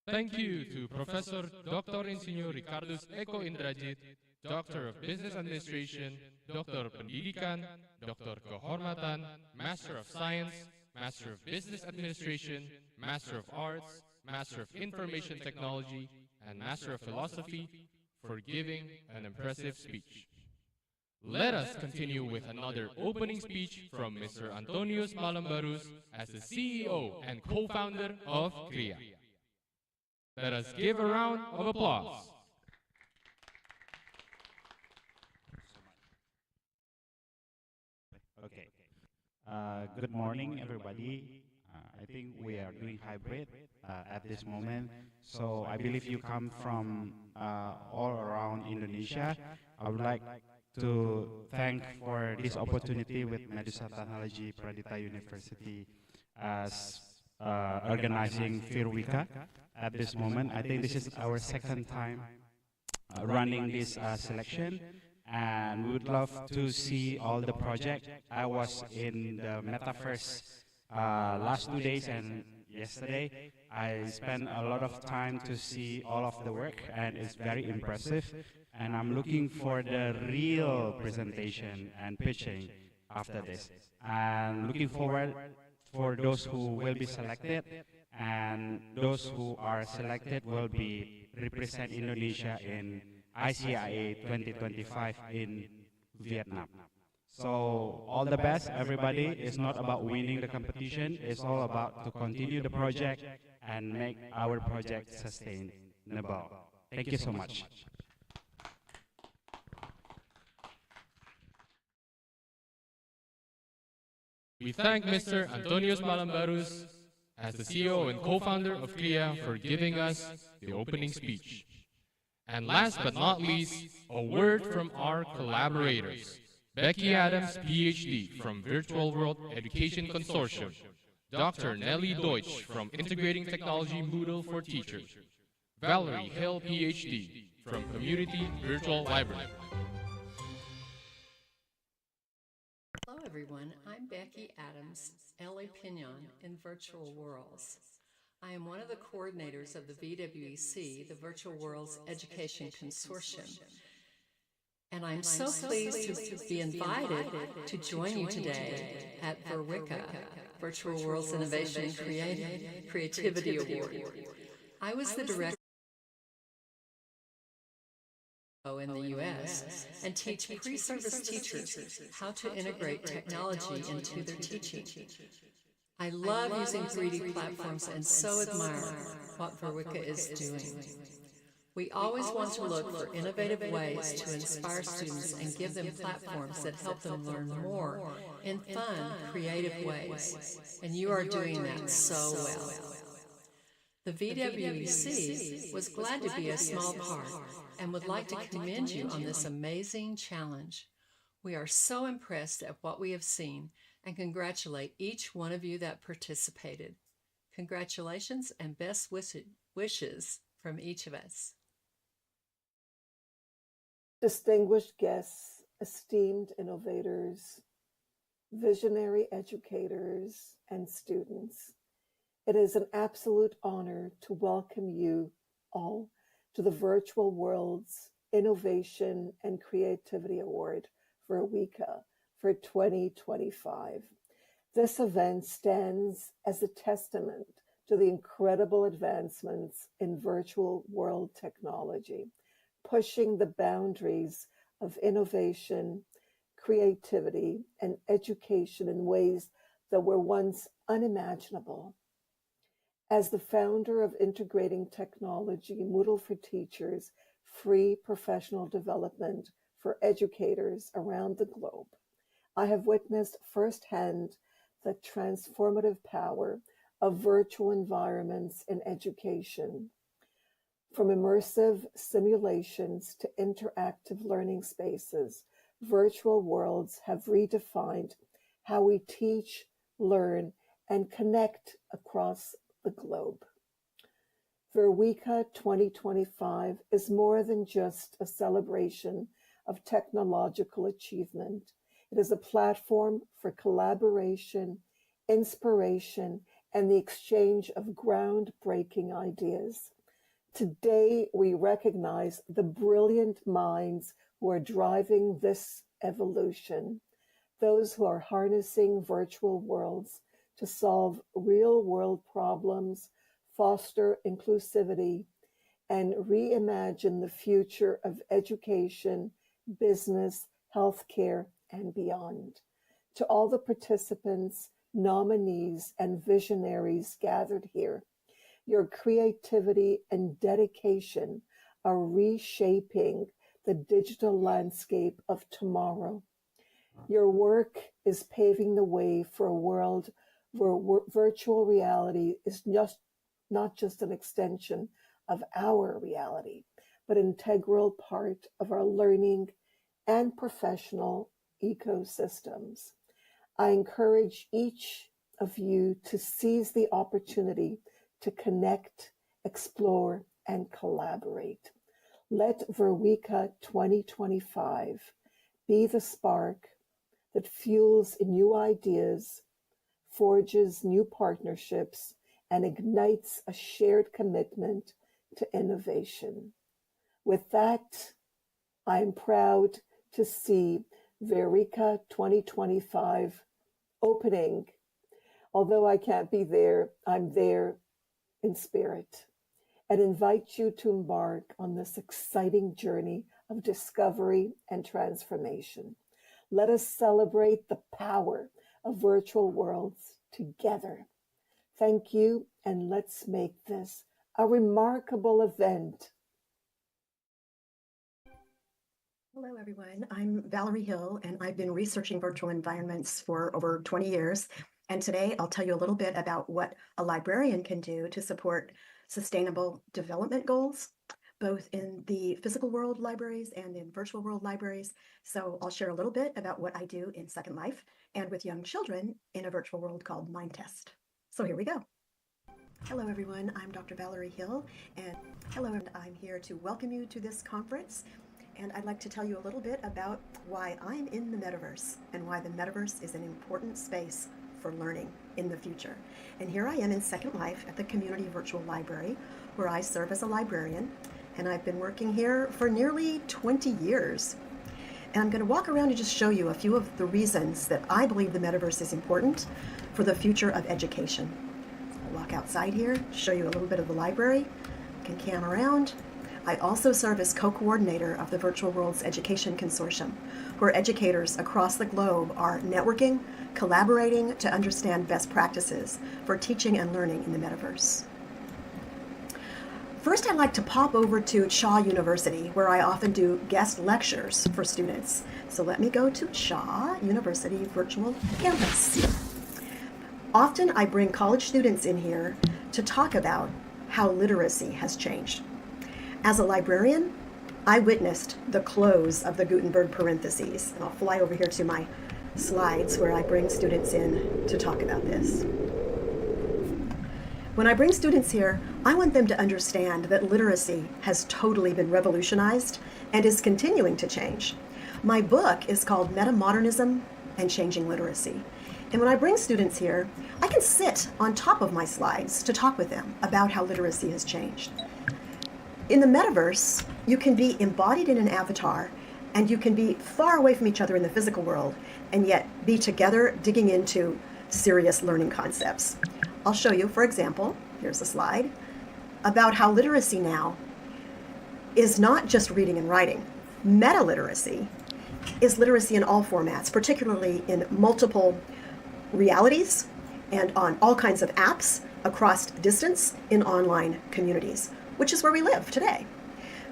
Thank you to Professor Dr. Insinyur Ricardus Eko Indrajit, Doctor of Business Administration, Doctor Pendidikan, Doctor Kehormatan, Master of Science, Master of Business Administration, Master of Arts, Master of Information Technology, and Master of Philosophy for giving an impressive speech. Let us continue with another opening speech from Mr. Antonius Malambarus as the CEO and co-founder of CRIA. Let us give a round of applause. Okay. Good morning, everybody. I think we are doing hybrid at this moment. So I believe you come from all around Indonesia. I would like to thank for this opportunity with Medusa Technology Pradita University as organizing VIRWICA at this moment. I think this is our second time running this selection, and we would love to see all the project. I was in the MetaVerse last 2 days and yesterday. I spent a lot of time to see all of the work, and it's very impressive. And I'm looking for the real presentation and pitching after this. And looking forward for those who will be selected, and those who are selected will be represent Indonesia in ICIA 2025 in Vietnam. So all the best, everybody. It's not about winning the competition. It's all about to continue the project and make our project sustainable. Thank you so much. We thank Mr. Antonius Malambarus as the CEO and co-founder of CRIA for giving us the opening speech. And last but not least, a word from our collaborators. Becky Adams, PhD from Virtual World Education Consortium. Dr. Nelly Deutsch from Integrating Technology Moodle for Teachers. Valerie Hill, PhD from Community Virtual Library. Hello everyone, I'm Becky Adams, LA Pinion in Virtual Worlds. I am one of the coordinators of the VWEC, the Virtual Worlds Education Consortium. And I'm so pleased to be invited to join you today at VIRWICA, Virtual Worlds Innovation and Creativity Award. I was the director in the US and teach pre-service teachers how to integrate technology into their teaching. I love using 3D platforms and so admire what VIRWICA is doing. We always want to look for innovative ways to inspire students and give them platforms that help them learn more in fun, creative ways. And you are doing that so well. The VWEC was glad to be a small part and would like to commend you on this amazing challenge. We are so impressed at what we have seen and congratulate each one of you that participated. Congratulations and best wishes from each of us. Distinguished guests, esteemed innovators, visionary educators, and students, it is an absolute honor to welcome you all to the Virtual Worlds Innovation and Creativity Award for VIRWICA for 2025. This event stands as a testament to the incredible advancements in virtual world technology, pushing the boundaries of innovation, creativity, and education in ways that were once unimaginable. As the founder of Integrating Technology Moodle for Teachers, free professional development for educators around the globe, I have witnessed firsthand the transformative power of virtual environments in education. From immersive simulations to interactive learning spaces, virtual worlds have redefined how we teach, learn, and connect across the globe. VIRWICA 2025 is more than just a celebration of technological achievement. It is a platform for collaboration, inspiration, and the exchange of groundbreaking ideas. Today, we recognize the brilliant minds who are driving this evolution, those who are harnessing virtual worlds to solve real-world problems, foster inclusivity, and reimagine the future of education, business, healthcare, and beyond. To all the participants, nominees, and visionaries gathered here, your creativity and dedication are reshaping the digital landscape of tomorrow. Your work is paving the way for a world where virtual reality is not just an extension of our reality, but an integral part of our learning and professional ecosystems. I encourage each of you to seize the opportunity to connect, explore, and collaborate. Let VIRWICA 2025 be the spark that fuels new ideas, forges new partnerships, and ignites a shared commitment to innovation. With that, I am proud to see VIRWICA 2025 opening. Although I can't be there, I'm there in spirit, and invite you to embark on this exciting journey of discovery and transformation. Let us celebrate the power of virtual worlds together. Thank you, and let's make this a remarkable event. Hello, everyone. I'm Valerie Hill, and I've been researching virtual environments for over 20 years. And today I'll tell you a little bit about what a librarian can do to support sustainable development goals, both in the physical world libraries and in virtual world libraries. So I'll share a little bit about what I do in Second Life and with young children in a virtual world called Mind Test. So here we go. Hello, everyone. I'm Dr. Valerie Hill, and I'm here to welcome you to this conference. And I'd like to tell you a little bit about why I'm in the metaverse and why the metaverse is an important space for learning in the future. And here I am in Second Life at the Community Virtual Library, where I serve as a librarian. And I've been working here for nearly 20 years. And I'm going to walk around and just show you a few of the reasons that I believe the metaverse is important for the future of education. I'll walk outside here, show you a little bit of the library, can cam around. I also serve as co-coordinator of the Virtual Worlds Education Consortium, where educators across the globe are networking, collaborating to understand best practices for teaching and learning in the metaverse. First, I'd like to pop over to Shaw University, where I often do guest lectures for students. So let me go to Shaw University Virtual Campus. Often I bring college students in here to talk about how literacy has changed. As a librarian, I witnessed the close of the Gutenberg parentheses. And I'll fly over here to my slides where I bring students in to talk about this. When I bring students here, I want them to understand that literacy has totally been revolutionized and is continuing to change. My book is called Metamodernism and Changing Literacy. And when I bring students here, I can sit on top of my slides to talk with them about how literacy has changed. In the metaverse, you can be embodied in an avatar, and you can be far away from each other in the physical world, and yet be together digging into serious learning concepts. I'll show you, for example, here's a slide, about how literacy now is not just reading and writing. Meta-literacy is literacy in all formats, particularly in multiple realities and on all kinds of apps across distance in online communities, which is where we live today.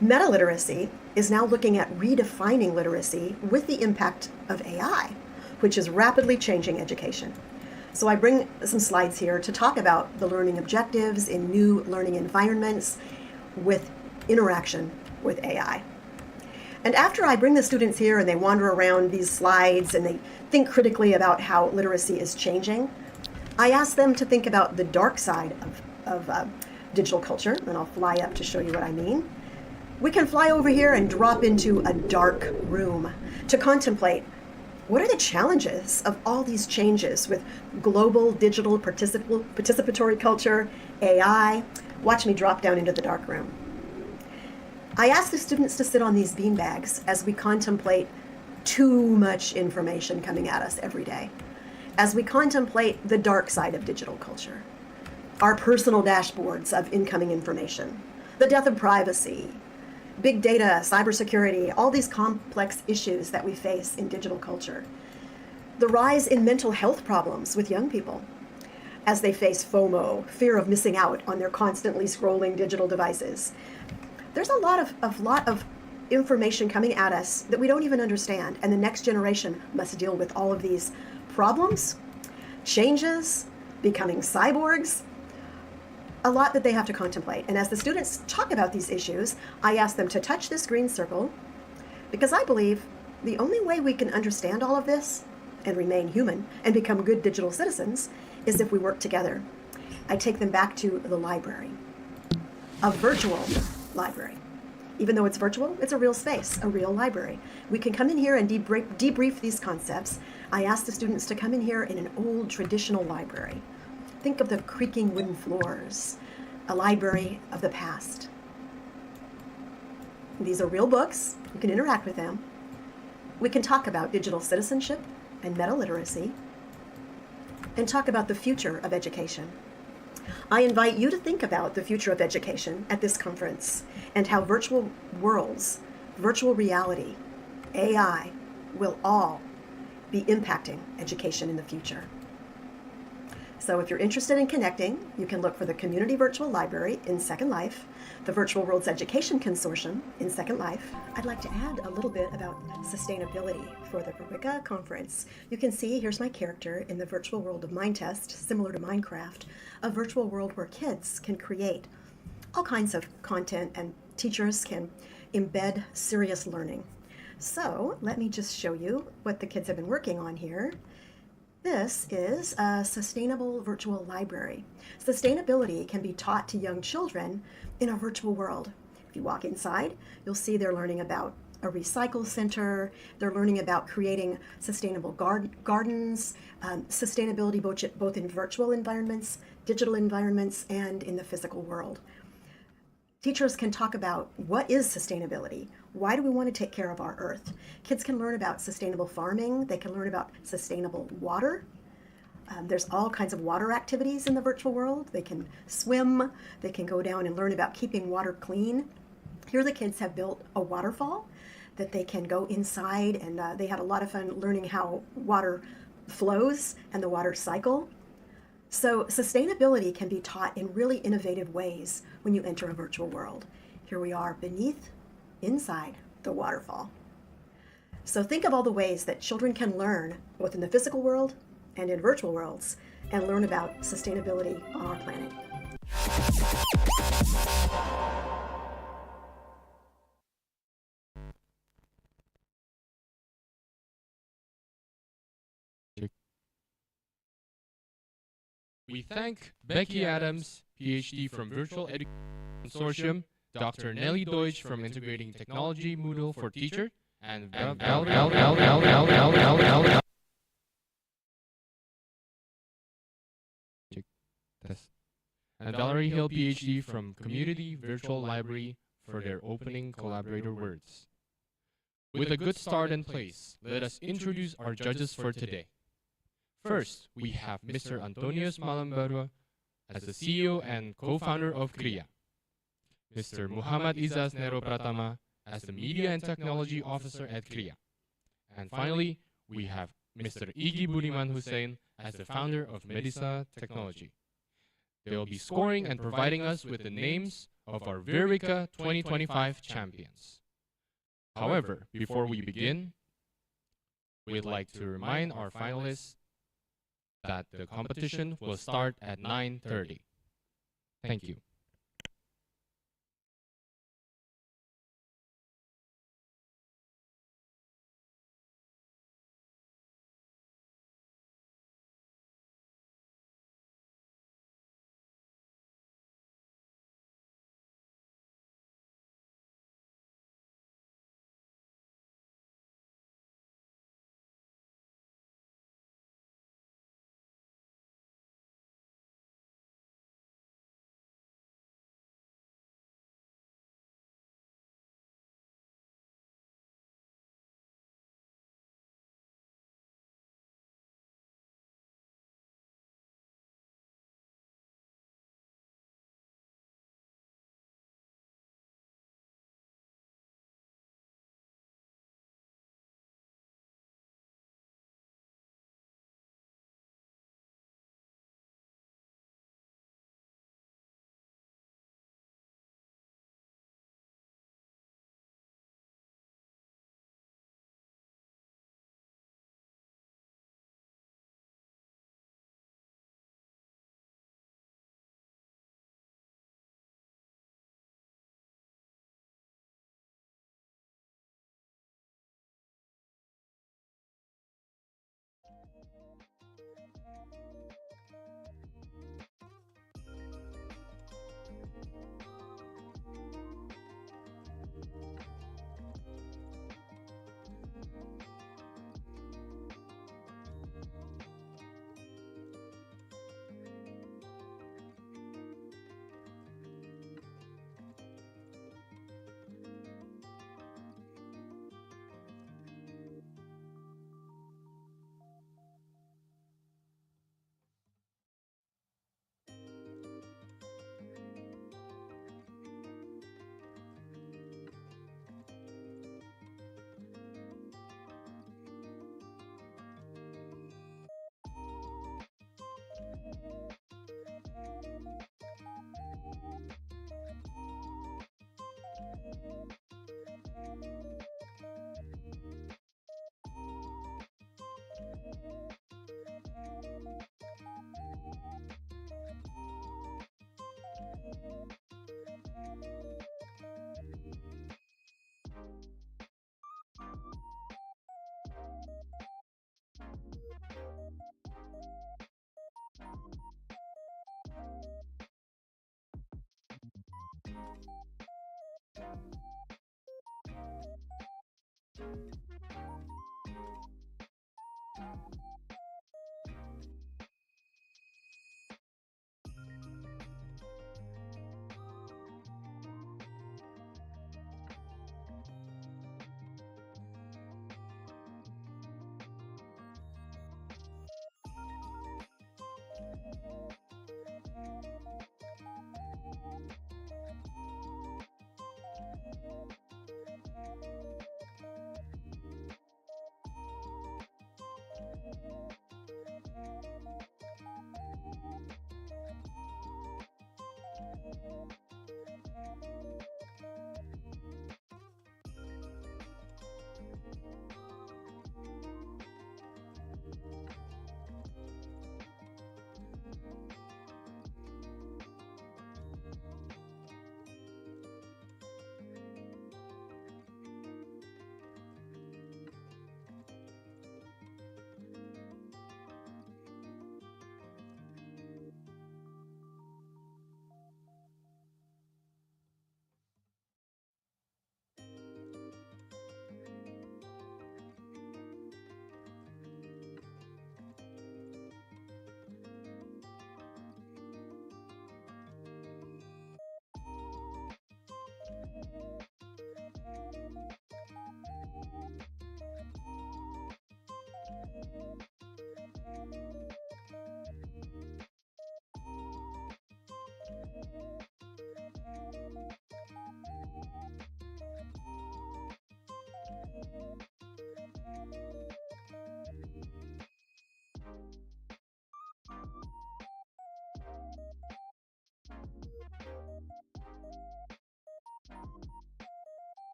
Meta-literacy is now looking at redefining literacy with the impact of AI, which is rapidly changing education. So I bring some slides here to talk about the learning objectives in new learning environments with interaction with AI. And after I bring the students here and they wander around these slides and they think critically about how literacy is changing, I ask them to think about the dark side of digital culture, and I'll fly up to show you what I mean. We can fly over here and drop into a dark room to contemplate what are the challenges of all these changes with global digital participatory culture, AI. Watch me drop down into the dark room. I ask the students to sit on these beanbags as we contemplate too much information coming at us every day, as we contemplate the dark side of digital culture, our personal dashboards of incoming information, the death of privacy, big data, cybersecurity, all these complex issues that we face in digital culture, the rise in mental health problems with young people as they face FOMO, fear of missing out on their constantly scrolling digital devices. There's a lot of information coming at us that we don't even understand, and the next generation must deal with all of these problems, changes, becoming cyborgs, a lot that they have to contemplate. And as the students talk about these issues, I ask them to touch this green circle, because I believe the only way we can understand all of this and remain human and become good digital citizens is if we work together. I take them back to the library, a virtual library. Even though it's virtual, it's a real space, a real library. We can come in here and debrief these concepts. I ask the students to come in here in an old traditional library. Think of the creaking wooden floors, a library of the past. These are real books. You can interact with them. We can talk about digital citizenship and meta-literacy, and talk about the future of education. I invite you to think about the future of education at this conference and how virtual worlds, virtual reality, AI will all be impacting education in the future. So if you're interested in connecting, you can look for the Community Virtual Library in Second Life, the Virtual Worlds Education Consortium in Second Life. I'd like to add a little bit about sustainability for the VIRWICA conference. You can see here's my character in the virtual world of Mindtest, similar to Minecraft, a virtual world where kids can create all kinds of content and teachers can embed serious learning. So let me just show you what the kids have been working on here. This is a sustainable virtual library. Sustainability can be taught to young children in a virtual world. If you walk inside, you'll see they're learning about a recycle center. They're learning about creating sustainable gardens, sustainability both in virtual environments, digital environments, and in the physical world. Teachers can talk about what is sustainability? Why do we want to take care of our earth? Kids can learn about sustainable farming. They can learn about sustainable water. There's all kinds of water activities in the virtual world. They can swim. They can go down and learn about keeping water clean. Here the kids have built a waterfall that they can go inside, and they had a lot of fun learning how water flows and the water cycle. So sustainability can be taught in really innovative ways when you enter a virtual world. Here we are inside the waterfall. So think of all the ways that children can learn, both in the physical world and in virtual worlds, and learn about sustainability on our planet. We thank Becky Adams, PhD from Virtual Education Consortium, Dr. Nelly Deutsch from Integrating Technology Moodle for Teacher, and Valerie Hill, PhD from Community Virtual Library for their opening Collaborator words. With a good start in place, let us introduce our judges for today. First, we have Mr. Antonius Malambarua as the CEO and co-founder of KRIA, Mr. Muhammad Izaz Nero Pratama as the Media and Technology Officer at KRIA, and finally, we have Mr. Iggy Budiman Hussein as the founder of Medisa Technology. They will be scoring and providing us with the names of our VIRWICA 2025 champions. However, before we begin, we'd like to remind our finalists that the competition will start at 9:30. Thank you.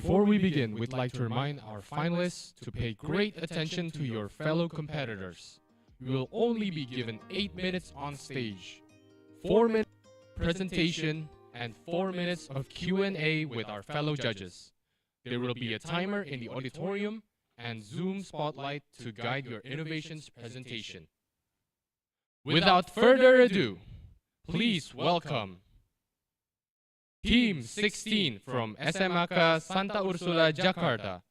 Before we begin, we'd like to remind our finalists to pay great attention to your fellow competitors. You will only be given 8 minutes on stage, 4 minutes presentation, and 4 minutes of Q&A with our fellow judges. There will be a timer in the auditorium and Zoom spotlight to guide your innovations presentation. Without further ado, please welcome Team 16 from SMAK Santa Ursula, Jakarta,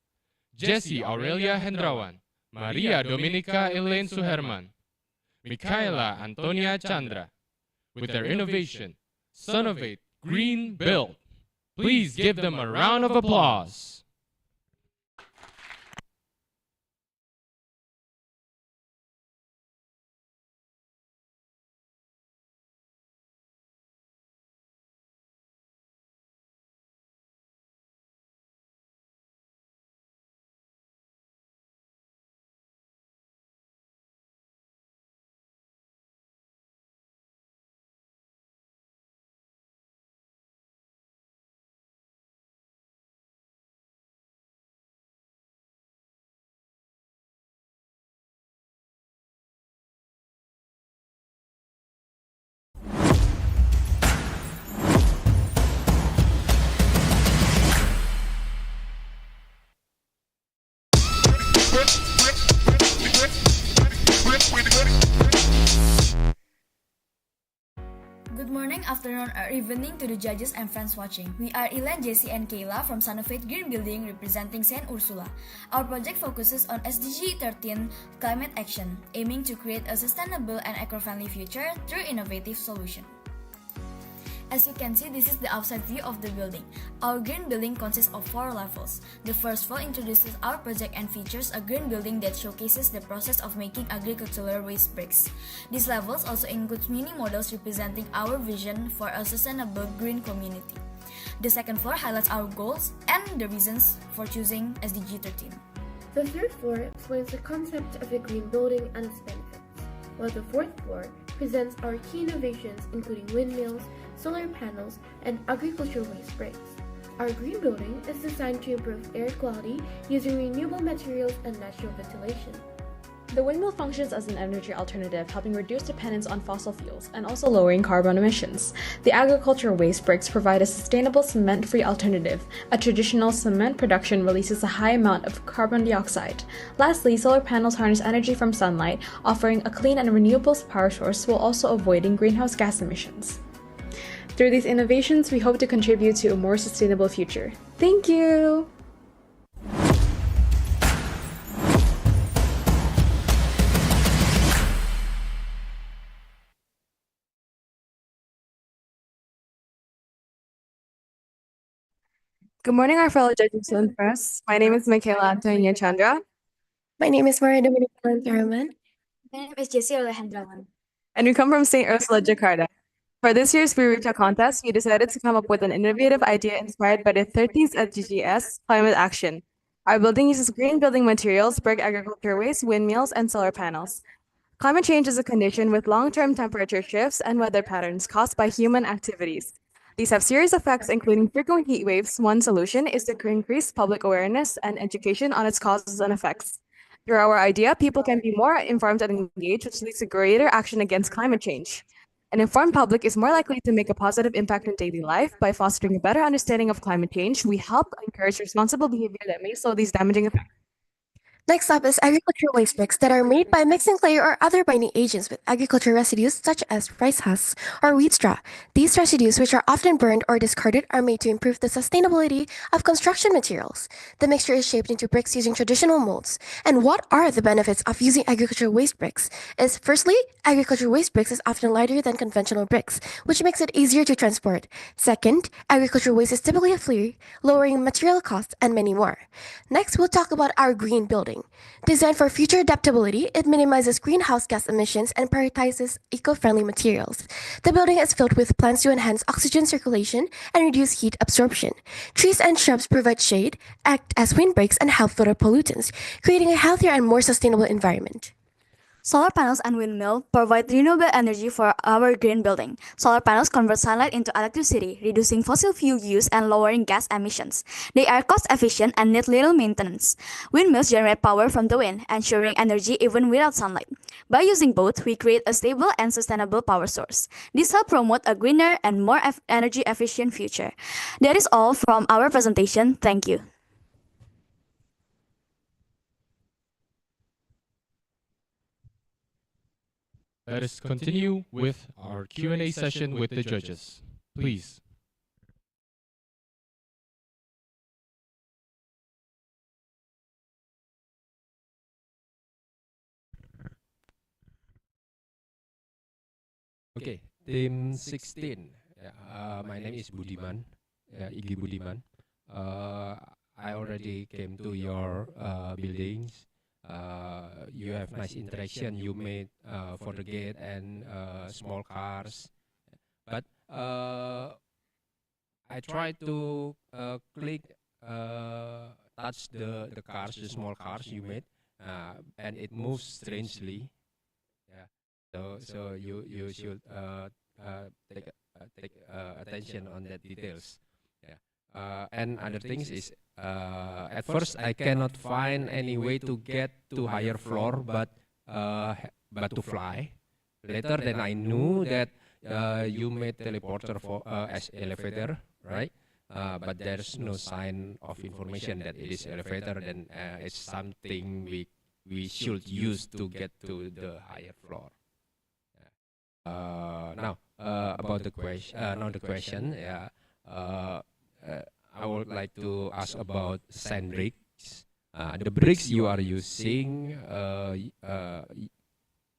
Jessie Aurelia Hendrawan, Maria Dominica Elaine Suherman, Michaela Antonia Chandra, with their innovation, Sonovate Green Build. Please give them a round of applause. Good morning, afternoon, or evening to the judges and friends watching. We are Ilan, Jessie, and Kayla from Son of Faith Green Building representing St. Ursula. Our project focuses on SDG 13 climate action, aiming to create a sustainable and eco-friendly future through innovative solutions. As you can see, this is the outside view of the building. Our green building consists of 4 levels. The first floor introduces our project and features a green building that showcases the process of making agricultural waste bricks. These levels also include mini models representing our vision for a sustainable green community. The second floor highlights our goals and the reasons for choosing SDG 13. The third floor explains the concept of a green building and its benefits, while the fourth floor presents our key innovations including windmills, solar panels, and agricultural waste bricks. Our green building is designed to improve air quality using renewable materials and natural ventilation. The windmill functions as an energy alternative, helping reduce dependence on fossil fuels and also lowering carbon emissions. The agricultural waste bricks provide a sustainable cement-free alternative. A traditional cement production releases a high amount of carbon dioxide. Lastly, solar panels harness energy from sunlight, offering a clean and renewable power source while also avoiding greenhouse gas emissions. Through these innovations, we hope to contribute to a more sustainable future. Thank you! Good morning, our fellow judges and press. My name is Michaela Antonia Chandra. My name is Maria Dominica Elaine. My name is Jessie Aurelia Hendrawan. And we come from St. Ursula, Jakarta. For this year's VIRWICA contest, we decided to come up with an innovative idea inspired by the 13th SDGs climate action. Our building uses green building materials, brick agriculture waste, windmills, and solar panels. Climate change is a condition with long-term temperature shifts and weather patterns caused by human activities. These have serious effects, including frequent heat waves. One solution is to increase public awareness and education on its causes and effects. Through our idea, people can be more informed and engaged, which leads to greater action against climate change. An informed public is more likely to make a positive impact in daily life. By fostering a better understanding of climate change, we help encourage responsible behavior that may slow these damaging effects. Next up is agricultural waste bricks that are made by mixing clay or other binding agents with agricultural residues such as rice husks or wheat straw. These residues, which are often burned or discarded, are made to improve the sustainability of construction materials. The mixture is shaped into bricks using traditional molds. And what are the benefits of using agricultural waste bricks? Firstly, agricultural waste bricks is often lighter than conventional bricks, which makes it easier to transport. Second, agricultural waste is typically free, lowering material costs, and many more. Next, we'll talk about our green building. Designed for future adaptability, it minimizes greenhouse gas emissions and prioritizes eco-friendly materials. The building is filled with plants to enhance oxygen circulation and reduce heat absorption. Trees and shrubs provide shade, act as windbreaks, and help filter pollutants, creating a healthier and more sustainable environment. Solar panels and windmill provide renewable energy for our green building. Solar panels convert sunlight into electricity, reducing fossil fuel use and lowering gas emissions. They are cost efficient and need little maintenance. Windmills generate power from the wind, ensuring energy even without sunlight. By using both, we create a stable and sustainable power source. This helps promote a greener and more energy efficient future. That is all from our presentation. Thank you. Let us continue with our Q&A session with the judges. Please. Okay, team 16. My name is Budiman, Igi Budiman. I already came to your buildings. You have nice interaction you made for the gate and small cars. But I tried to click, touch the cars, the small cars you made, and it moves strangely. Yeah. So you should take attention on that details. Yeah. And other things is at first I cannot find any way to get to higher floor, but to fly. Later then I knew that you made teleporter for as elevator, right? But there's no sign of information that it is elevator. Then it's something we should use to get to the higher floor. Now about the question. Now the question. Yeah. I would like to ask about sand bricks. The bricks you are using,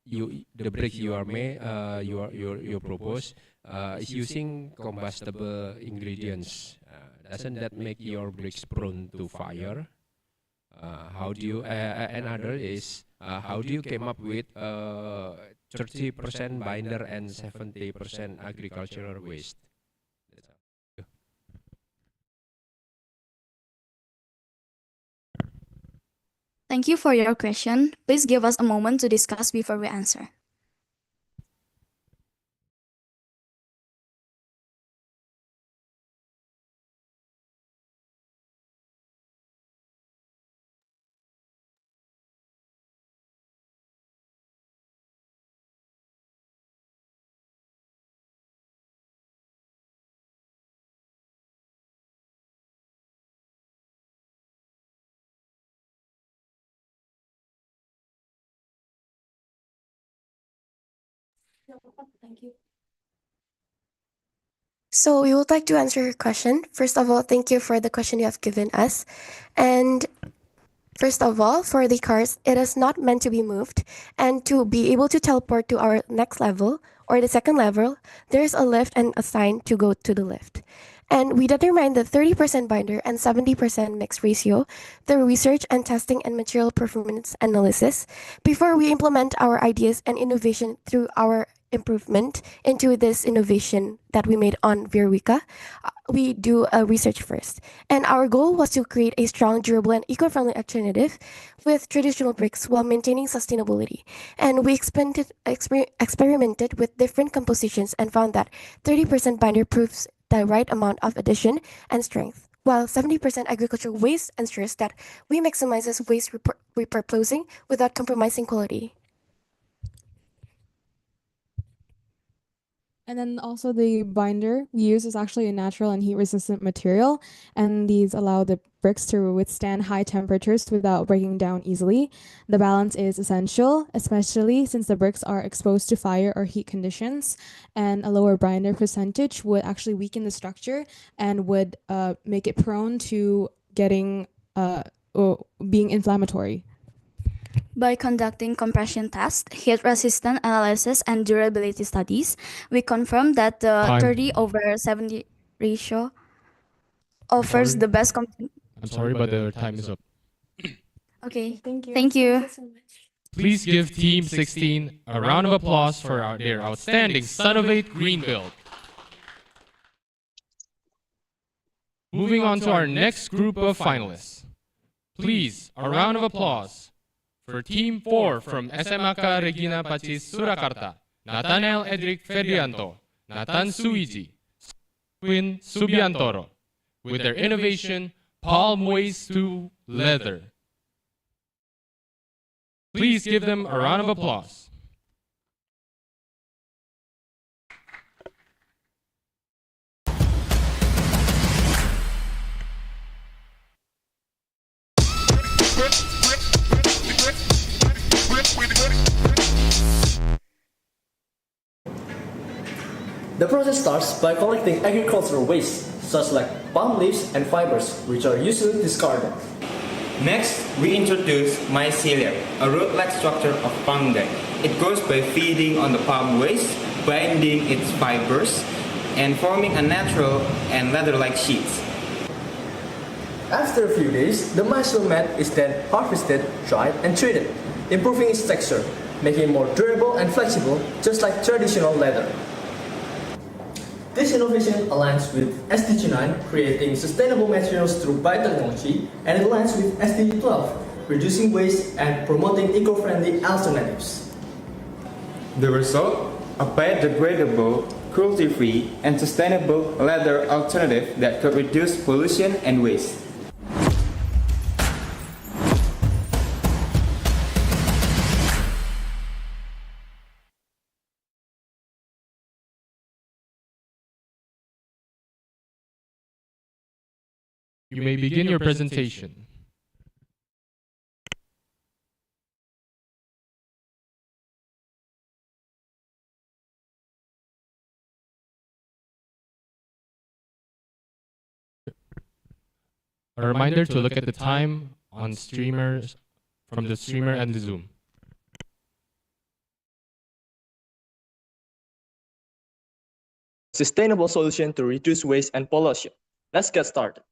the bricks you are made, you propose, is using combustible ingredients. Doesn't that make your bricks prone to fire? How do you? Another is how do you came up with 30% binder and 70% agricultural waste? Thank you for your question. Please give us a moment to discuss before we answer. Thank you. So we would like to answer your question. First of all, thank you for the question you have given us. And first of all, for the cars, it is not meant to be moved. And to be able to teleport to our next level or the second level, there's a lift and a sign to go to the lift. And we determined the 30% binder and 70% mix ratio through research and testing and material performance analysis before we implement our ideas and innovation through our improvement into this innovation that we made on VIRWICA. We do a research first. And our goal was to create a strong, durable, and eco-friendly alternative with traditional bricks while maintaining sustainability. And we experimented with different compositions and found that 30% binder proves the right amount of addition and strength, while 70% agricultural waste ensures that we maximizes waste repurposing without compromising quality. And then also the binder we use is actually a natural and heat-resistant material, and these allow the bricks to withstand high temperatures without breaking down easily. The balance is essential, especially since the bricks are exposed to fire or heat conditions, and a lower binder percentage would actually weaken the structure and would make it prone to getting or being inflammatory. By conducting compression tests, heat resistance analysis, and durability studies, we confirmed that the Time. 30/70 ratio offers the best. I'm sorry, but the time is up. Okay, Thank you. thank you. So much. Please give Team 16 a round of applause for their outstanding Son of 8 green build. Moving on to our next group of finalists. Please, a round of applause For Team 4 from SMAK Regina Pacis Surakarta, Nathanael Edric Ferdrianto, Nathan Suiji, Quinn Subiantoro, with their innovation, Palm Waste to Leather. Please give them a round of applause. The process starts by collecting agricultural waste, such like palm leaves and fibers, which are usually discarded. Next, we introduce mycelium, a root-like structure of fungi. It grows by feeding on the palm waste, binding its fibers, and forming a natural and leather-like sheets. After a few days, the mycelium mat is then harvested, dried, and treated, improving its texture, making it more durable and flexible, just like traditional leather. This innovation aligns with SDG 9, creating sustainable materials through biotechnology, and it aligns with SDG 12, reducing waste and promoting eco-friendly alternatives. The result? A biodegradable, cruelty-free, and sustainable leather alternative that could reduce pollution and waste. You may begin your presentation. A reminder to look at the time on streamers from the streamer and the Zoom. Sustainable solution to reduce waste and pollution. Let's get started.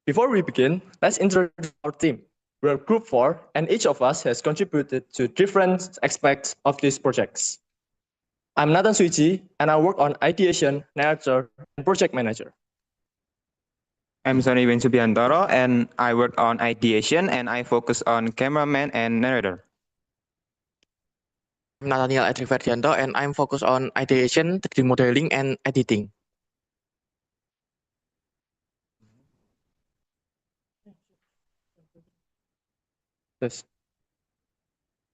Before we begin, let's introduce our team. We are Group 4, and each of us has contributed to different aspects of these projects. I'm Nathan Suiji, and I work on ideation, narrator, and project manager. I'm Sonny Subiantoro, and I work on ideation, and I focus on cameraman and narrator. I'm Nathaniel Edric Ferdianto, and I'm focused on ideation, 3D modeling, and editing.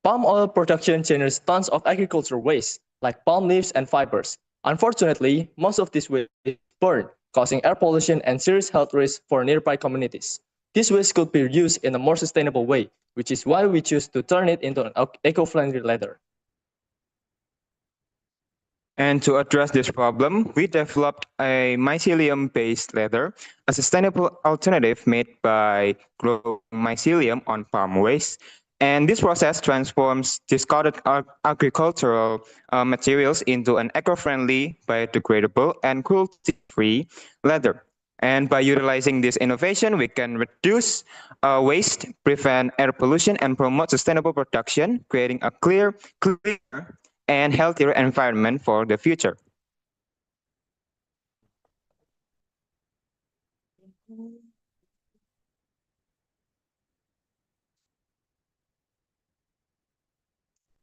Palm oil production generates tons of agricultural waste, like palm leaves and fibers. Unfortunately, most of this waste is burned, causing air pollution and serious health risks for nearby communities. This waste could be used in a more sustainable way, which is why we choose to turn it into an eco-friendly leather. And to address this problem, we developed a mycelium-based leather, a sustainable alternative made by growing mycelium on palm waste. And this process transforms discarded agricultural materials into an eco-friendly, biodegradable, and cruelty-free leather. And by utilizing this innovation, we can reduce waste, prevent air pollution, and promote sustainable production, creating a cleaner, and healthier environment for the future.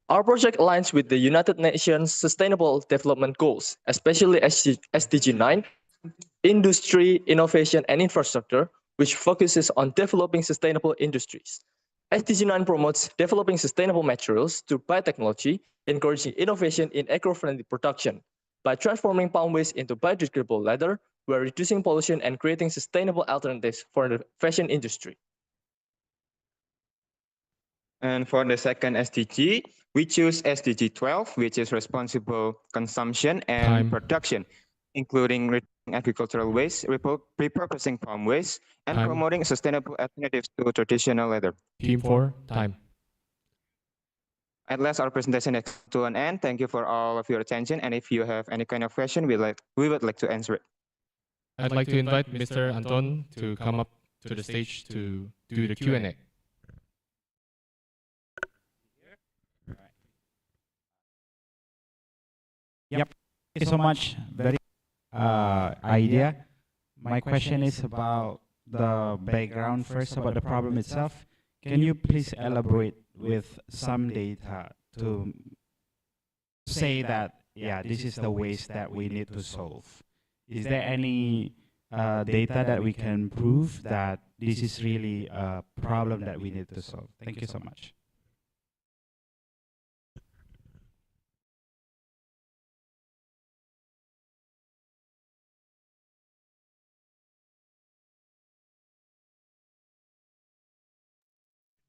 Our project aligns with the United Nations Sustainable Development Goals, especially SDG 9, Industry, Innovation, and Infrastructure, which focuses on developing sustainable industries. SDG 9 promotes developing sustainable materials through biotechnology, encouraging innovation in eco-friendly production. By transforming palm waste into biodegradable leather, we are reducing pollution and creating sustainable alternatives for the fashion industry. And for the second SDG, we choose SDG 12, which is responsible consumption and production, including reducing agricultural waste, repurposing palm waste, and promoting sustainable alternatives to traditional leather. Team 4, time. At last, our presentation is to an end. Thank you for all of your attention. And if you have any kind of question, we would like to answer it. I'd like to invite Mr. Anton to come up to the stage to do the Q&A. Yep. Thank you so much. Very idea. My question is about the background first, about the problem itself. can you please elaborate with some data to say that, yeah, this is the ways that we need to solve? Is there any data that we can prove that this is really a problem that we need to solve? Thank you so much.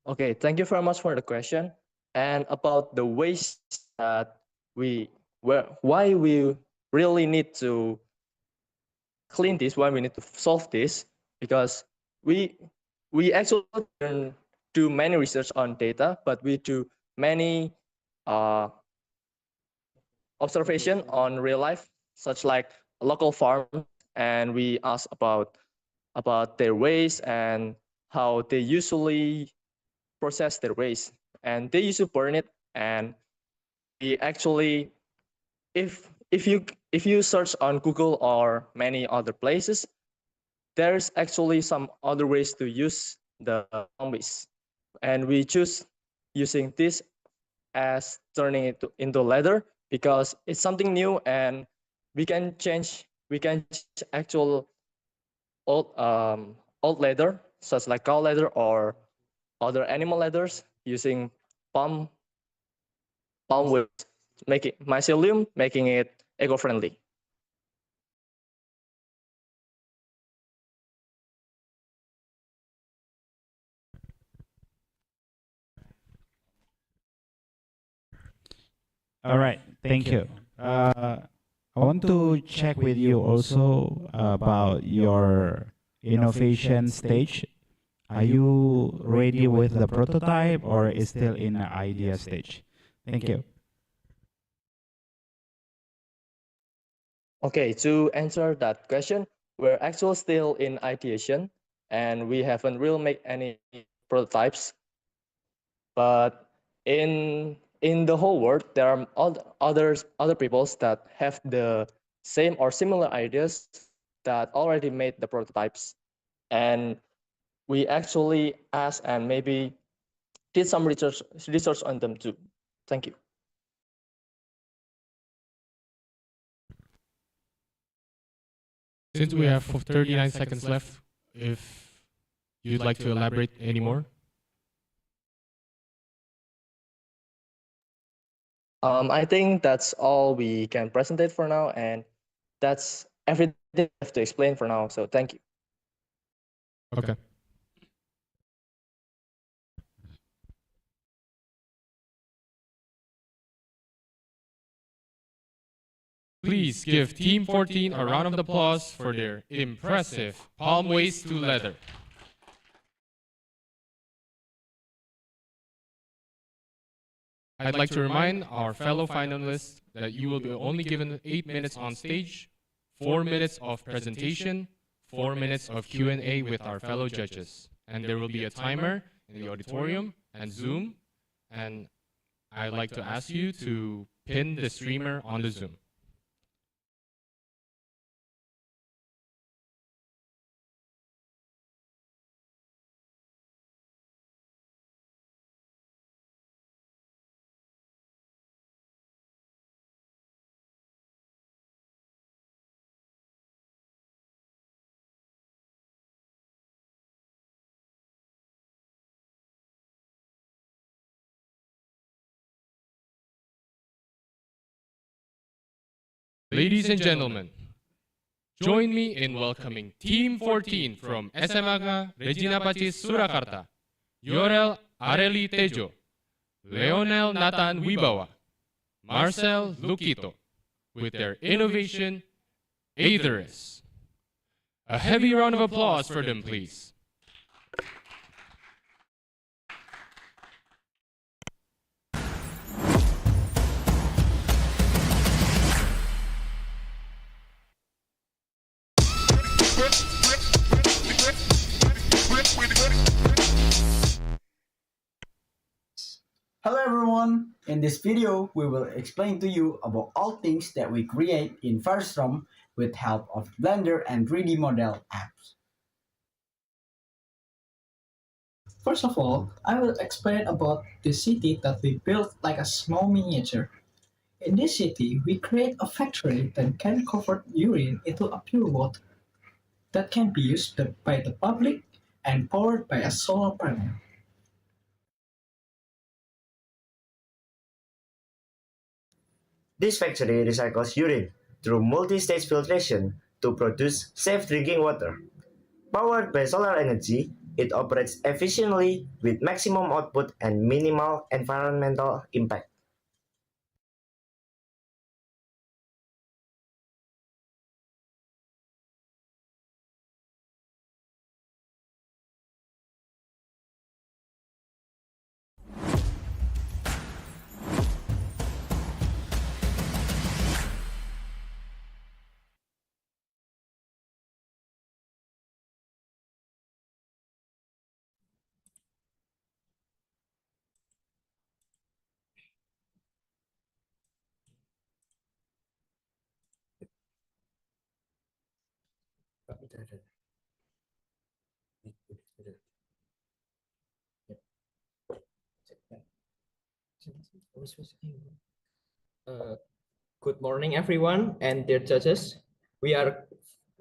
Okay, thank you very much for the question. And about the ways that why we really need to clean this, why we need to solve this, because we actually don't do many research on data, but we do many observation on real life, such like a local farm, and we ask about their waste and how they usually process their waste, and they usually burn it. And we actually, if you search on Google or many other places, there's actually some other ways to use the farm waste, and we choose using this as turning it into leather because it's something new, and we can change actual old leather, such like cow leather or other animal leathers, using palm waste, making mycelium, making it eco-friendly. All right, thank you. I want to check with you also about your innovation stage. Are you ready with the prototype or is still in the idea stage? Thank you. Okay, to answer that question, we're actually still in ideation and we haven't really made any prototypes. But in the whole world, there are other peoples that have the same or similar ideas that already made the prototypes. And we actually asked and maybe did some research on them too. Thank you. Since we have 39 seconds left, if you'd like to elaborate any more. I think that's all we can present for now, and that's everything I have to explain for now. So thank you. Okay. Please give Team 14 a round of applause for their impressive palm waste to leather. I'd like to remind our fellow finalists that you will be only given 8 minutes on stage, 4 minutes of presentation, 4 minutes of Q&A with our fellow judges. And there will be a timer in the auditorium and Zoom. And I'd like to ask you to pin the streamer on the Zoom. Ladies and gentlemen, join me in welcoming Team 14 from SMA Regina Pacis Surakarta, Yorel Areli Tejo, Leonel Nathan Wibawa, Marcel Lukito, with their innovation, Aetheris. A heavy round of applause for them, please. Hello everyone! In this video, we will explain to you about all things that we create in Firestorm with help of Blender and 3D model apps. First of all, I will explain about the city that we built like a small miniature. In this city, we create a factory that can convert urine into a pure water that can be used by the public and powered by a solar panel. This factory recycles urine through multi-stage filtration to produce safe drinking water. Powered by solar energy, it operates efficiently with maximum output and minimal environmental impact. Uh, Good morning, everyone, and dear judges. We are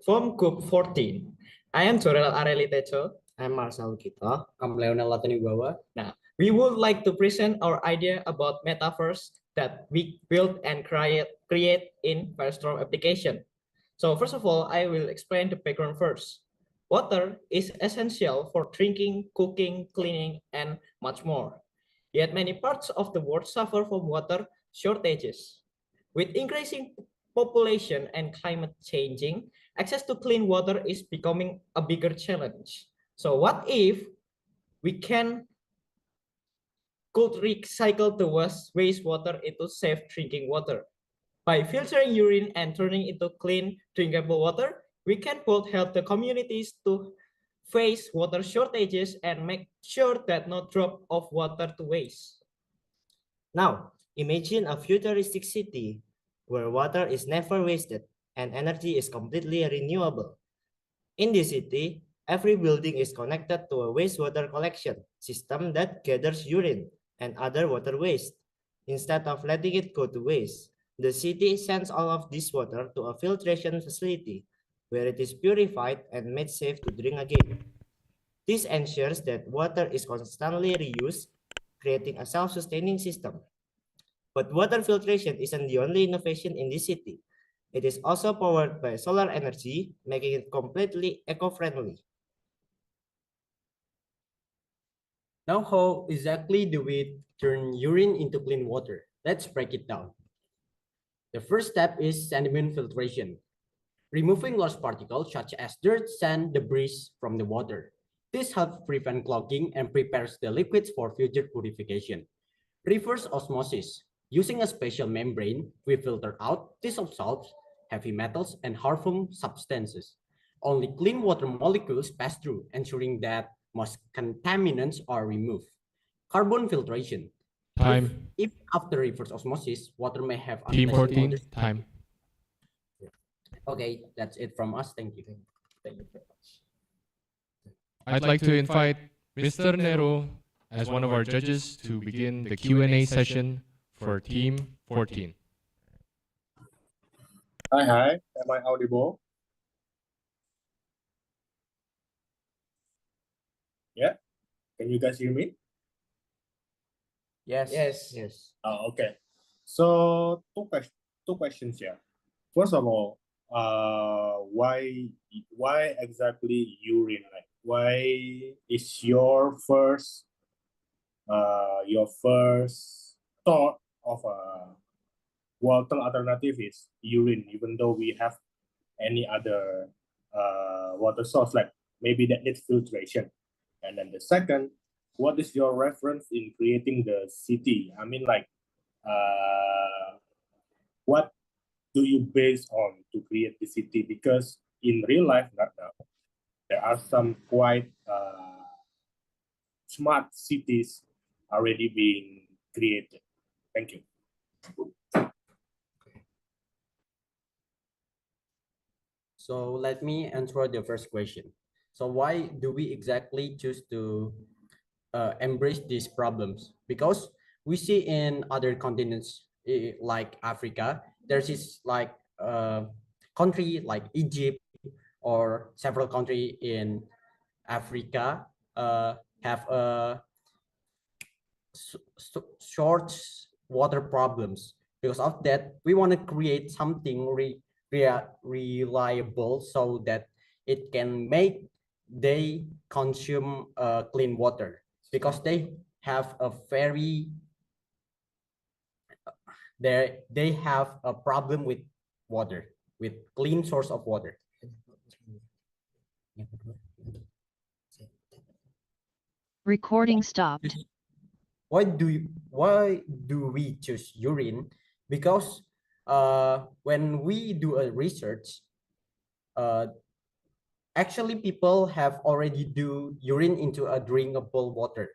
from Group 14. I am Jorel Areli Tejo. I'm Marcel Gita. I'm Leonel Latanibawa. Now, we would like to present our idea about MetaVerse that we built and create in Firestorm application. So first of all, I will explain the background first. Water is essential for drinking, cooking, cleaning, and much more. Yet many parts of the world suffer from water shortages. With increasing population and climate changing, access to clean water is becoming a bigger challenge. So what if we could recycle the wastewater into safe drinking water? By filtering urine and turning it into clean, drinkable water, we can both help the communities to face water shortages and make sure that no drop of water to waste. Now, imagine a futuristic city where water is never wasted and energy is completely renewable. In this city, every building is connected to a wastewater collection system that gathers urine and other water waste. Instead of letting it go to waste, the city sends all of this water to a filtration facility where it is purified and made safe to drink again. This ensures that water is constantly reused, creating a self-sustaining system. But water filtration isn't the only innovation in this city. It is also powered by solar energy, making it completely eco-friendly. Now, how exactly do we turn urine into clean water? Let's break it down. The first step is sediment filtration, removing large particles such as dirt, sand, debris from the water. This helps prevent clogging and prepares the liquids for future purification. Reverse osmosis. Using a special membrane, we filter out dissolved salts, heavy metals, and harmful substances. Only clean water molecules pass through, ensuring that most contaminants are removed. Carbon filtration. Time. If after reverse osmosis, water may have Team unpleasant 14, odors. time. Okay, that's it from us. Thank you. Thank you very much. I'd like to invite Mr. Nero as one of our judges to begin the Q&A session for Team 14. Hi. Am I audible? Yeah. Can you guys hear me? Yes. Yes. Oh, okay. So two questions here. First of all, why exactly urine? Like, why is your first thought of a water alternative is urine, even though we have any other water source, like maybe that needs filtration? And then the second, what is your reference in creating the city? I mean, like, what do you base on to create the city? Because in real life, right now, there are some quite smart cities already being created. Thank you. So let me answer the first question. So why do we exactly choose to embrace these problems, because we see in other continents like Africa, there's this like country like Egypt or several country in Africa have short water problems. Because of that, we want to create something reliable so that it can make they consume clean water, because they have a very they have a problem with water, with clean source of water. Recording stopped. Why do we choose urine? Because when we do a research, actually people have already do urine into a drinkable water.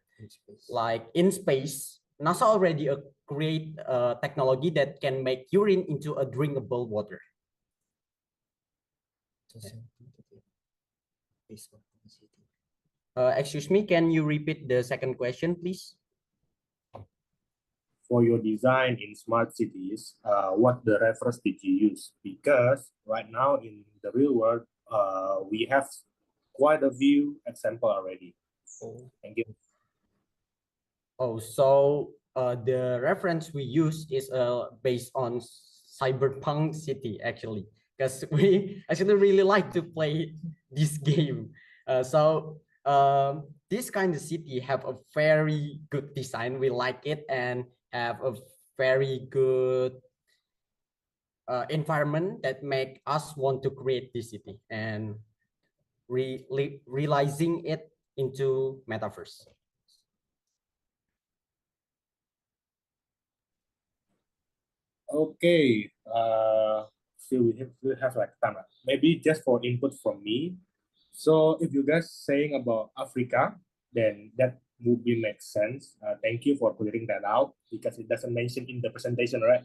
Like in space, NASA already create technology that can make urine into a drinkable water. Excuse me, can you repeat the second question, please? For your design in smart cities, what the reference did you use? Because right now in the real world, we have quite a few example already. Oh. Thank you. Oh, so the reference we use is based on Cyberpunk City, actually, because we actually really like to play this game. This kind of city have a very good design. We like it and have a very good environment that make us want to create this city and realizing it into metaverse. Okay, still we have like time. Maybe just for input from me. So if you guys saying about Africa, then that would be make sense. Thank you for clearing that out because it doesn't mention in the presentation, right?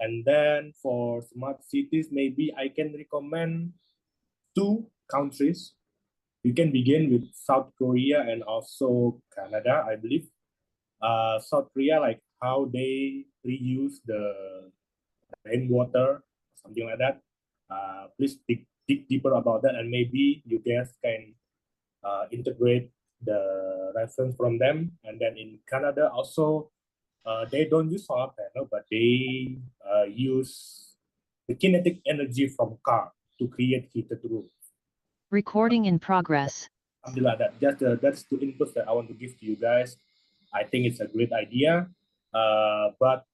And then for smart cities, maybe I can recommend 2 countries. You can begin with South Korea and also Canada, I believe. South Korea, like how they reuse the rainwater, something like that. Please dig deeper about that, and maybe you guys can integrate the reference from them. And then in Canada also, they don't use solar panel, but they use the kinetic energy from car to create heated rooms. Recording in progress. Something like that. That's 2 inputs that I want to give to you guys. I think it's a great idea, but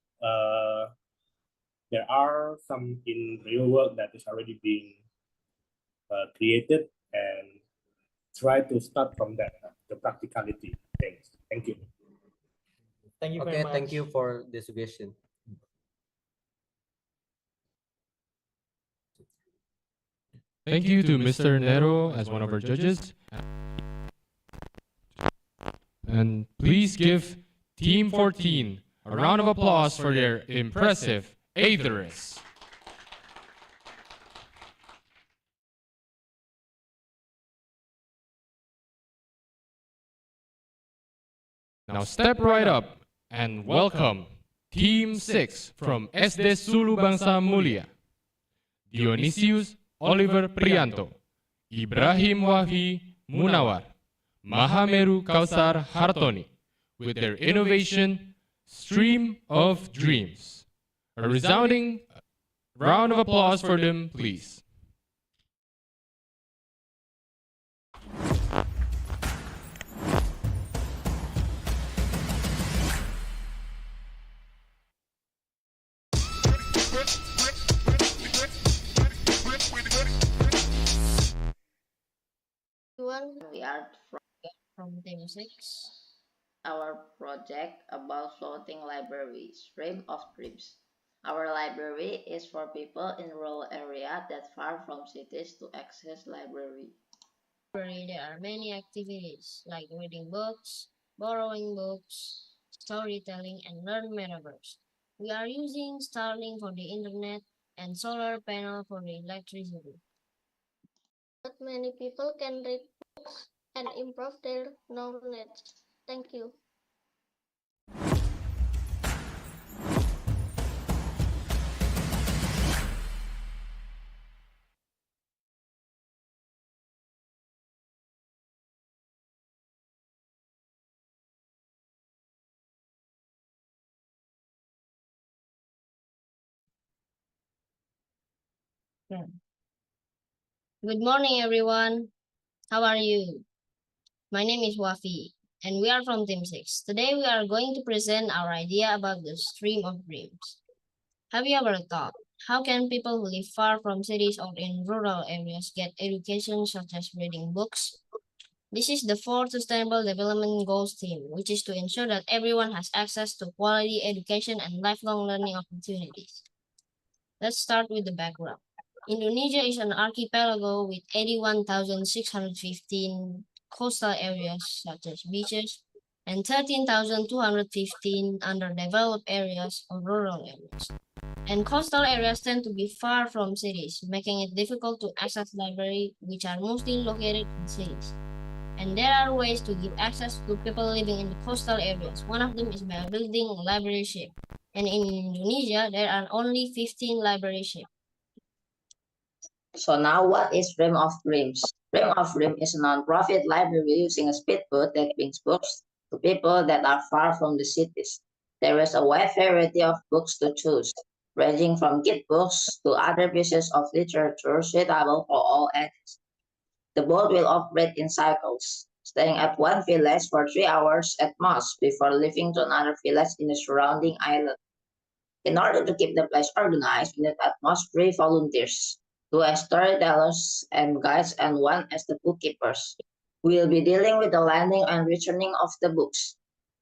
there are some in real world that is already being created, and try to start from that, the practicality things. Thank you. Thank you very much. Thank you for the suggestion. Thank you to Mr. Nero as one of our judges. And please give Team 14 a round of applause for their impressive Aetherists. Now step right up and welcome Team 6 from SD Sulu Bangsa Mulia. Dionysius Oliver Prianto, Ibrahim Wahyi Munawar, Mahameru Kausar Hartoni, with their innovation, Stream of Dreams. A resounding round of applause for them, please. We are from Team 6. Our project about floating library, Stream of Dreams. Our library is for people in rural area that far from cities to access library. There are many activities like reading books, borrowing books, storytelling, and learn metaverse. We are using Starlink for the internet and solar panel for the electricity. Not many people can read books. and improve their knowledge. Thank you. Yeah. Good morning, everyone. How are you? My name is Wafi, and we are from Team 6. Today, we are going to present our idea about the stream of dreams. Have you ever thought, how can people who live far from cities or in rural areas get education such as reading books? This is the fourth Sustainable Development Goals theme, which is to ensure that everyone has access to quality education and lifelong learning opportunities. Let's start with the background. Indonesia is an archipelago with 81,615 coastal areas such as beaches and 13,215 underdeveloped areas or rural areas. And coastal areas tend to be far from cities, making it difficult to access libraries, which are mostly located in cities. And there are ways to give access to people living in the coastal areas. One of them is by building a library ship. And in Indonesia, there are only 15 library ships. So now what is Dream of Dreams? Dream of Dreams is a non-profit library using a speedboat that brings books to people that are far from the cities. There is a wide variety of books to choose, ranging from kid books to other pieces of literature suitable for all ages. The boat will operate in cycles, staying at one village for 3 hours at most before leaving to another village in the surrounding island. In order to keep the place organized, we need at most 3 volunteers, 2 as storytellers and guides and 1 as the bookkeepers. We will be dealing with the landing and returning of the books.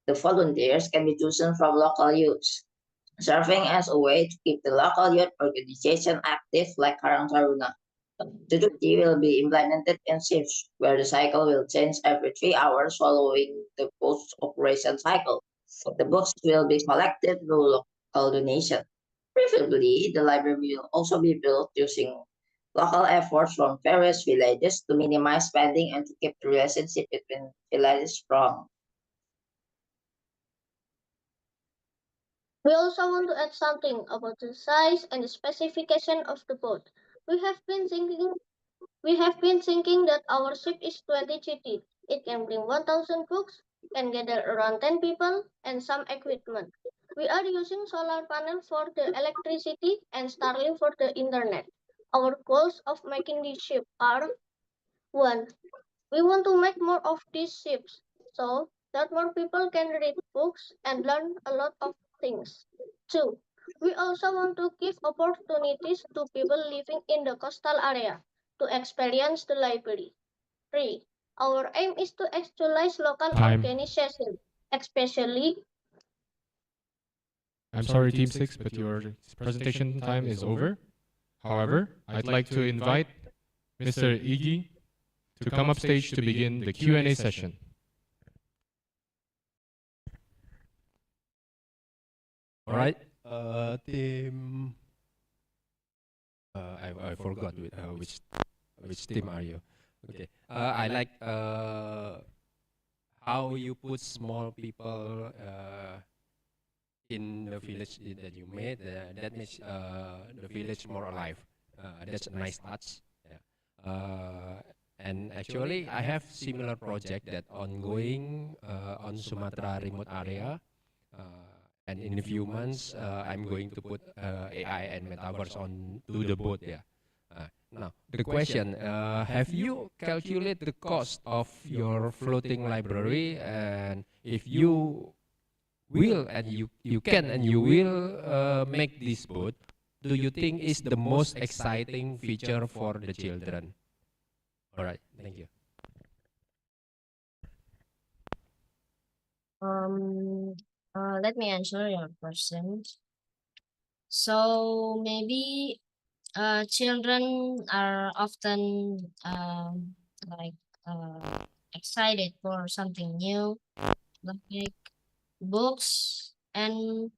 The volunteers can be chosen from local youths, serving as a way to keep the local youth organization active like Karang Taruna. The duty will be implemented in shifts, where the cycle will change every 3 hours following the post-operation cycle. The books will be collected through local donation. Preferably, the library will also be built using local efforts from various villages to minimize spending and to keep the relationship between villages strong. We also want to add something about the size and the specification of the boat. We have been thinking that our ship is 20 GT. It can bring 1,000 books, can gather around 10 people, and some equipment. We are using solar panel for the electricity and Starlink for the internet. Our goals of making this ship are 1. We want to make more of these ships so that more people can read books and learn a lot of things. 2. We also want to give opportunities to people living in the coastal area to experience the library. 3. Our aim is to actualize local Time. organizations, especially. I'm sorry, Team 6, but your presentation time is over. However, I'd like to invite Mr. Iggy to come up stage to begin the Q&A session. All right, team. I forgot which team are you? Okay. I like how you put small people in the village that you made. That makes the village more alive. That's a nice touch. Yeah. And actually, I have similar project that ongoing on Sumatra remote area. And in a few months, I'm going to put AI and metaverse on to the boat. Yeah. Now the question: have you calculated the cost of your floating library? And if you will and you can and you will make this boat, do you think is the most exciting feature for the children? All right, thank you. Let me answer your question. So maybe children are often like excited for something new, like books, and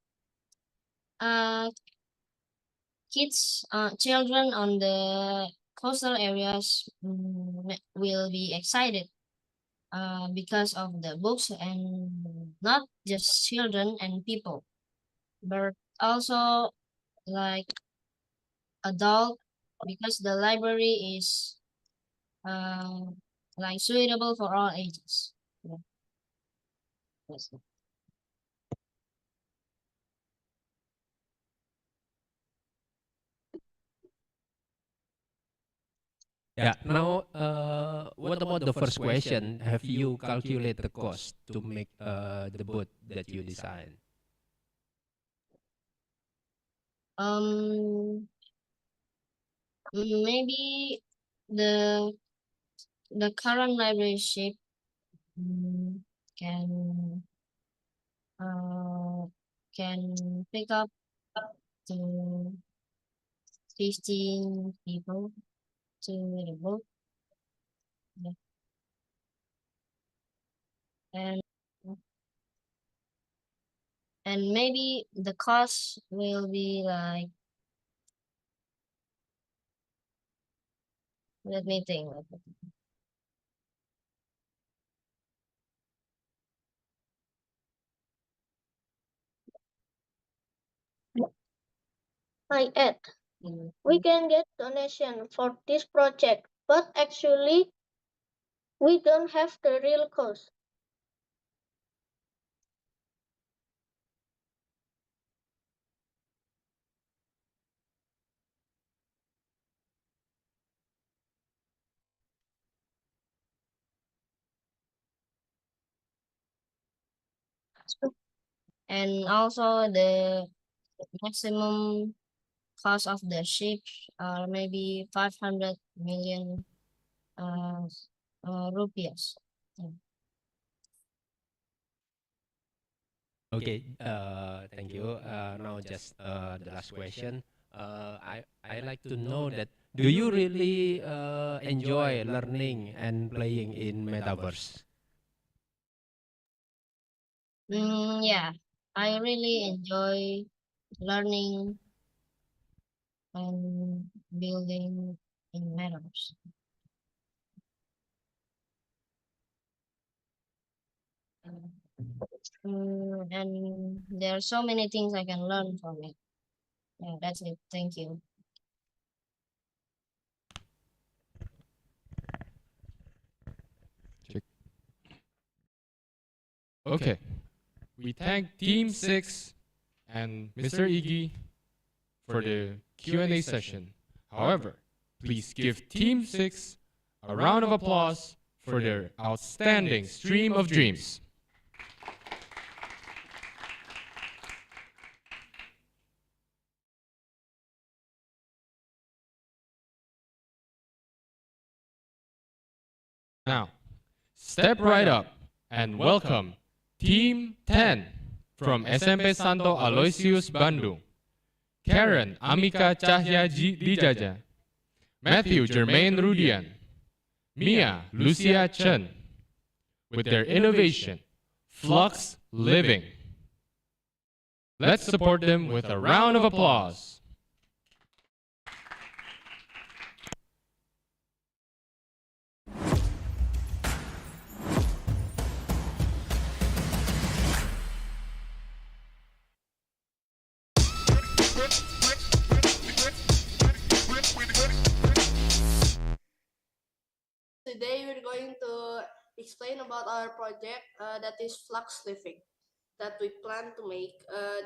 children on the coastal areas will be excited because of the books, and not just children and people, but also like adult, because the library is uh, like suitable for all ages. Yeah. Yes. Yeah. Now, what about the first question? Have you calculated the cost to make the boat that you design? Um, maybe the the current library shape mm, can uh, can pick up to 15 people to the boat. Yeah. And and maybe the cost will be like, let me think. Hi Ed, we can get donation for this project, but actually we don't have the real cost. And also the maximum cost of the ship are maybe 500 million uh, rupiahs. Yeah. Okay. Thank you. Now, just the last question. I like to know that do you really enjoy learning and playing in metaverse? Yeah, I really enjoy learning and building in metaverse. And there are so many things I can learn from it. Yeah, that's it. Thank you. Okay. We thank Team 6 and Mr. Iggy for the Q&A session. However, please give Team 6 a round of applause for their outstanding stream of dreams. Now, step right up and welcome Team 10 from SMP Santo Aloysius Bandung, Karen Amika Cahya Dijaja, Matthew Jermaine Rudian, Mia Lucia Chen, with their innovation, Flux Living. Let's support them with a round of applause. Today we're going to explain about our project that is Flux Living that we plan to make.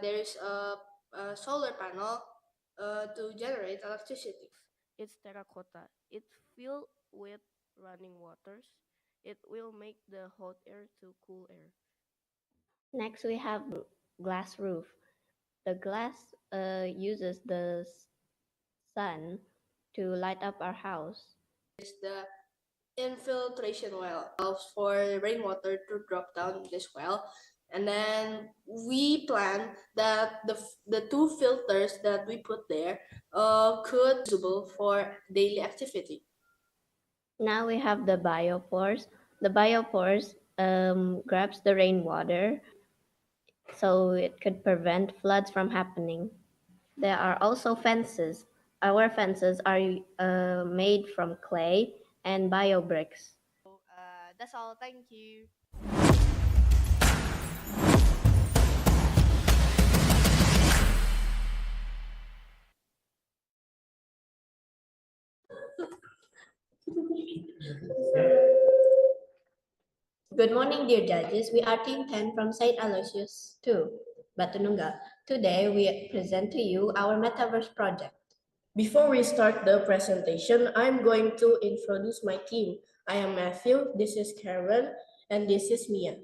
There is a solar panel to generate electricity. It's terracotta. It's filled with running waters. It will make the hot air to cool air. Next we have glass roof. The glass uses the sun to light up our house. It's the infiltration well allows for rainwater to drop down this well, and then we plan that the two filters that we put there could be usable for daily activity. Now we have the biopores. The biopores grabs the rainwater so it could prevent floods from happening. There are also fences. Our fences are made from clay and bio bricks. That's all. Thank you. Good morning, dear judges. We are Team 10 from St. Aloysius 2, Batanunga. Today, we present to you our MetaVerse project. Before we start the presentation, I'm going to introduce my team. I am Matthew, this is Karen, and this is Mia.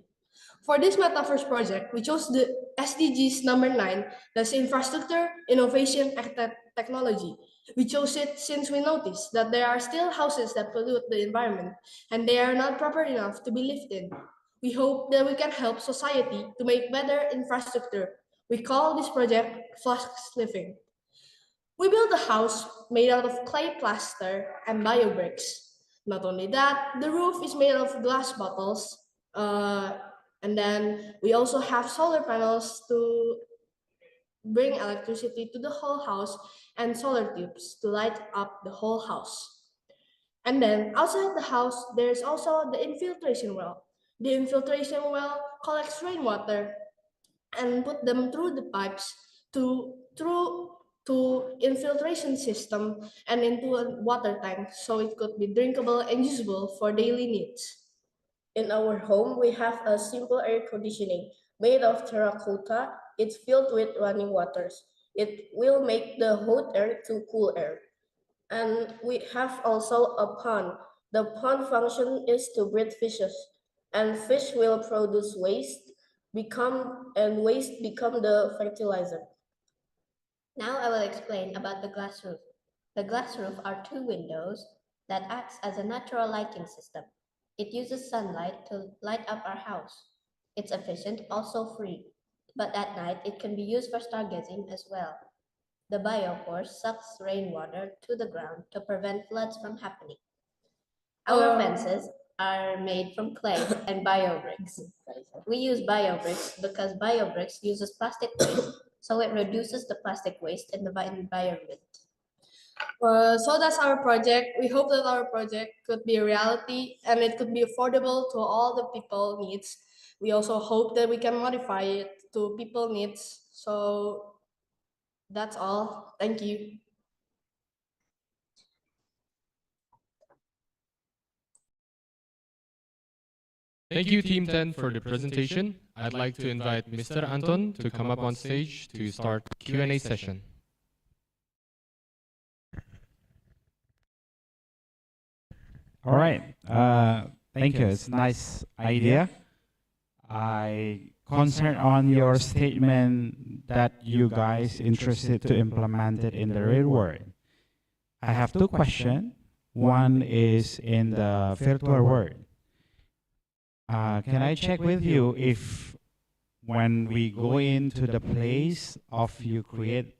For this MetaVerse project, we chose the SDGs number 9, that's Infrastructure, Innovation, and Technology. We chose it since we noticed that there are still houses that pollute the environment, and they are not proper enough to be lived in. We hope that we can help society to make better infrastructure. We call this project Flax Living. We built a house made out of clay plaster and bio bricks. Not only that, the roof is made of glass bottles. And then we also have solar panels to bring electricity to the whole house and solar tubes to light up the whole house. And then outside the house, there's also the infiltration well. The infiltration well collects rainwater and put them through the pipes to infiltration system and into a water tank so it could be drinkable and usable for daily needs. In our home, we have a simple air conditioning made of terracotta. It's filled with running waters. It will make the hot air to cool air. And we have also a pond. The pond function is to breed fishes, and fish will produce waste and waste become the fertilizer. Now I will explain about the glass roof. The glass roof are two windows that acts as a natural lighting system. It uses sunlight to light up our house. It's efficient, also free, but at night it can be used for stargazing as well. The biopore sucks rainwater to the ground to prevent floods from happening. Our fences are made from clay and biobricks. We use biobricks because biobricks uses plastic waste, so it reduces the plastic waste in the environment. So that's our project. We hope that our project could be a reality and it could be affordable to all the people needs. We also hope that we can modify it to people needs. So that's all. Thank you. Thank you, Team 10, for the presentation. I'd like to invite Mr. Anton to come up on stage to start Q&A session. All right. Thank you. It's a nice idea. I concern on your statement that you guys interested to implement it in the real world. I have two questions. One is in the virtual world. Can I check with you if when we go into the place of you create,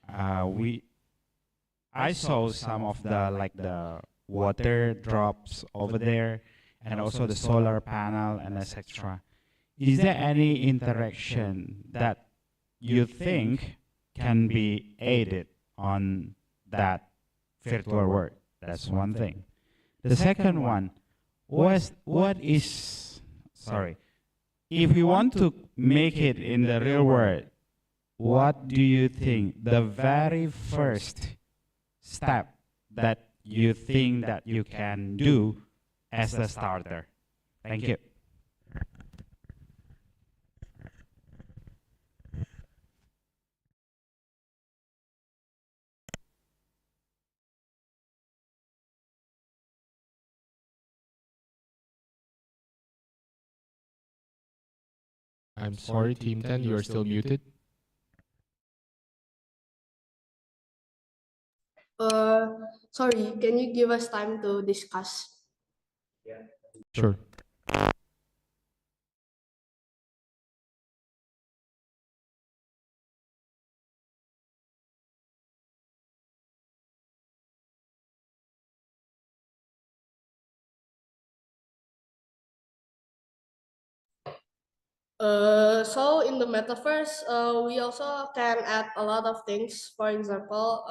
I saw some of the water drops over there and also the solar panel and etc. Is there any interaction that you think can be aided on that virtual world? That's one thing. The second one, if we want to make it in the real world, what do you think the very first step that you think that you can do as a starter? Thank you. I'm sorry, Team 10, you are still muted. Sorry, can you give us time to discuss? Yeah. Sure. So in the metaverse, we also can add a lot of things. For example,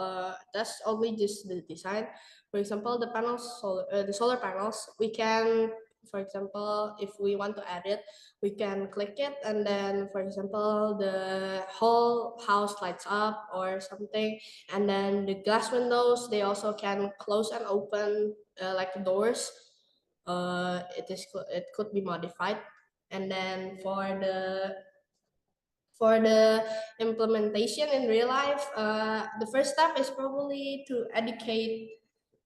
that's only just the design. For example, the solar panels. We can For example, if we want to add it, we can click it, and then, for example, the whole house lights up or something. And then the glass windows, they also can close and open like doors. It could be modified. And then for the implementation in real life, the first step is probably to educate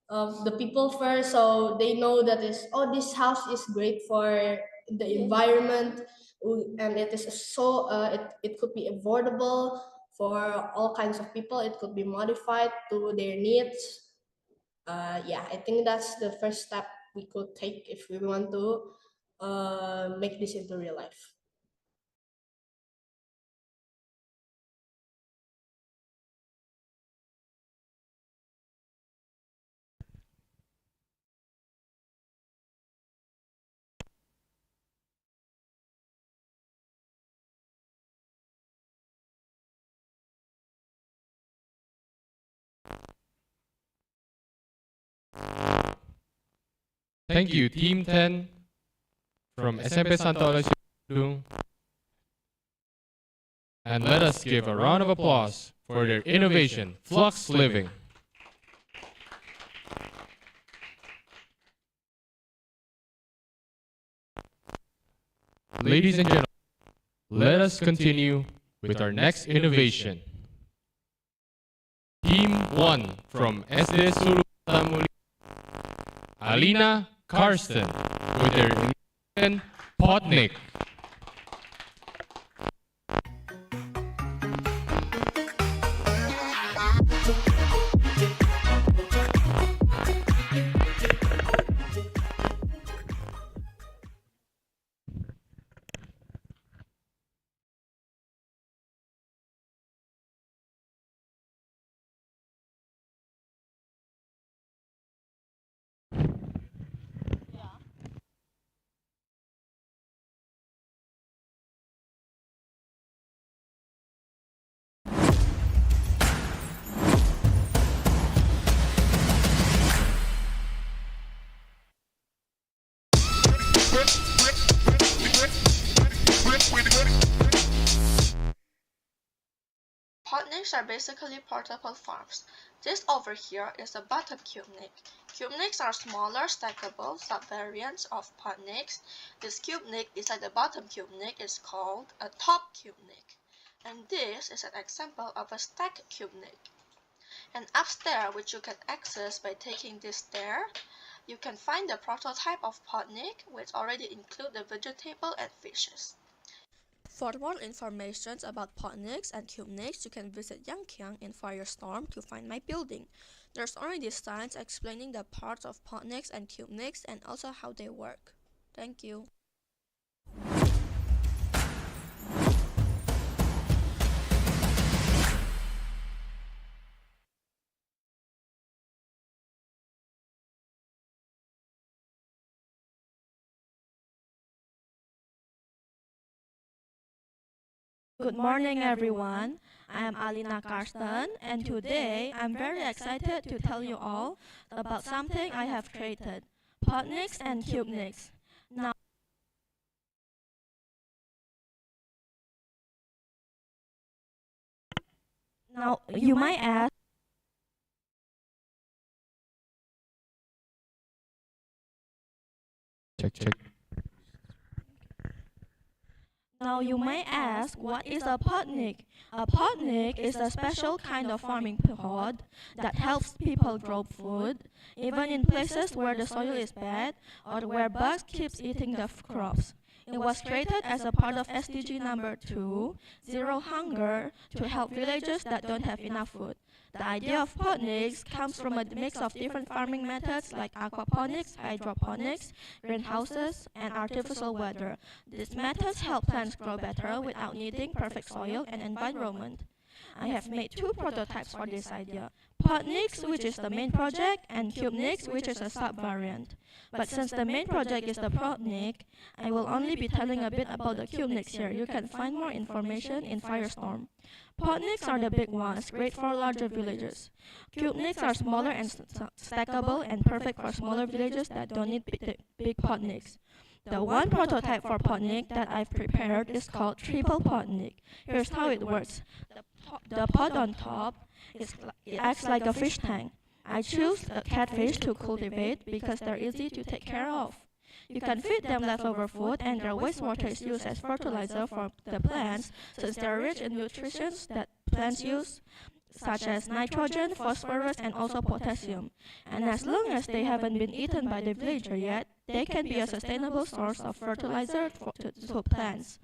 the people first, so they know that this house is great for the environment, and it is it could be affordable for all kinds of people. It could be modified to their needs. Yeah, I think that's the first step we could take if we want to make this into real life. Thank you, Team 10 from SMP Santa Ola Silang. And let us give a round of applause for their innovation, Flux Living. Ladies and gentlemen, let us continue with our next innovation. Team 1 from SD Sulu Alina Karsten with their innovation, Potnik. Potniks are basically portable farms. This over here is a bottom cubenik. Cubenik's are smaller, stackable subvariants of potniks. This cubenik beside the bottom cubenik is called a top cubenik. And this is an example of a stack cubenik. And upstairs, which you can access by taking this stair, you can find the prototype of potnik, which already include the vegetable and fishes. For more information about potniks and cubeniks, you can visit Yangqiang in Firestorm to find my building. There's already signs explaining the parts of potniks and cubeniks and also how they work. Thank you. Good morning, everyone. I am Alina Karsten, and today I'm very excited to tell you all about something I have created, potniks and cubeniks. Now you might ask, Check. Now you may ask, what is a potnik? A potnik is a special kind of farming pod that helps people grow food, even in places where the soil is bad or where bugs keep eating the crops. It was created as a part of SDG number 2, Zero Hunger, to help villagers that don't have enough food. The idea of potniks comes from a mix of different farming methods like aquaponics, hydroponics, greenhouses, and artificial weather. These methods help plants grow better without needing perfect soil and environment. I have made two prototypes for this idea. Potniks, which is the main project, and CubeNiks, which is a sub-variant. But since the main project is the Potnik, I will only be telling a bit about the CubeNiks here. You can find more information in Firestorm. Potniks are the big ones, great for larger villages. CubeNiks are smaller and stackable and perfect for smaller villages that don't need big Potniks. The one prototype for Potnik that I've prepared is called Triple Potnik. Here's how it works. The pot on top it acts like a fish tank. I choose a catfish to cultivate because they're easy to take care of. You can feed them leftover food, and their wastewater is used as fertilizer for the plants, since they're rich in nutrition that plants use, such as nitrogen, phosphorus, and also potassium. And as long as they haven't been eaten by the villager yet, they can be a sustainable source of fertilizer to plants.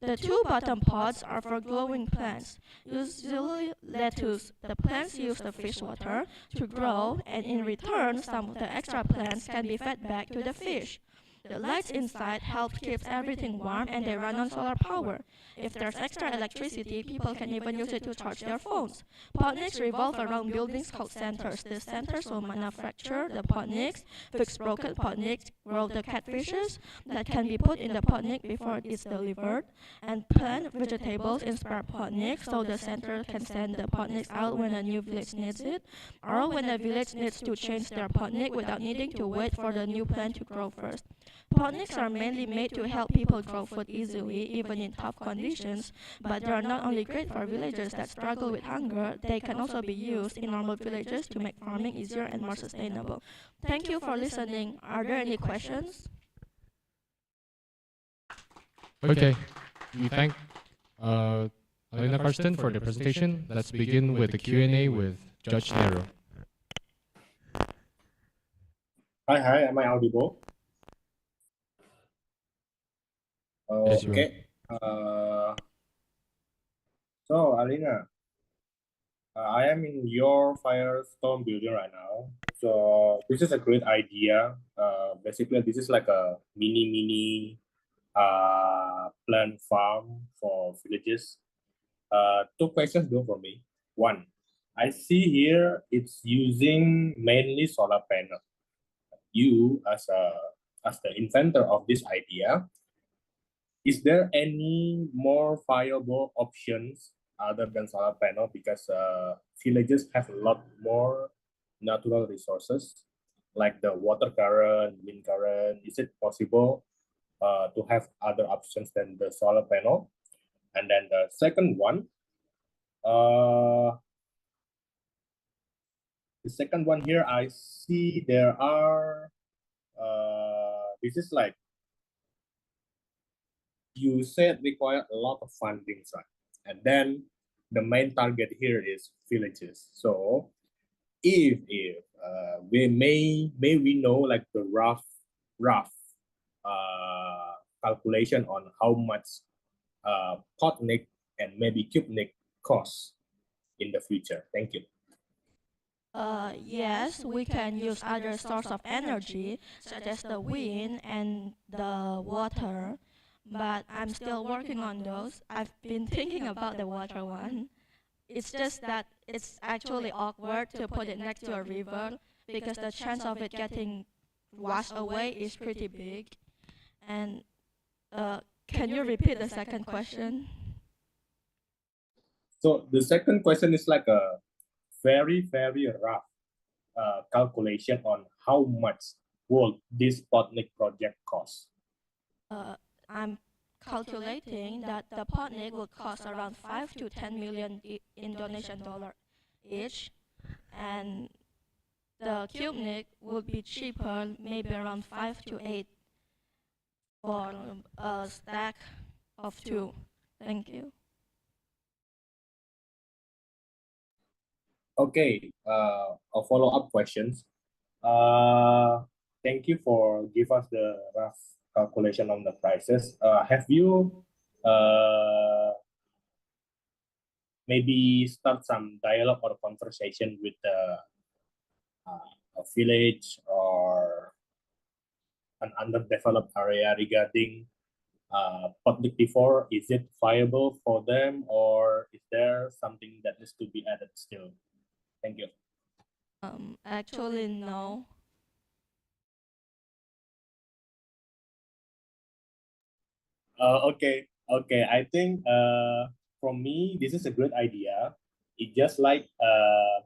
The two bottom pods are for growing plants, usually lettuce. The plants use the fish water to grow, and in return, some of the extra plants can be fed back to the fish. The lights inside help keep everything warm, and they run on solar power. If there's extra electricity, people can even use it to charge their phones. Potniks revolve around buildings called centers. These centers will manufacture the potniks, fix broken potniks, grow the catfishes that can be put in the potnik before it's delivered, and plant vegetables in spare potniks so the center can send the potniks out when a new village needs it, or when a village needs to change their potnik without needing to wait for the new plant to grow first. Potniks are mainly made to help people grow food easily, even in tough conditions, but they are not only great for villagers that struggle with hunger, they can also be used in normal villages to make farming easier and more sustainable. Thank you for listening. Are there any questions? Okay, we thank Alina Karsten for the presentation. Let's begin with the Q&A with Judge Nero. Hi, am I audible? Yes, you are. Okay. So Alina, I am in your Firestorm building right now. So this is a great idea. Basically, this is like a mini plant farm for villages. Two questions though for me. One, I see here it's using mainly solar panel. You as the inventor of this idea, is there any more viable options other than solar panel? Because villages have a lot more natural resources like the water current, wind current. Is it possible to have other options than the solar panel? And then the second one, here, I see there are, this is like, you said require a lot of funding, right? And then the main target here is villages. So if we may we know like the rough calculation on how much potnik and maybe cubenik costs in the future. Thank you. Yes, we can use other sources of energy, such as the wind and the water, but I'm still working on those. I've been thinking about the water one. It's just that it's actually awkward to put it next to a river because the chance of it getting washed away is pretty big. And can you repeat the second question? So the second question is like a very rough calculation on how much will this potnik project cost. I'm calculating that the potnik will cost around 5 to 10 million Indonesian dollar each, and the cubenik would be cheaper, maybe around 5 to 8 for a stack of 2. Thank you. Okay, a follow-up questions. Thank you for give us the rough calculation on the prices. Have you maybe start some dialogue or conversation with a village or an underdeveloped area regarding Potnick before. Is it viable for them, or is there something that needs to be added still? Thank you. Actually, no. Okay. I think from me, this is a great idea. It just like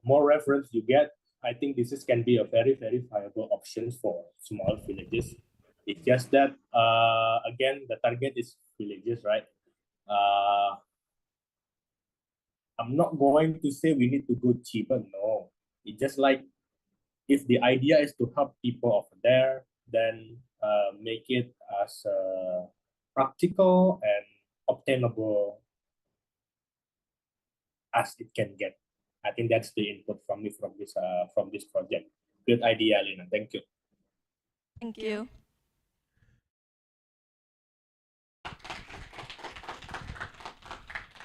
more reference you get. I think this can be a very viable option for small villages. It's just that again the target is villages, right? I'm not going to say we need to go cheaper. No, it's just like if the idea is to help people over there, then make it as practical and obtainable as it can get. I think that's the input from me from this project. Good idea, Lina. Thank you. Thank you.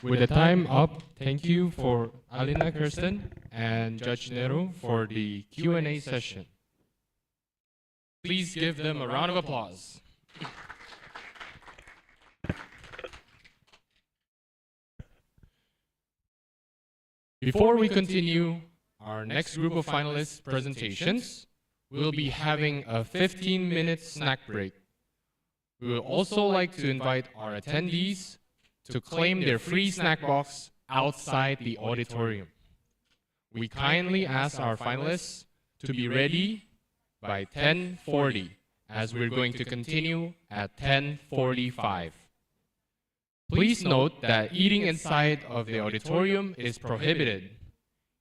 With the time up, thank you for Alina Kirsten and Judge Nero for the Q&A session. Please give them a round of applause. Before we continue our next group of finalists' presentations, we'll be having a 15-minute snack break. We would also like to invite our attendees to claim their free snack box outside the auditorium. We kindly ask our finalists to be ready by 10:40, as we're going to continue at 10:45. Please note that eating inside of the auditorium is prohibited.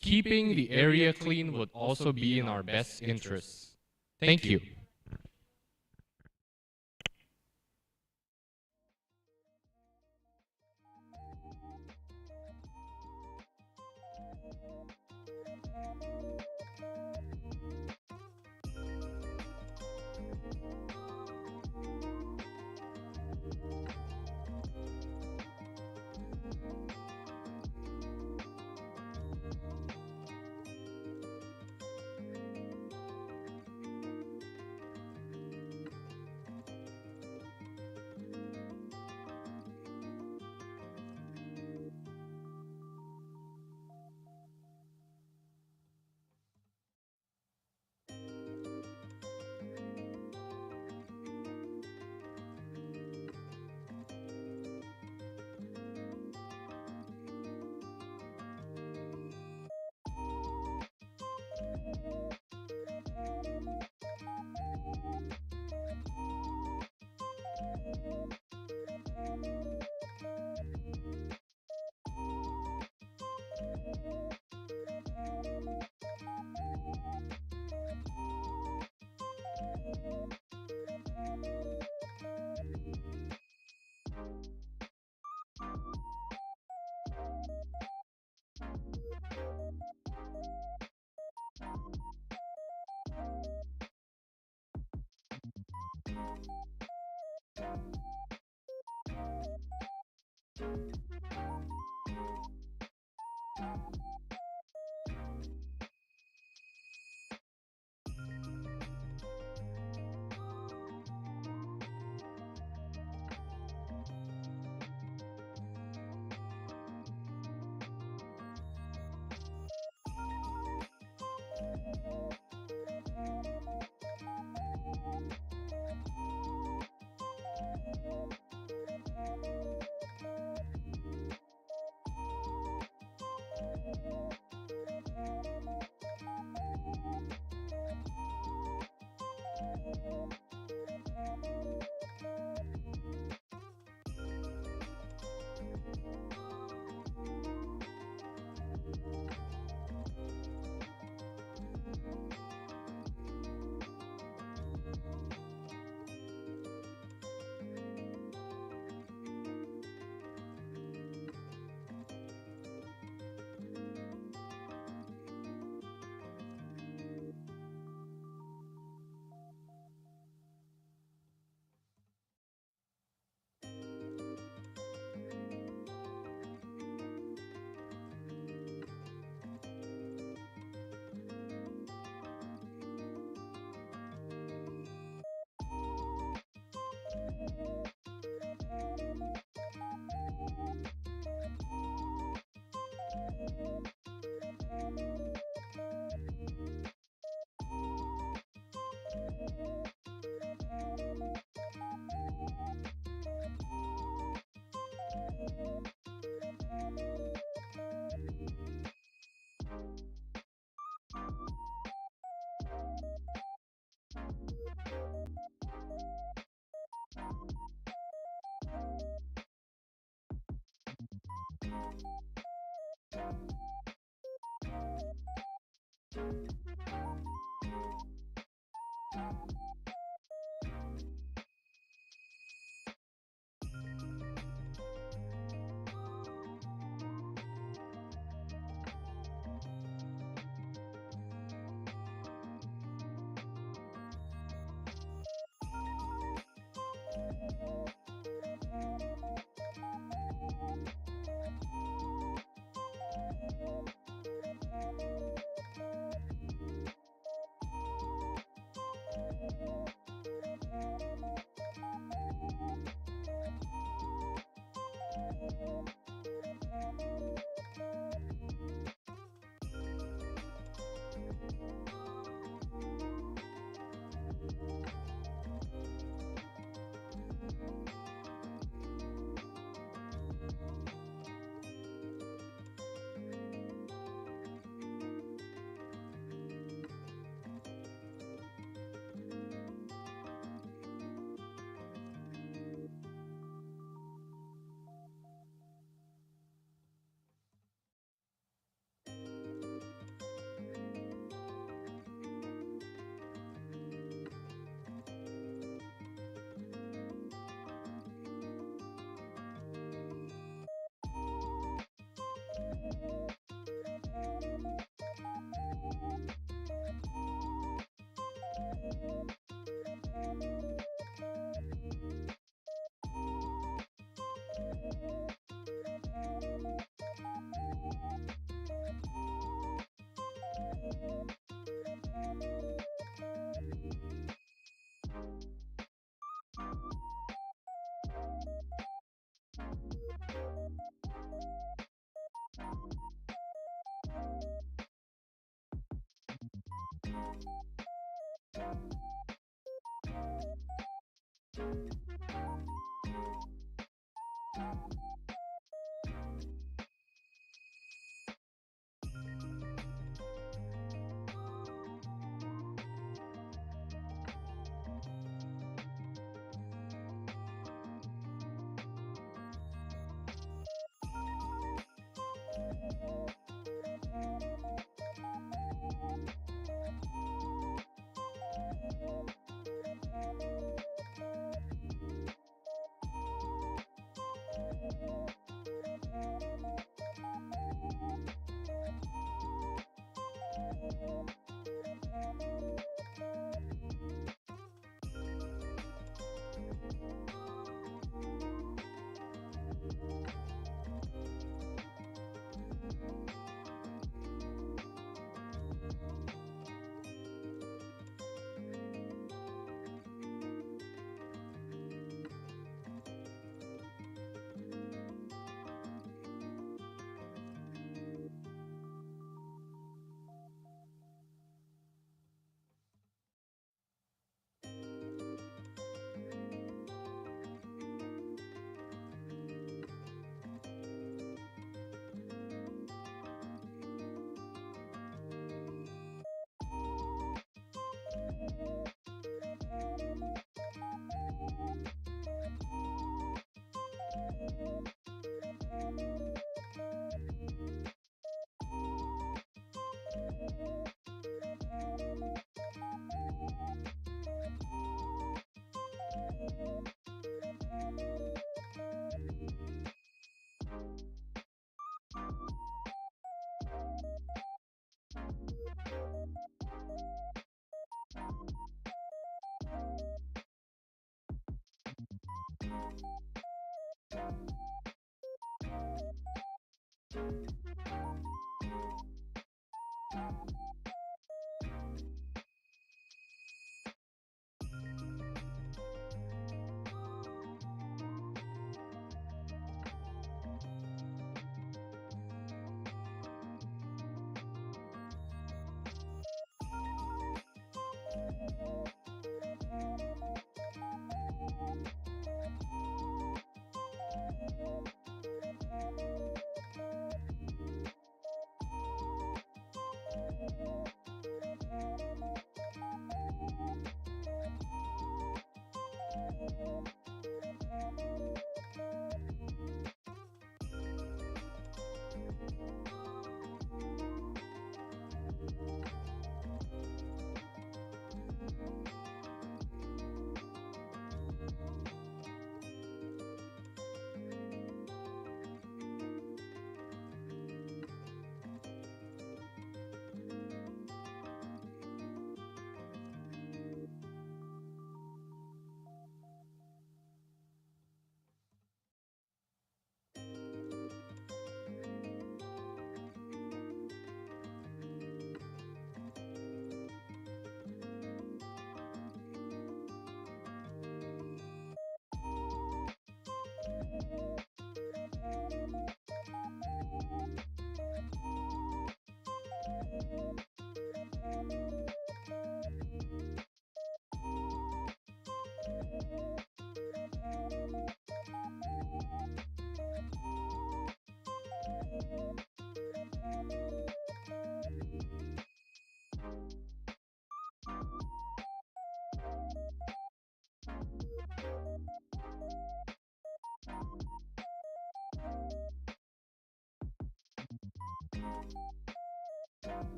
Keeping the area clean would also be in our best interests. Thank you.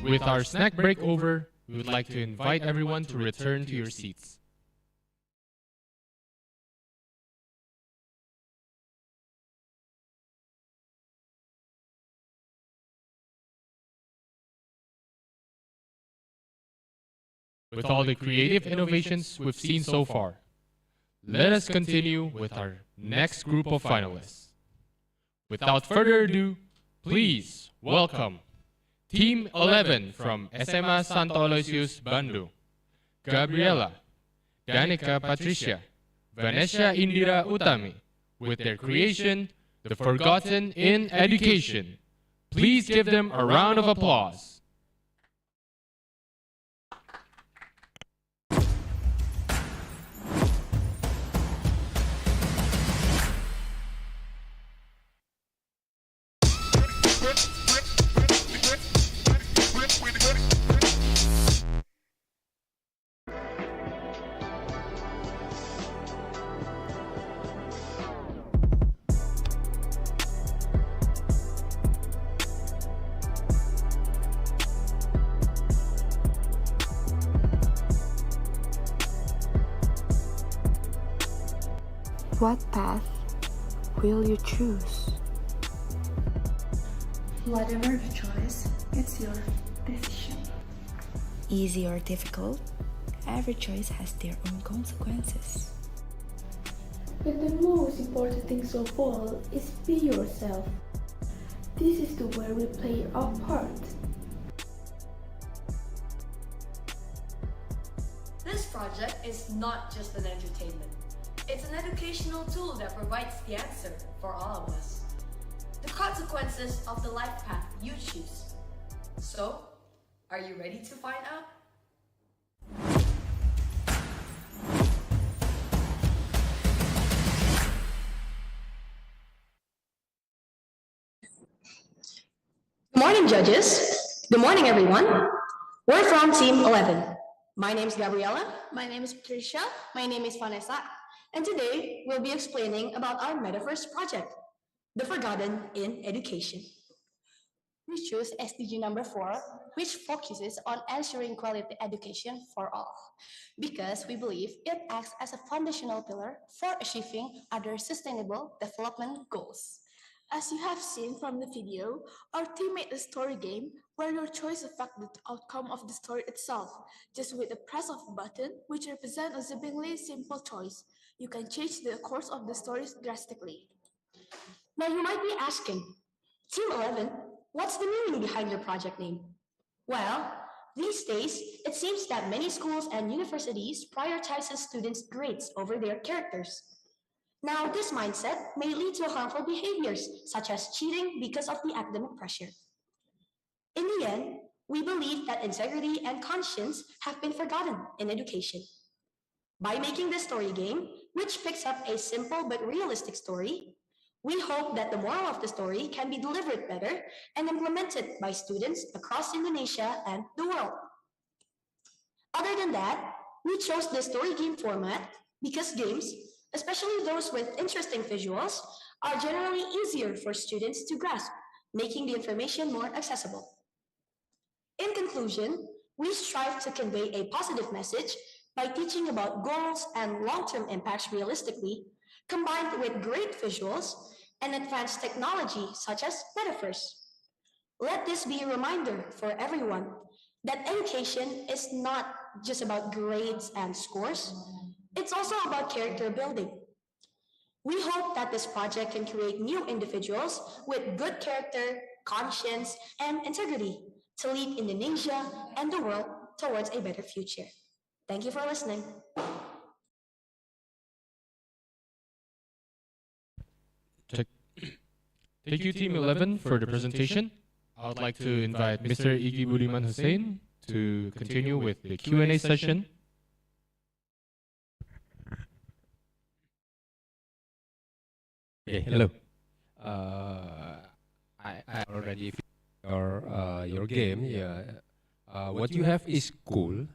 With our snack break over, we would like to invite everyone to return to your seats. With all the creative innovations we've seen so far, let us continue with our next group of finalists. Without further ado, please welcome Team 11 from SMA Santo Aloysius, Bandung, Gabriela, Danica Patricia, Vanessa Indira Utami, with their creation, The Forgotten in Education. Please give them a round of applause. What path will you choose? Whatever the choice, it's your decision. Easy or difficult, every choice has their own consequences. But the most important thing of all is be yourself. This is where we play our part. This project is not just an entertainment. It's an educational tool that provides the answer for all of us. The consequences of the life path you choose. So, are you ready to find out? Good morning, judges. Good morning, everyone. We're from Team 11. My name is Gabriela. My name is Patricia. My name is Vanessa. And today, we'll be explaining about our MultiVerse project, The Forgotten in Education. We choose SDG number 4, which focuses on ensuring quality education for all, because we believe it acts as a foundational pillar for achieving other sustainable development goals. As you have seen from the video, our team made a story game where your choice affects the outcome of the story itself. Just with the press of a button, which represents a seemingly simple choice, you can change the course of the story drastically. Now you might be asking, Team 11, what's the meaning behind your project name? Well, these days, it seems that many schools and universities prioritize students' grades over their characters. Now, this mindset may lead to harmful behaviors, such as cheating because of the academic pressure. In the end, we believe that integrity and conscience have been forgotten in education. By making this story game, which picks up a simple but realistic story, we hope that the moral of the story can be delivered better and implemented by students across Indonesia and the world. Other than that, we chose the story game format because games, especially those with interesting visuals, are generally easier for students to grasp, making the information more accessible. In conclusion, we strive to convey a positive message by teaching about goals and long-term impacts realistically, combined with great visuals and advanced technology such as metaverse. Let this be a reminder for everyone that education is not just about grades and scores, it's also about character building. We hope that this project can create new individuals with good character, conscience, and integrity to lead Indonesia and the world towards a better future. Thank you for listening. Thank you, Team 11, for the presentation. I would like to invite Mr. Iggy Budiman Hussein to continue with the Q&A session. Okay, hello. I already your game. Yeah. What you have is cool.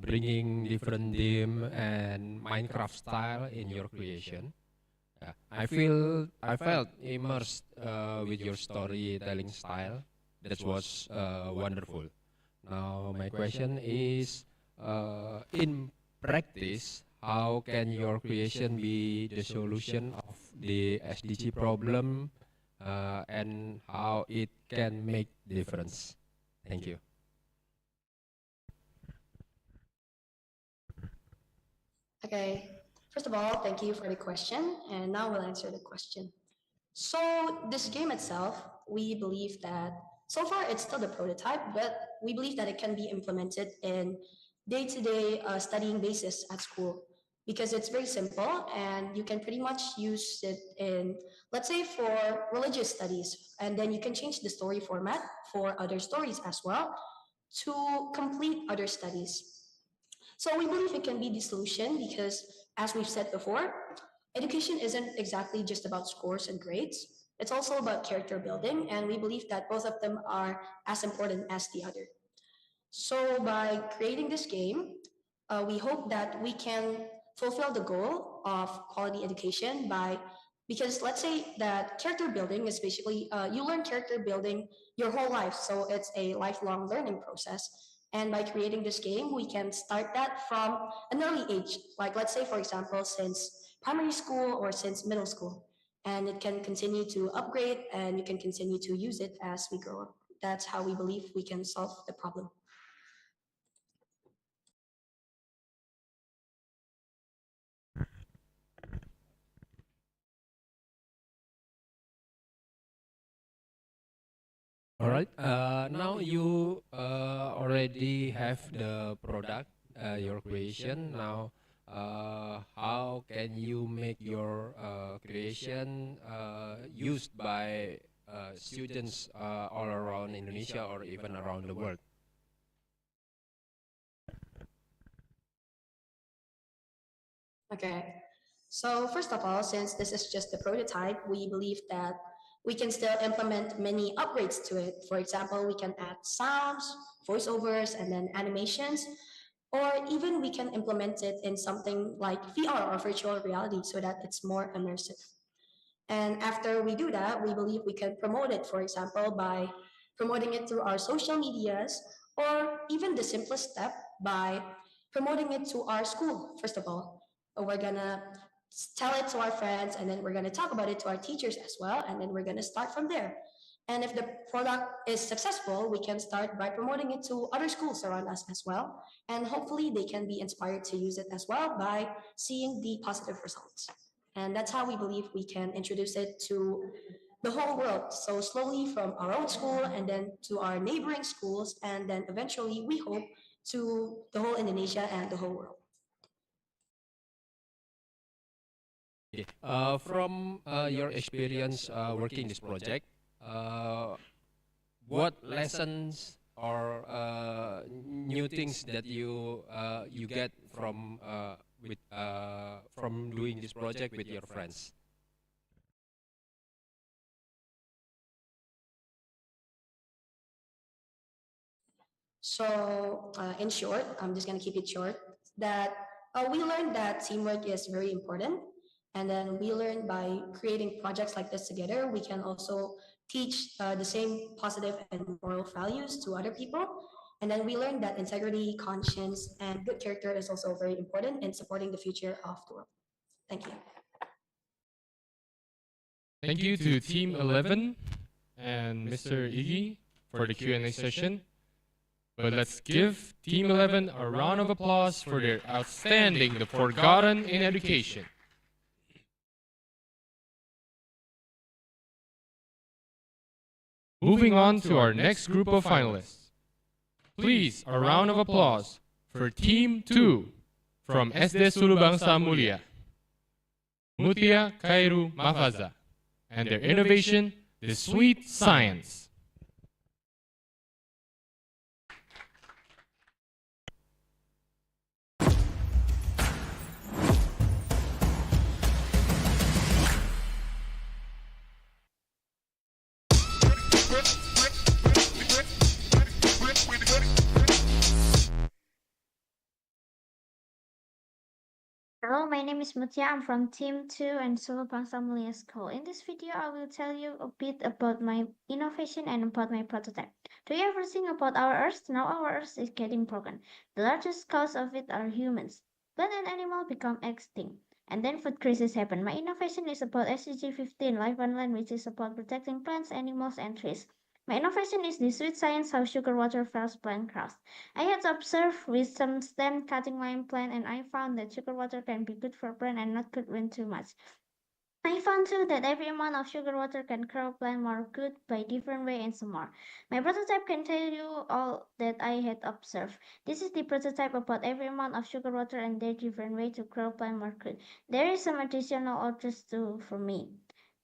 Bringing different theme and Minecraft style in your creation. I felt immersed with your storytelling style. That was wonderful. Now my question is, in practice, how can your creation be the solution of the SDG problem, and how it can make difference? Thank you. Okay, first of all, thank you for the question, and now we'll answer the question. So this game itself, we believe that so far it's still the prototype, but we believe that it can be implemented in day-to-day studying basis at school because it's very simple and you can pretty much use it in, let's say, for religious studies, and then you can change the story format for other stories as well to complete other studies. So we believe it can be the solution because, as we've said before, education isn't exactly just about scores and grades. It's also about character building, and we believe that both of them are as important as the other. So by creating this game, we hope that we can fulfill the goal of quality education by, because let's say that character building is basically, you learn character building your whole life, so it's a lifelong learning process. And by creating this game, we can start that from an early age, like let's say, for example, since primary school or since middle school. And it can continue to upgrade and you can continue to use it as we grow up. That's how we believe we can solve the problem. All right. Now you already have the product, your creation. Now, how can you make your creation used by students all around Indonesia or even around the world? Okay. So first of all, since this is just a prototype, we believe that we can still implement many upgrades to it. For example, we can add sounds, voiceovers, and then animations, or even we can implement it in something like VR or virtual reality so that it's more immersive. And after we do that, we believe we can promote it, for example, by promoting it through our social medias, or even the simplest step by promoting it to our school, first of all. We're gonna tell it to our friends, and then we're gonna talk about it to our teachers as well, and then we're gonna start from there. And if the product is successful, we can start by promoting it to other schools around us as well. And hopefully they can be inspired to use it as well by seeing the positive results. And that's how we believe we can introduce it to the whole world. So slowly from our own school and then to our neighboring schools, and then eventually we hope to the whole Indonesia and the whole world. Okay. From your experience working this project, what lessons or new things that you get from doing this project with your friends? So in short, I'm just going to keep it short, that we learned that teamwork is very important. And then we learned by creating projects like this together, we can also teach the same positive and moral values to other people. And then we learned that integrity, conscience, and good character is also very important in supporting the future of the world. Thank you. Thank you to Team 11 and Mr. Iggy for the Q&A session. But let's give Team 11 a round of applause for their outstanding The Forgotten in Education. Moving on to our next group of finalists. Please, a round of applause for Team 2 from SD Sulubangsa Mulia, Mutia Kairu Mafaza, and their innovation, The Sweet Science. Hello, my name is Mutia. I'm from Team 2 and Sulubangsa Mulia School. In this video, I will tell you a bit about my innovation and about my prototype. Do you ever think about our Earth? Now our Earth is getting broken. The largest cause of it are humans. Plant and animal become extinct. And then food crisis happen. My innovation is about SDG 15, Life on Land, which is about protecting plants, animals, and trees. My innovation is the sweet science how sugar water fells plant crust. I had observed with some stem cutting lime plant and I found that sugar water can be good for plant and not good when too much. I found too that every amount of sugar water can grow plant more good by different way and some more. My prototype can tell you all that I had observed. This is the prototype about every amount of sugar water and their different way to grow plant more good. There is some additional orders too for me.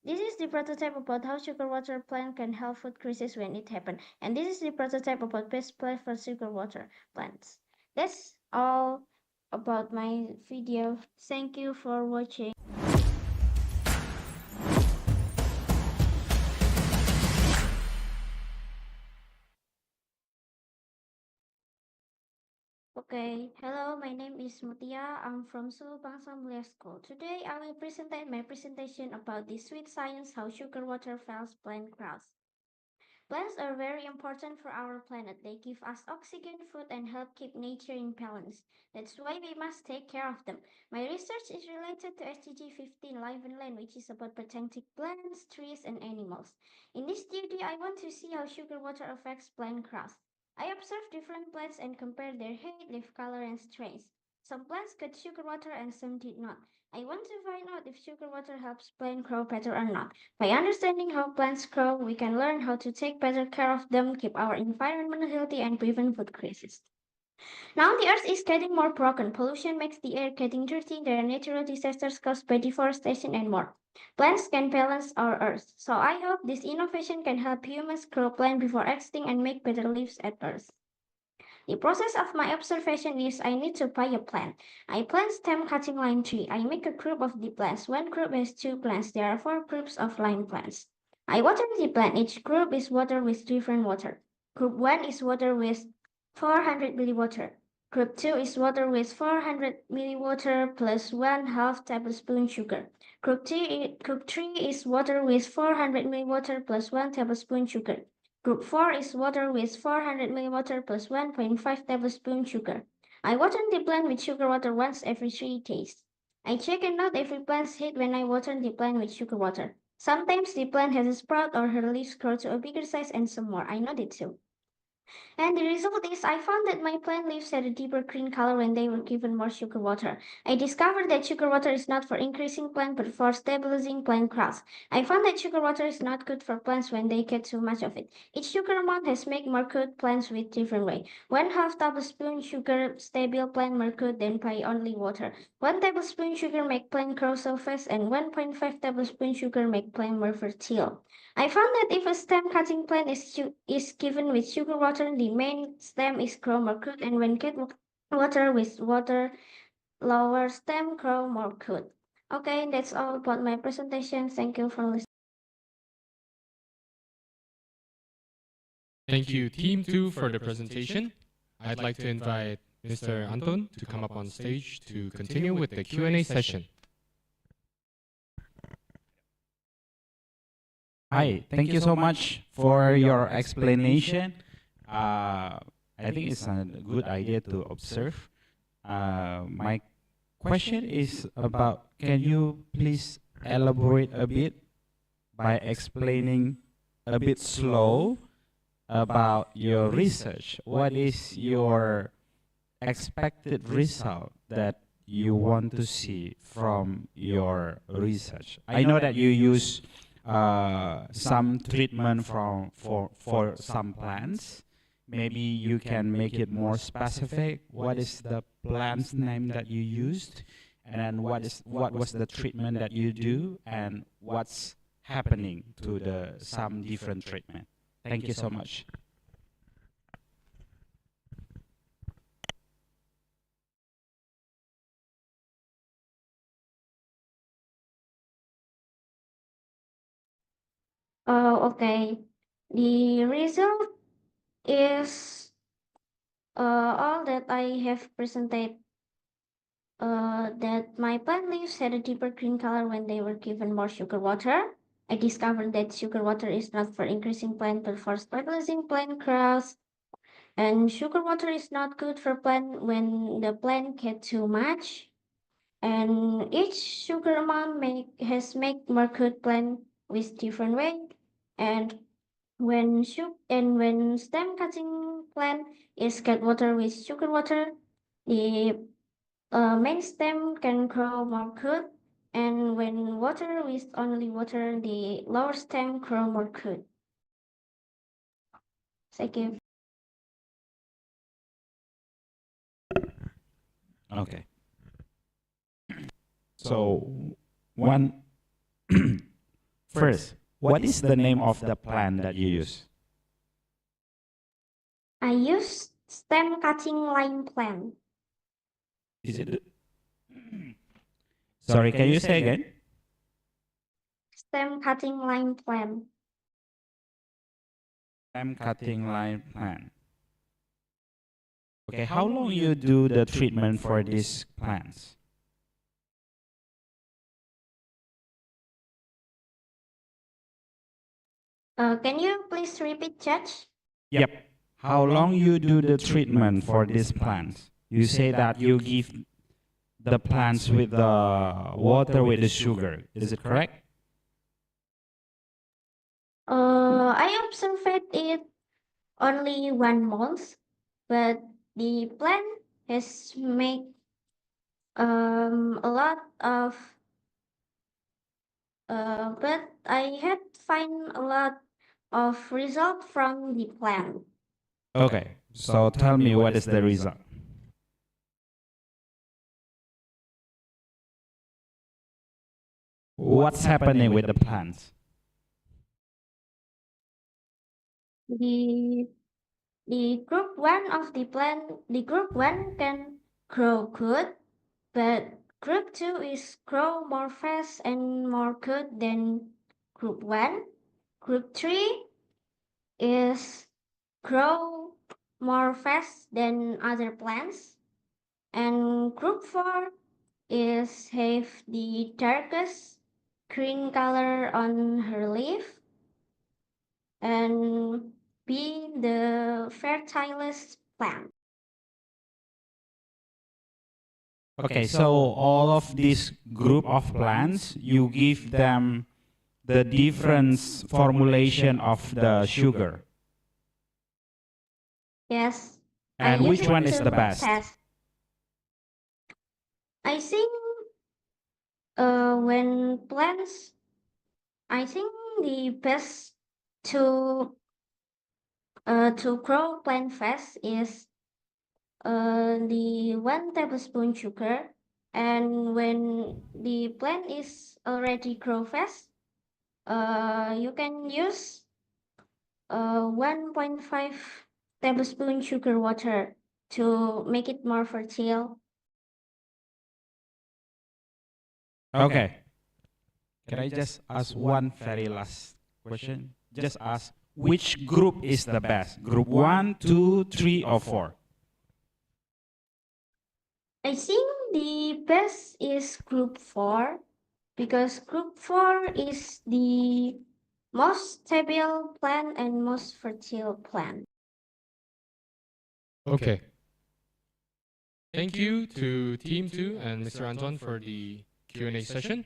This is the prototype about how sugar water plant can help food crisis when it happens. And this is the prototype about best place for sugar water plants. That's all about my video. Thank you for watching. Okay, hello, my name is Mutia. I'm from Sulubangsa Mulia School. Today I will present my presentation about the sweet science how sugar water fells plant growth. Plants are very important for our planet. They give us oxygen, food, and help keep nature in balance. That's why we must take care of them. My research is related to SDG 15, Life and Land, which is about protecting plants, trees, and animals. In this study, I want to see how sugar water affects plant growth. I observed different plants and compared their height, leaf color, and strains. Some plants got sugar water and some did not. I want to find out if sugar water helps plants grow better or not. By understanding how plants grow, we can learn how to take better care of them, keep our environment healthy, and prevent food crisis. Now the earth is getting more broken. Pollution makes the air getting dirty. There are natural disasters caused by deforestation and more. Plants can balance our earth. So I hope this innovation can help humans grow plants before extinct and make better lives at earth. The process of my observation is I need to buy a plant. I plant stem cutting lime tree. I make a group of the plants. One group has 2 plants. There are 4 groups of lime plants. I water the plant. Each group is watered with different water. Group 1 is watered with 400 milliwater. Group 2 is watered with 400 milliwater plus 1/2 tablespoon sugar. Group 3 is watered with 400 milliwater plus 1 tablespoon sugar. Group 4 is water with 400 milliwater plus 1.5 tablespoon sugar. I water the plant with sugar water once every 3 days. I check and note every plant's height when I water the plant with sugar water. Sometimes the plant has a sprout or her leaves grow to a bigger size and some more. I know that too. And the result is I found that my plant leaves had a deeper green color when they were given more sugar water. I discovered that sugar water is not for increasing plant but for stabilizing plant growth. I found that sugar water is not good for plants when they get too much of it. Each sugar amount has made more good plants with different way. 1/2 tablespoon sugar stable plant more good than by only water. 1 tablespoon sugar make plant grow so fast and 1.5 tablespoon sugar make plant more fertile. I found that if a stem cutting plant is given with sugar water, the main stem is grow more good, and when get water with water, lower stem grow more good. Okay, that's all about my presentation. Thank you for listening. Thank you, Team 2, for the presentation. I'd like to invite Mr. Anton to come up on stage to continue with the Q&A session. Hi, thank you so much for your explanation. I think it's a good idea to observe. My question is about, can you please elaborate a bit by explaining a bit slow about your research? What is your expected result that you want to see from your research? I know that you use some treatment for some plants. Maybe you can make it more specific. What is the plant's name that you used, and then what was the treatment that you do, and what's happening to the some different treatment? Thank you so much. Okay. The result is all that I have presented. That my plant leaves had a deeper green color when they were given more sugar water. I discovered that sugar water is not for increasing plant but for stabilizing plant growth. And sugar water is not good for plant when the plant get too much. And each sugar amount has make more good plant with different weight. And when stem cutting plant is get water with sugar water, the main stem can grow more good, and when water with only water, the lower stem grow more good. Thank you. Okay. So, first, what is the name of the plant that you use? I use stem cutting line plant. Is it? Sorry, can you say again? Stem cutting line plant. Stem cutting line plant. Okay, how long you do the treatment for these plants? Can you please repeat, Judge? Yep. How long you do the treatment for these plants? You say that you give the plants with the water with the sugar. Is it correct? I observed it only 1 month, but the plant has made a lot of but I had find a lot of result from the plant. Okay, so tell me what is the result? What's happening with the plants? The group 1 of the plant, the group 1 can grow good, but group 2 is grow more fast and more good than group 1. Group 3 is grow more fast than other plants. And group 4 is have the darkest green color on her leaf and be the fertilest plant. Okay, so all of this group of plants, you give them the different formulation of the sugar? Yes. And which one is the best? I think when plants, I think the best to grow plant fast is the 1 tablespoon sugar, and when the plant is already grow fast, you can use 1.5 tablespoon sugar water to make it more fertile. Okay. Can I just ask one very last question? Just ask, which group is the best? Group 1, 2, 3, or 4? I think the best is group 4 because group 4 is the most stable plant and most fertile plant. Okay. Thank you to Team 2 and Mr. Anton for the Q&A session.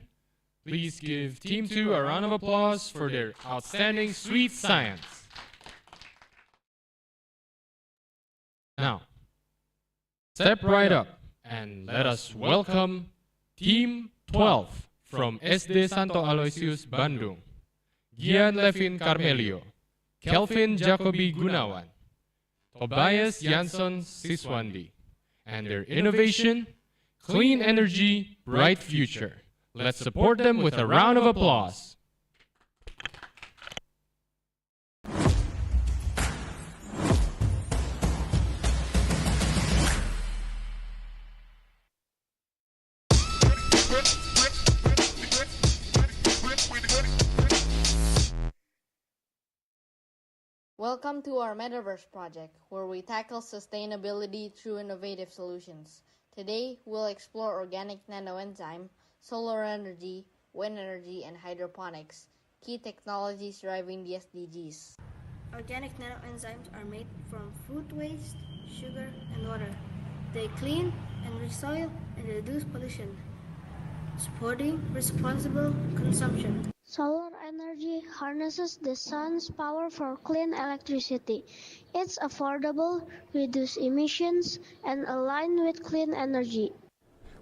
Please give Team 2 a round of applause for their outstanding sweet science. Now, step right up and let us welcome Team 12 from SD Santo Aloysius, Bandung. Gian Levin Carmelio, Kelvin Jacobi Gunawan, Tobias Jansson Siswandi, and their innovation, Clean Energy, Bright Future. Let's support them with a round of applause. Welcome to our MetaVerse project, where we tackle sustainability through innovative solutions. Today, we'll explore organic nanoenzyme, solar energy, wind energy, and hydroponics, key technologies driving the SDGs. Organic nanoenzymes are made from food waste, sugar, and water. They clean, enrich soil, and reduce pollution, supporting responsible consumption. Solar energy harnesses the sun's power for clean electricity. It's affordable, reduces emissions, and aligned with clean energy.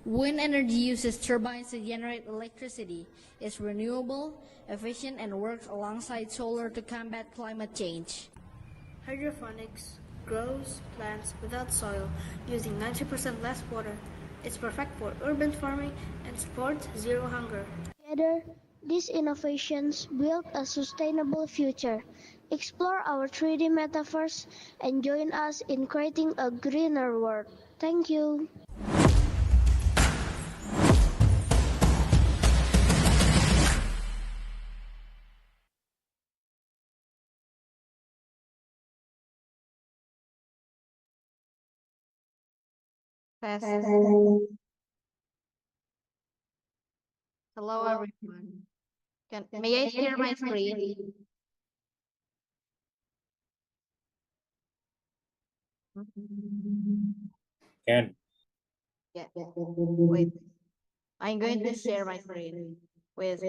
Wind energy uses turbines to generate electricity. It's renewable, efficient, and works alongside solar to combat climate change. Hydroponics grows plants without soil, using 90% less water. It's perfect for urban farming and supports zero hunger. Together, these innovations build a sustainable future. Explore our 3D metaverse and join us in creating a greener world. Thank you. Hello everyone. May I share my screen? Can. Yeah. Wait. I'm going to share my screen with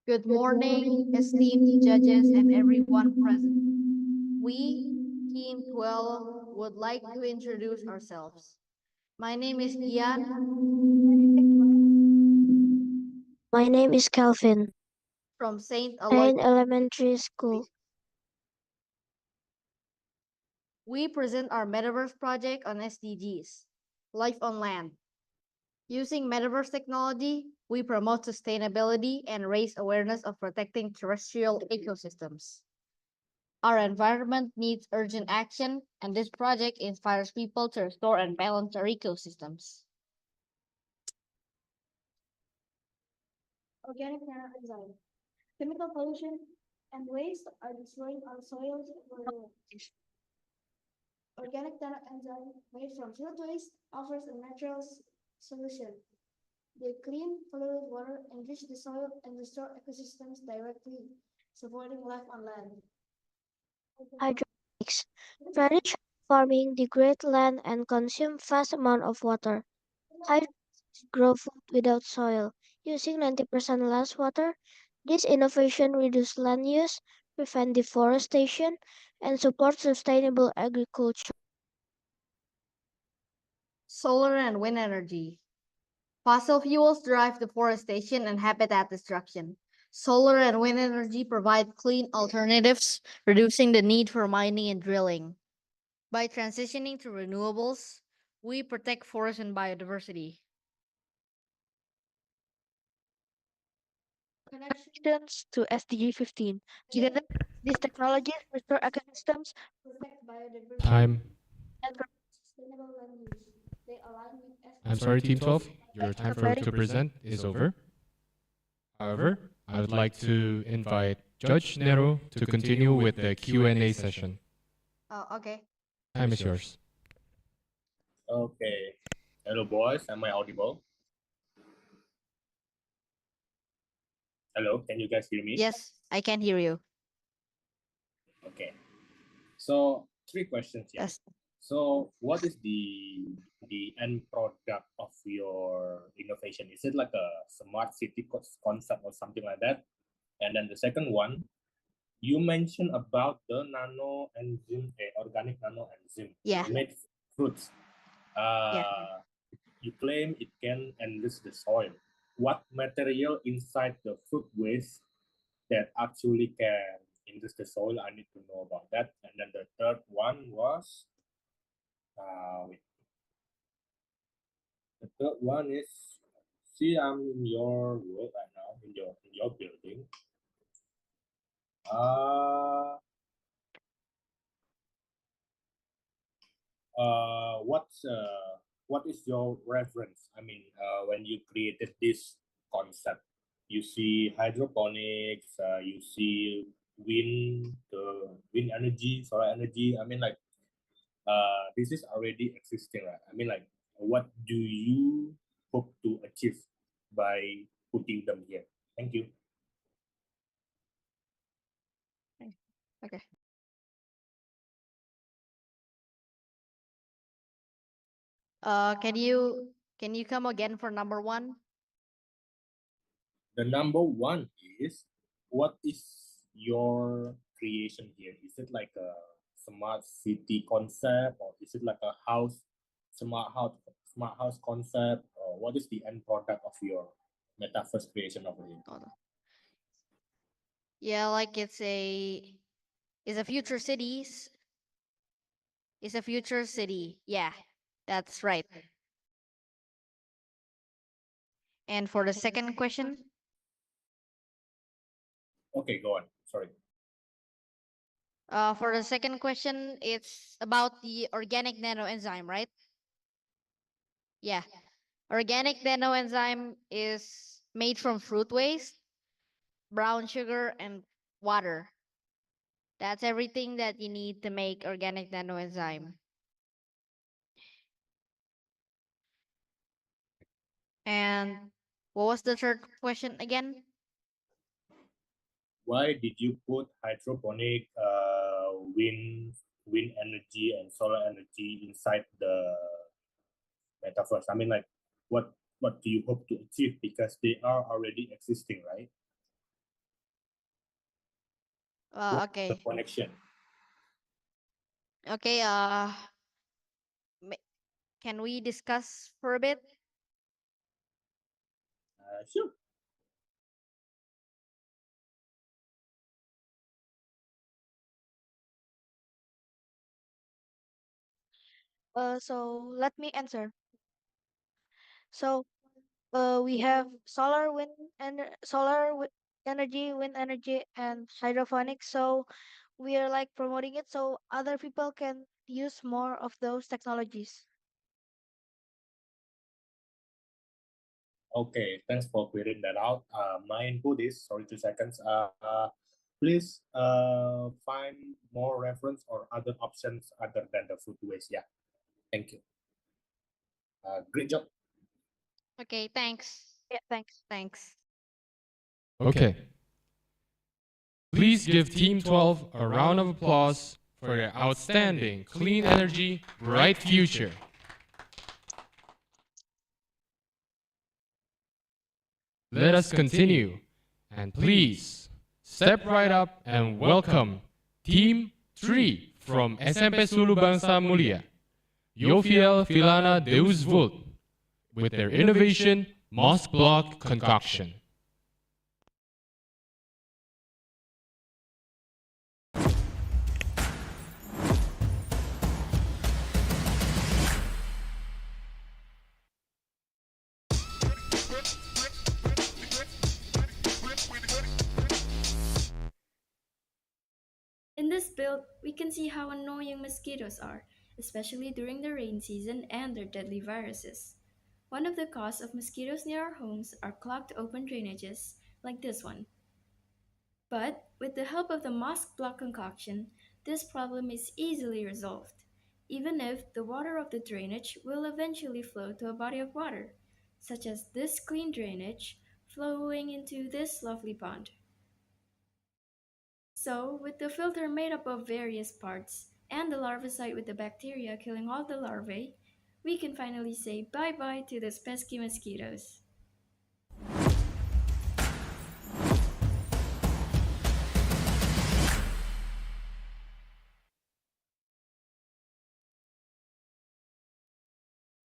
Good morning, esteemed judges and everyone present. We, Team 12, would like to introduce ourselves. My name is Gian. My name is Calvin. From St. Payne Aloysius. Elementary School. We present our Metaverse project on SDGs, Life on Land. Using Metaverse technology, we promote sustainability and raise awareness of protecting terrestrial ecosystems. Our environment needs urgent action, and this project inspires people to restore and balance our ecosystems. Organic nanoenzyme. Chemical pollution and waste are destroying our soils and water. Organic nanoenzyme made from food waste offers a natural solution. They clean, pollute water, enrich the soil, and restore ecosystems directly, supporting life on land. Hydroponics. Traditional farming degrade land and consume vast amount of water. Hydroponics grow food without soil, using 90% less water. This innovation reduces land use, prevent deforestation, and supports sustainable agriculture. Solar and wind energy. Fossil fuels drive deforestation and habitat destruction. Solar and wind energy provide clean alternatives, reducing the need for mining and drilling. By transitioning to renewables, we protect forest and biodiversity. Connections to SDG 15. Together, these technologies restore ecosystems, protect biodiversity, Time. and promote sustainable land use. They align with I'm SDG sorry, Team 12. 15 Your time to present is over. However, I would like to invite Judge Nero to continue with the Q&A session. Okay. Time is yours. Okay. Hello, boys. Am I audible? Hello, can you guys hear me? Yes, I can hear you. Okay. So 3 questions here. Yes. So what is the end product of your innovation? Is it like a smart city concept or something like that? And then the second one, you mentioned about the nano enzyme, organic nano enzyme. Yeah. Made fruits. You claim it can enrich the soil. What material inside the fruit waste that actually can enrich the soil? I need to know about that. And then the third one was, wait. The third one is, see, I'm in your world right now, in your building. What is your reference? I mean, when you created this concept, you see hydroponics, you see wind energy, solar energy. I mean, like, this is already existing, right? I mean, like, what do you hope to achieve by putting them here? Thank you. Okay. Can you come again for number 1? The number 1 is, what is your creation here? Is it like a smart city concept, or is it like a smart house concept, or what is the end product of your metaverse creation over here? Yeah, like it's a future cities. It's a future city. Yeah, that's right. And for the second question, Okay, go on. Sorry. for the second question, it's about the organic nanoenzyme, right? Yeah. Organic nanoenzyme is made from fruit waste, brown sugar, and water. That's everything that you need to make organic nanoenzyme. And what was the third question again? Why did you put hydroponic, wind energy and solar energy inside the metaverse? I mean, like, what do you hope to achieve? Because they are already existing, right? What's the Okay. connection? Okay, can we discuss for a bit? Sure. So let me answer. So we have energy, wind energy, and hydroponics. So we are like promoting it so other people can use more of those technologies. Okay, thanks for clearing that out. My input is, sorry, 2 seconds. Please find more reference or other options other than the food waste. Yeah, thank you. Great job. Okay, thanks. Yeah, thanks. Okay. Please give Team 12 a round of applause for their outstanding clean energy, bright future. Let us continue, and please step right up and welcome Team 3 from SMP Sulu Bangsa Mulia, Yofiel Filana Deus Vult, with their innovation Mosque Block Concoction. In this build, we can see how annoying mosquitoes are, especially during the rain season and their deadly viruses. One of the causes of mosquitoes near our homes are clogged open drainages, like this one. But with the help of the mosque block concoction, this problem is easily resolved, even if the water of the drainage will eventually flow to a body of water, such as this clean drainage flowing into this lovely pond. So, with the filter made up of various parts and the larvicide with the bacteria killing all the larvae, we can finally say bye-bye to those pesky mosquitoes.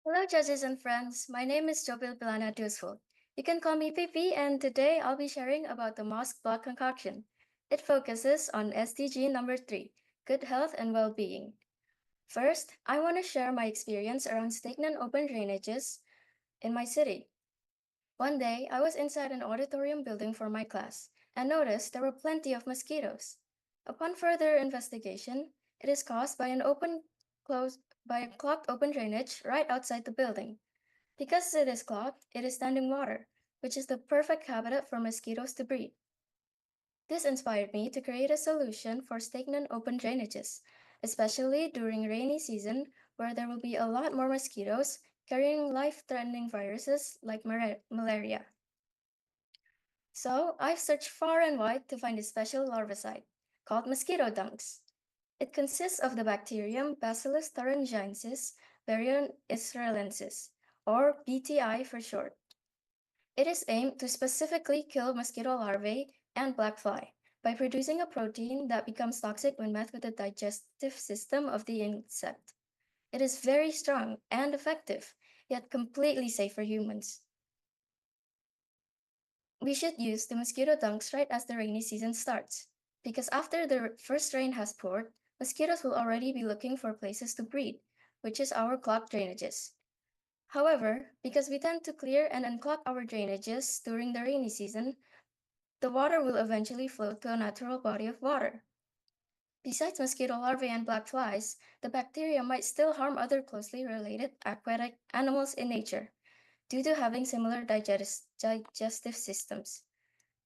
Hello, judges and friends. My name is Jobil Bilana Dusful. You can call me Pipi, and today I'll be sharing about the mosque block concoction. It focuses on SDG number 3, good health and well-being. First, I want to share my experience around stagnant open drainages in my city. One day, I was inside an auditorium building for my class and noticed there were plenty of mosquitoes. Upon further investigation, it is caused by a clogged open drainage right outside the building. Because it is clogged, it is standing water, which is the perfect habitat for mosquitoes to breed. This inspired me to create a solution for stagnant open drainages, especially during rainy season where there will be a lot more mosquitoes carrying life-threatening viruses like malaria. So I've searched far and wide to find a special larvicide called mosquito dunks. It consists of the bacterium Bacillus thuringiensis variant israelensis, or BTI for short. It is aimed to specifically kill mosquito larvae and black fly by producing a protein that becomes toxic when met with the digestive system of the insect. It is very strong and effective, yet completely safe for humans. We should use the mosquito dunks right as the rainy season starts, because after the first rain has poured, mosquitoes will already be looking for places to breed, which is our clogged drainages. However, because we tend to clear and unclog our drainages during the rainy season, the water will eventually flow to a natural body of water. Besides mosquito larvae and black flies, the bacteria might still harm other closely related aquatic animals in nature, due to having similar digestive systems.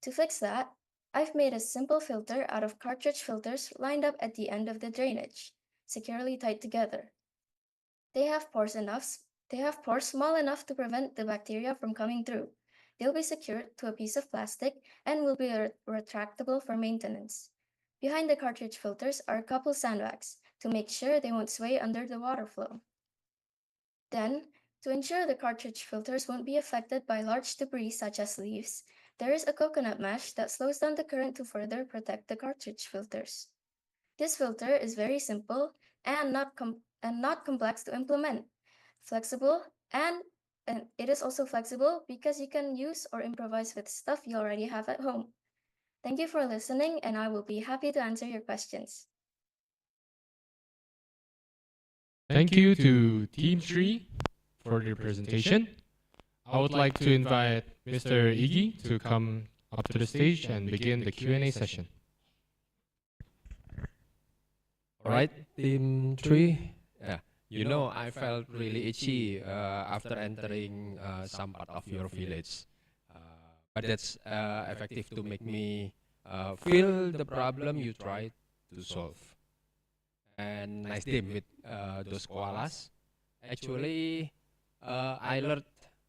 To fix that, I've made a simple filter out of cartridge filters lined up at the end of the drainage, securely tied together. They have pores small enough to prevent the bacteria from coming through. They'll be secured to a piece of plastic and will be retractable for maintenance. Behind the cartridge filters are a couple sandbags to make sure they won't sway under the water flow. Then, to ensure the cartridge filters won't be affected by large debris such as leaves, there is a coconut mesh that slows down the current to further protect the cartridge filters. This filter is very simple and not complex to implement, flexible, and it is also flexible because you can use or improvise with stuff you already have at home. Thank you for listening, and I will be happy to answer your questions. Thank you to Team 3 for their presentation. I would like to invite Mr. Iggy to come up to the stage and begin the Q&A session. All right, Team 3. Yeah, you know, I felt really itchy after entering some part of your village. But that's effective to make me feel the problem you tried to solve. And nice team with those koalas. Actually, I learned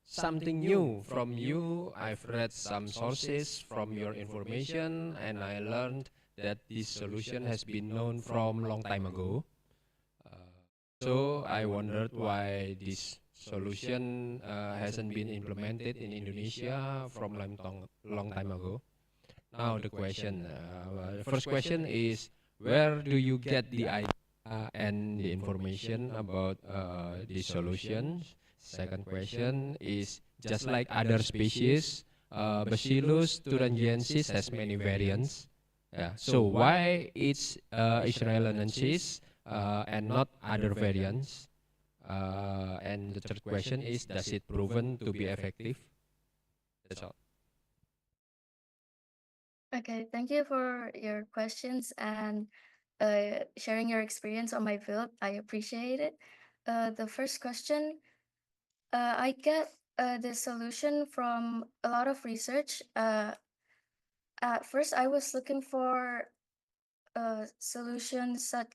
something new from you. I've read some sources from your information, and I learned that this solution has been known from long time ago. So I wondered why this solution hasn't been implemented in Indonesia from long time ago. Now the question, the first question is, where do you get the idea and the information about these solutions? Second question is, just like other species, Bacillus thuringiensis has many variants. Yeah. So why it's israelensis and not other variants? And the third question is, does it proven to be effective? That's all. Okay, thank you for your questions and sharing your experience on my field. I appreciate it. The first question, I get the solution from a lot of research. At first, I was looking for solutions that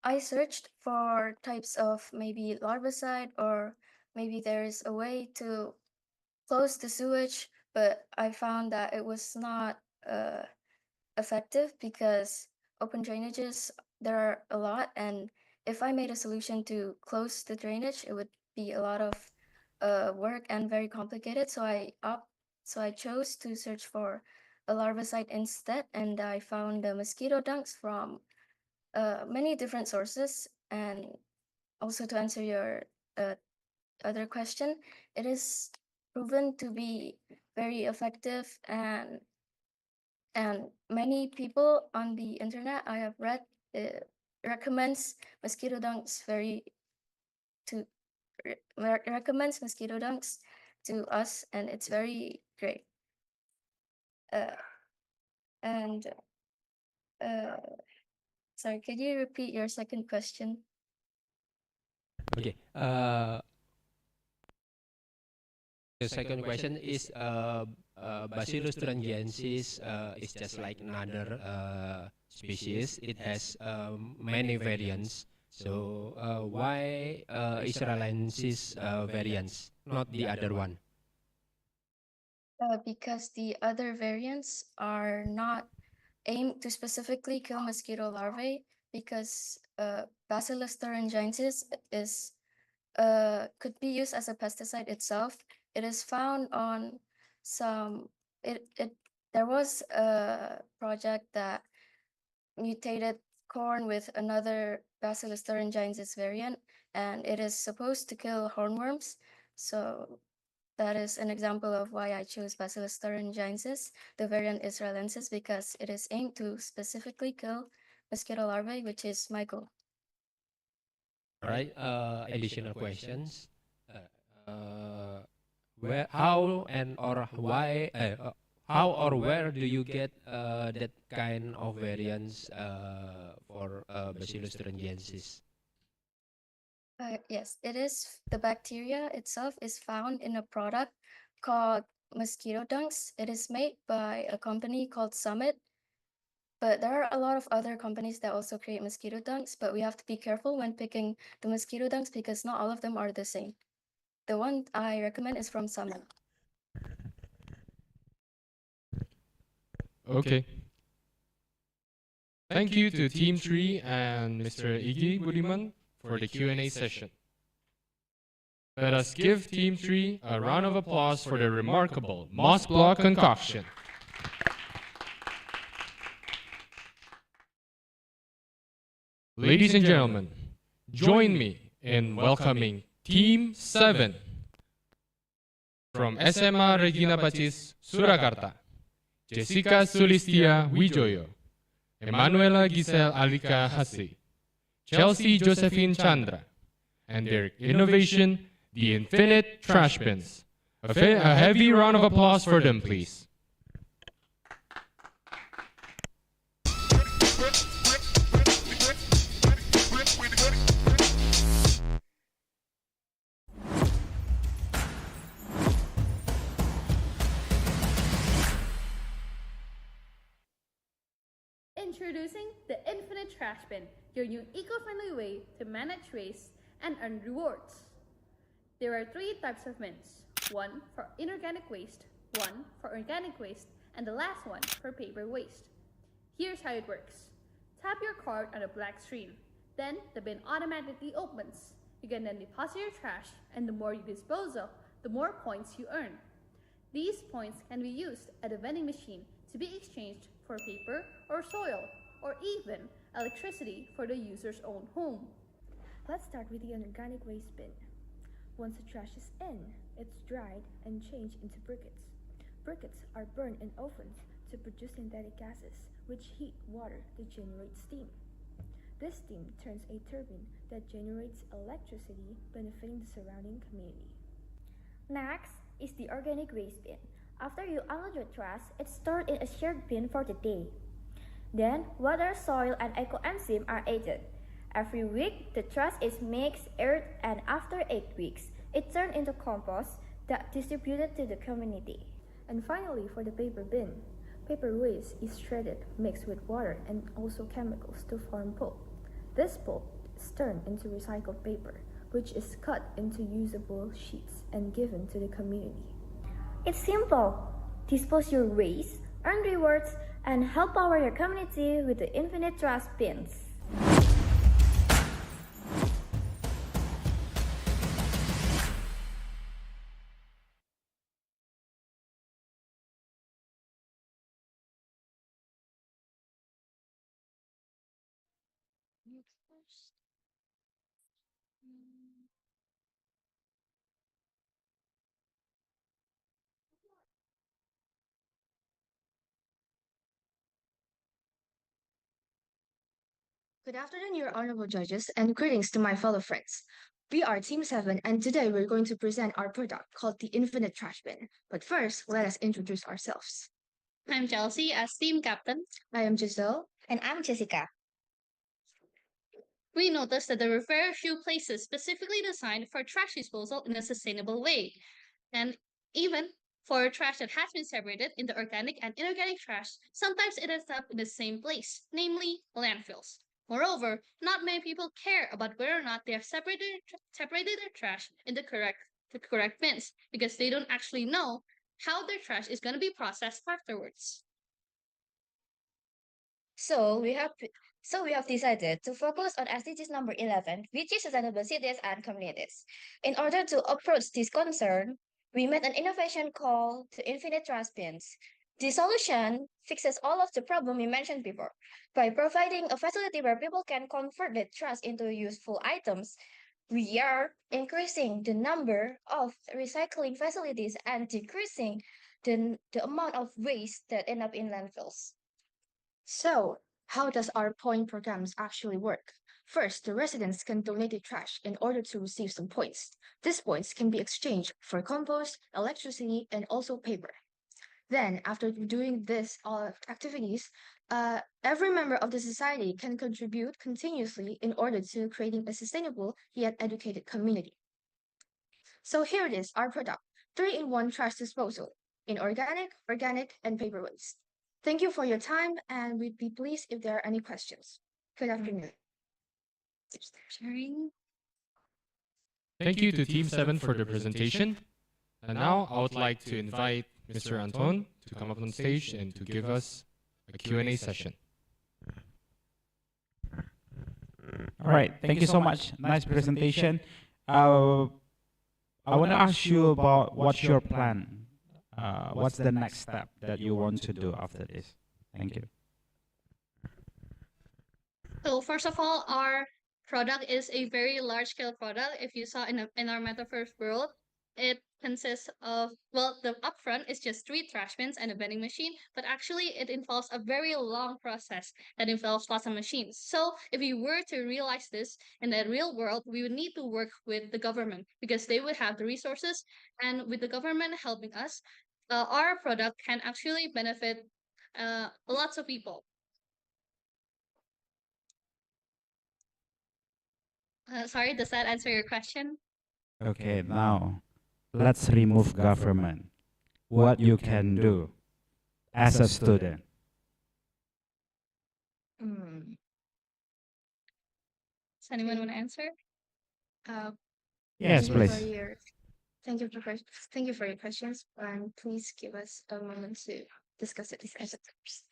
I searched for types of maybe larvicide, or maybe there's a way to close the sewage, but I found that it was not effective because open drainages, there are a lot, and if I made a solution to close the drainage, it would be a lot of work and very complicated. So I chose to search for a larvicide instead, and I found the mosquito dunks from many different sources. And also, to answer your other question, it is proven to be very effective, and many people on the internet I have read recommends mosquito dunks recommends mosquito dunks to us, and it's very great. And sorry, could you repeat your second question? Okay. The second question is, Bacillus thuringiensis is just like another species. It has many variants. So why israelensis variants, not the other one? Because the other variants are not aimed to specifically kill mosquito larvae, because Bacillus thuringiensis is could be used as a pesticide itself. It is found on some. There was a project that mutated corn with another Bacillus thuringiensis variant, and it is supposed to kill hornworms. So that is an example of why I chose Bacillus thuringiensis, the variant israelensis, because it is aimed to specifically kill mosquito larvae, which is my goal. All right. Additional questions. Where, how, and or why? How or where do you get that kind of variants for Bacillus thuringiensis? Yes, it is. The bacteria itself is found in a product called mosquito dunks. It is made by a company called Summit, but there are a lot of other companies that also create mosquito dunks, but we have to be careful when picking the mosquito dunks because not all of them are the same. The one I recommend is from Summit. Okay. Thank you to Team 3 and Mr. Iggy Budiman for the Q&A session. Let us give Team 3 a round of applause for their remarkable moss block concoction. Ladies and gentlemen, join me in welcoming Team 7 from SMA Regina Pacis, Surakarta, Jessica Sulistia Wijoyo, Emanuela Giselle Alika Hasi, Chelsea Josephine Chandra, and their innovation, the Infinite Trash Bins. A heavy round of applause for them, please. Introducing the Infinite Trash Bin, your new eco-friendly way to manage waste and earn rewards. There are 3 types of bins. One for inorganic waste, one for organic waste, and the last one for paper waste. Here's how it works. Tap your card on a black screen. Then the bin automatically opens. You can then deposit your trash, and the more you dispose of, the more points you earn. These points can be used at a vending machine to be exchanged for paper or soil, or even electricity for the user's own home. Let's start with the inorganic waste bin. Once the trash is in, it's dried and changed into briquettes. Briquettes are burned in ovens to produce synthetic gases, which heat water to generate steam. This steam turns a turbine that generates electricity, benefiting the surrounding community. Next is the organic waste bin. After you unload your trash, it's stored in a shared bin for the day. Then, water, soil, and ecoenzyme are added. Every week, the trash is mixed, aired, and after 8 weeks, it's turned into compost that's distributed to the community. And finally, for the paper bin, paper waste is shredded, mixed with water and also chemicals to form pulp. This pulp is turned into recycled paper, which is cut into usable sheets and given to the community. It's simple. Dispose your waste, earn rewards, and help power your community with the infinite trash bins. Good afternoon, your honorable judges, and greetings to my fellow friends. We are Team 7, and today we're going to present our product called the Infinite Trash Bin. But first, let us introduce ourselves. I'm Chelsea as team captain. I am Giselle. And I'm Jessica. We noticed that there were very few places specifically designed for trash disposal in a sustainable way. And even for trash that has been separated into organic and inorganic trash, sometimes it ends up in the same place, namely landfills. Moreover, not many people care about whether or not they have separated their trash in the correct bins because they don't actually know how their trash is going to be processed afterwards. So we have decided to focus on SDGs number 11, which is sustainable cities and communities. In order to approach this concern, we made an innovation called the infinite trash bins. The solution fixes all of the problems we mentioned before. By providing a facility where people can convert their trash into useful items, we are increasing the number of recycling facilities and decreasing the amount of waste that end up in landfills. So, how does our point programs actually work? First, the residents can donate their trash in order to receive some points. These points can be exchanged for compost, electricity, and also paper. Then, after doing these activities, every member of the society can contribute continuously in order to creating a sustainable yet educated community. So here it is, our product, 3-in-1 trash disposal, in organic, and paper waste. Thank you for your time, and we'd be pleased if there are any questions. Good afternoon. Sharing. Thank you to Team 7 for the presentation. And now I would like to invite Mr. Anton to come up on stage and to give us a Q&A session. All right, thank you so much. Nice presentation. I want to ask you about what's your plan. What's the next step that you want to do after this? Thank you. So first of all, our product is a very large-scale product. If you saw in our MetaVerse world, it consists of, well, the upfront is just 3 trash bins and a vending machine, but actually it involves a very long process that involves lots of machines. So if we were to realize this in the real world, we would need to work with the government because they would have the resources, and with the government helping us, our product can actually benefit lots of people. Sorry, does that answer your question? Okay, now let's remove government. What you can do as a student. Does anyone want to answer? Yes, Thank you for please. your thank you for your questions, and please give us a moment to discuss it as a first.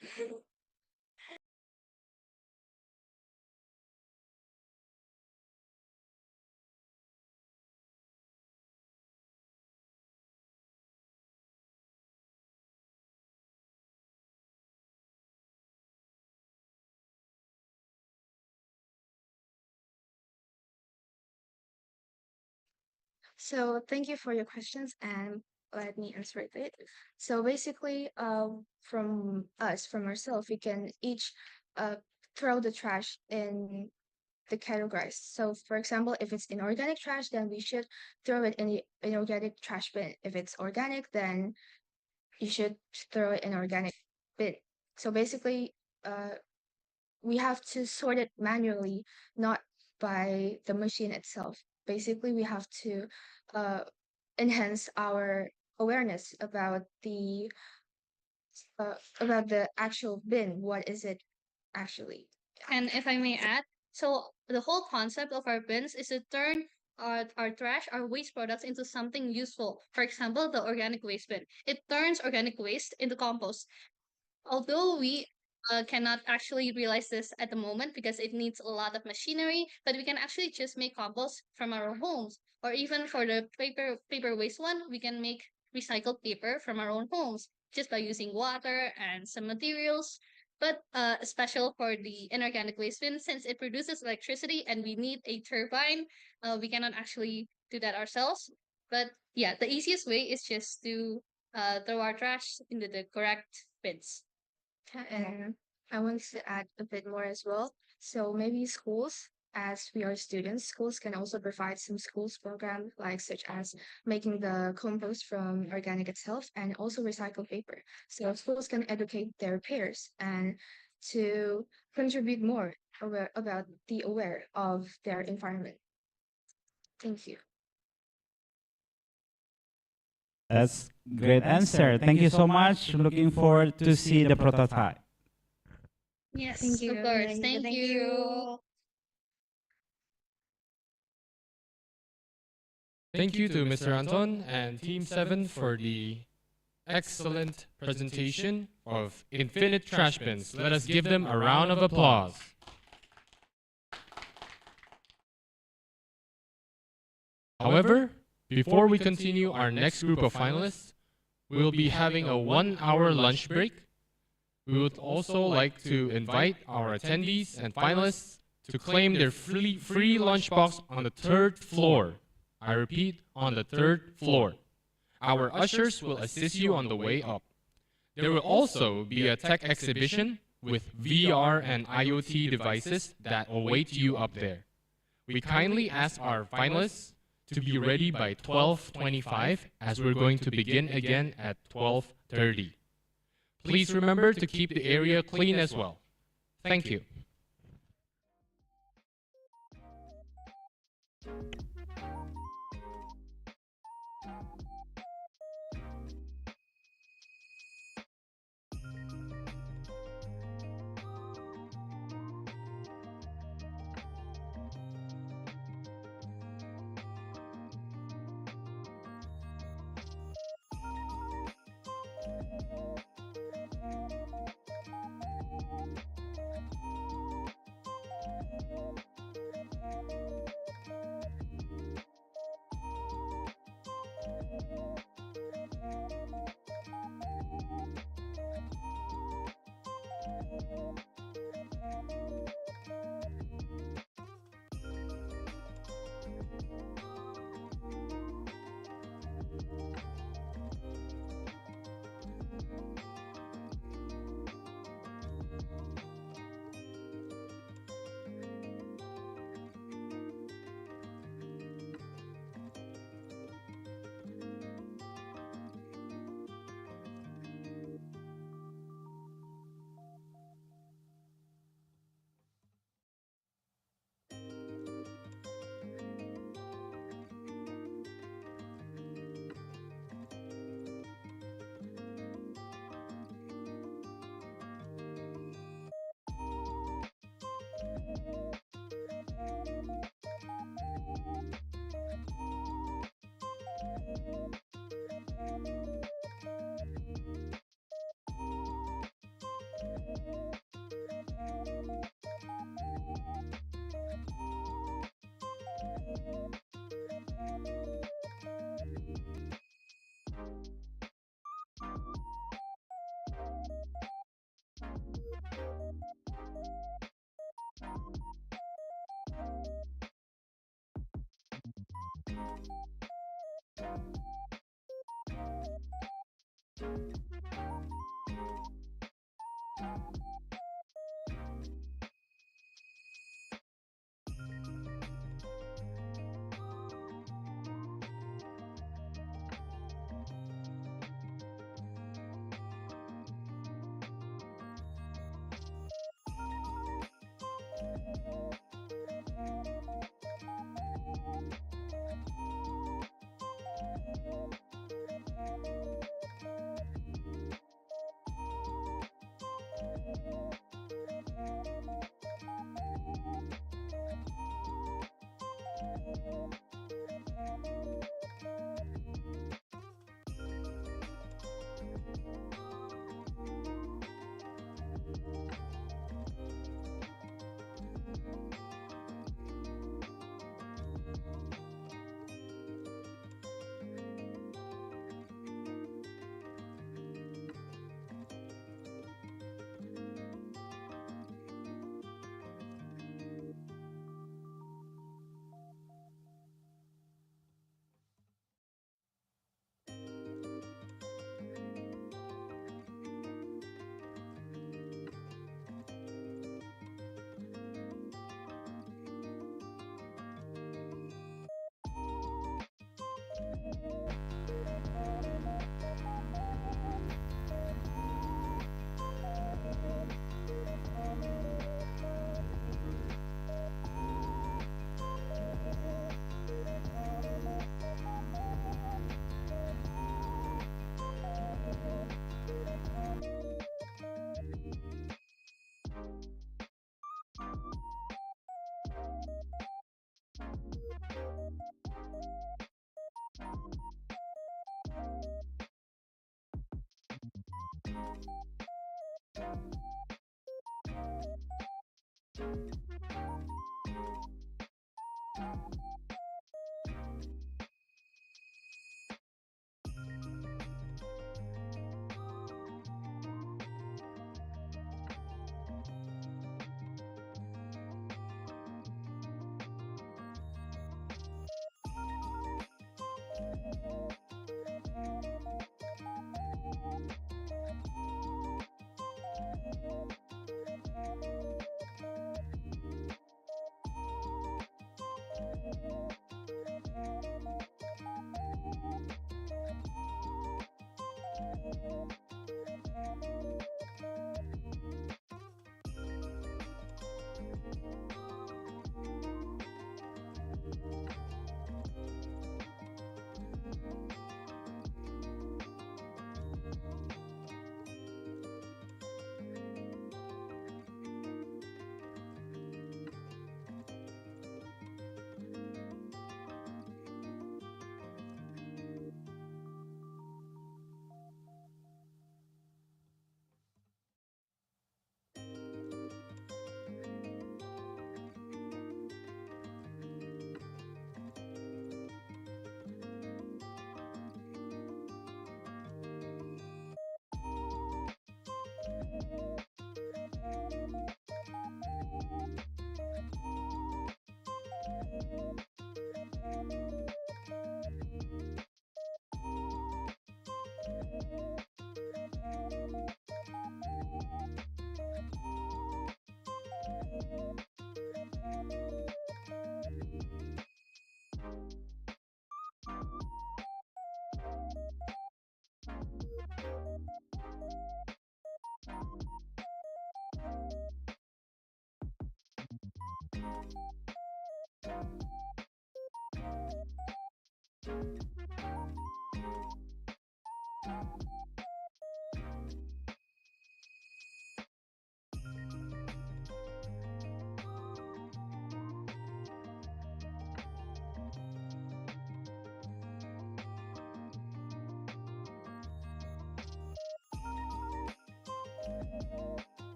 So thank you for your questions, and let me answer it. So basically, from ourselves, we can each uh throw the trash in the categories. So for example, if it's inorganic trash, then we should throw it in the inorganic trash bin. If it's organic, then you should throw it in organic bin. So basically, we have to sort it manually, not by the machine itself. Basically, we have to uh, enhance our awareness about the actual bin. What is it actually? And if I may add, so the whole concept of our bins is to turn our trash, our waste products into something useful. For example, the organic waste bin. It turns organic waste into compost. Although we cannot actually realize this at the moment because it needs a lot of machinery, but we can actually just make compost from our homes. Or even for the paper waste one, we can make recycled paper from our own homes just by using water and some materials. But special for the inorganic waste bin, since it produces electricity and we need a turbine, we cannot actually do that ourselves. But yeah, the easiest way is just to throw our trash into the correct bins. And I want to add a bit more as well. So maybe schools, as we are students, schools can also provide some schools program like such as making the compost from organic itself and also recycled paper. So schools can educate their peers and to contribute more about the aware of their environment. Thank you. That's great answer. Thank you so much. Looking forward to see the prototype. Yes, Thank you. of course. Thank you. Thank you to Mr. Anton and Team 7 for the excellent presentation of infinite trash bins. Let us give them a round of applause. However, before we continue our next group of finalists, we will be having a 1-hour lunch break. We would also like to invite our attendees and finalists to claim their free lunchbox on the 3rd floor. I repeat, on the 3rd floor. Our ushers will assist you on the way up. There will also be a tech exhibition with VR and IoT devices that await you up there. We kindly ask our finalists to be ready by 12:25 as we're going to begin again at 12:30. Please remember to keep the area clean as well. Thank you.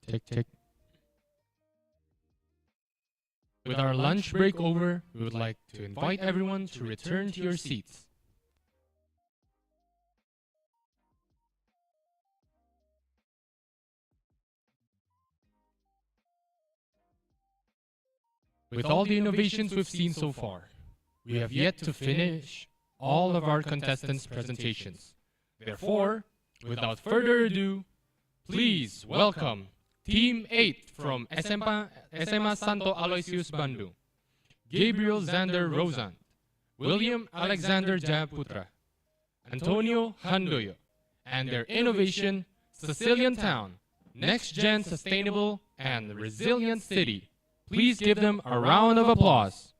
Tick, tick. With our lunch break over, we would like to invite everyone to return to your seats. With all the innovations we've seen so far, we have yet to finish all of our contestants' presentations. Therefore, without further ado, please welcome Team 8 from SMA Santo Aloysius Bandung, Gabriel Xander Rosant, William Alexander Jayaputra, Antonio Handoyo, and their innovation, Sicilian Town, Next Gen Sustainable and Resilient City. Please give them a round of applause.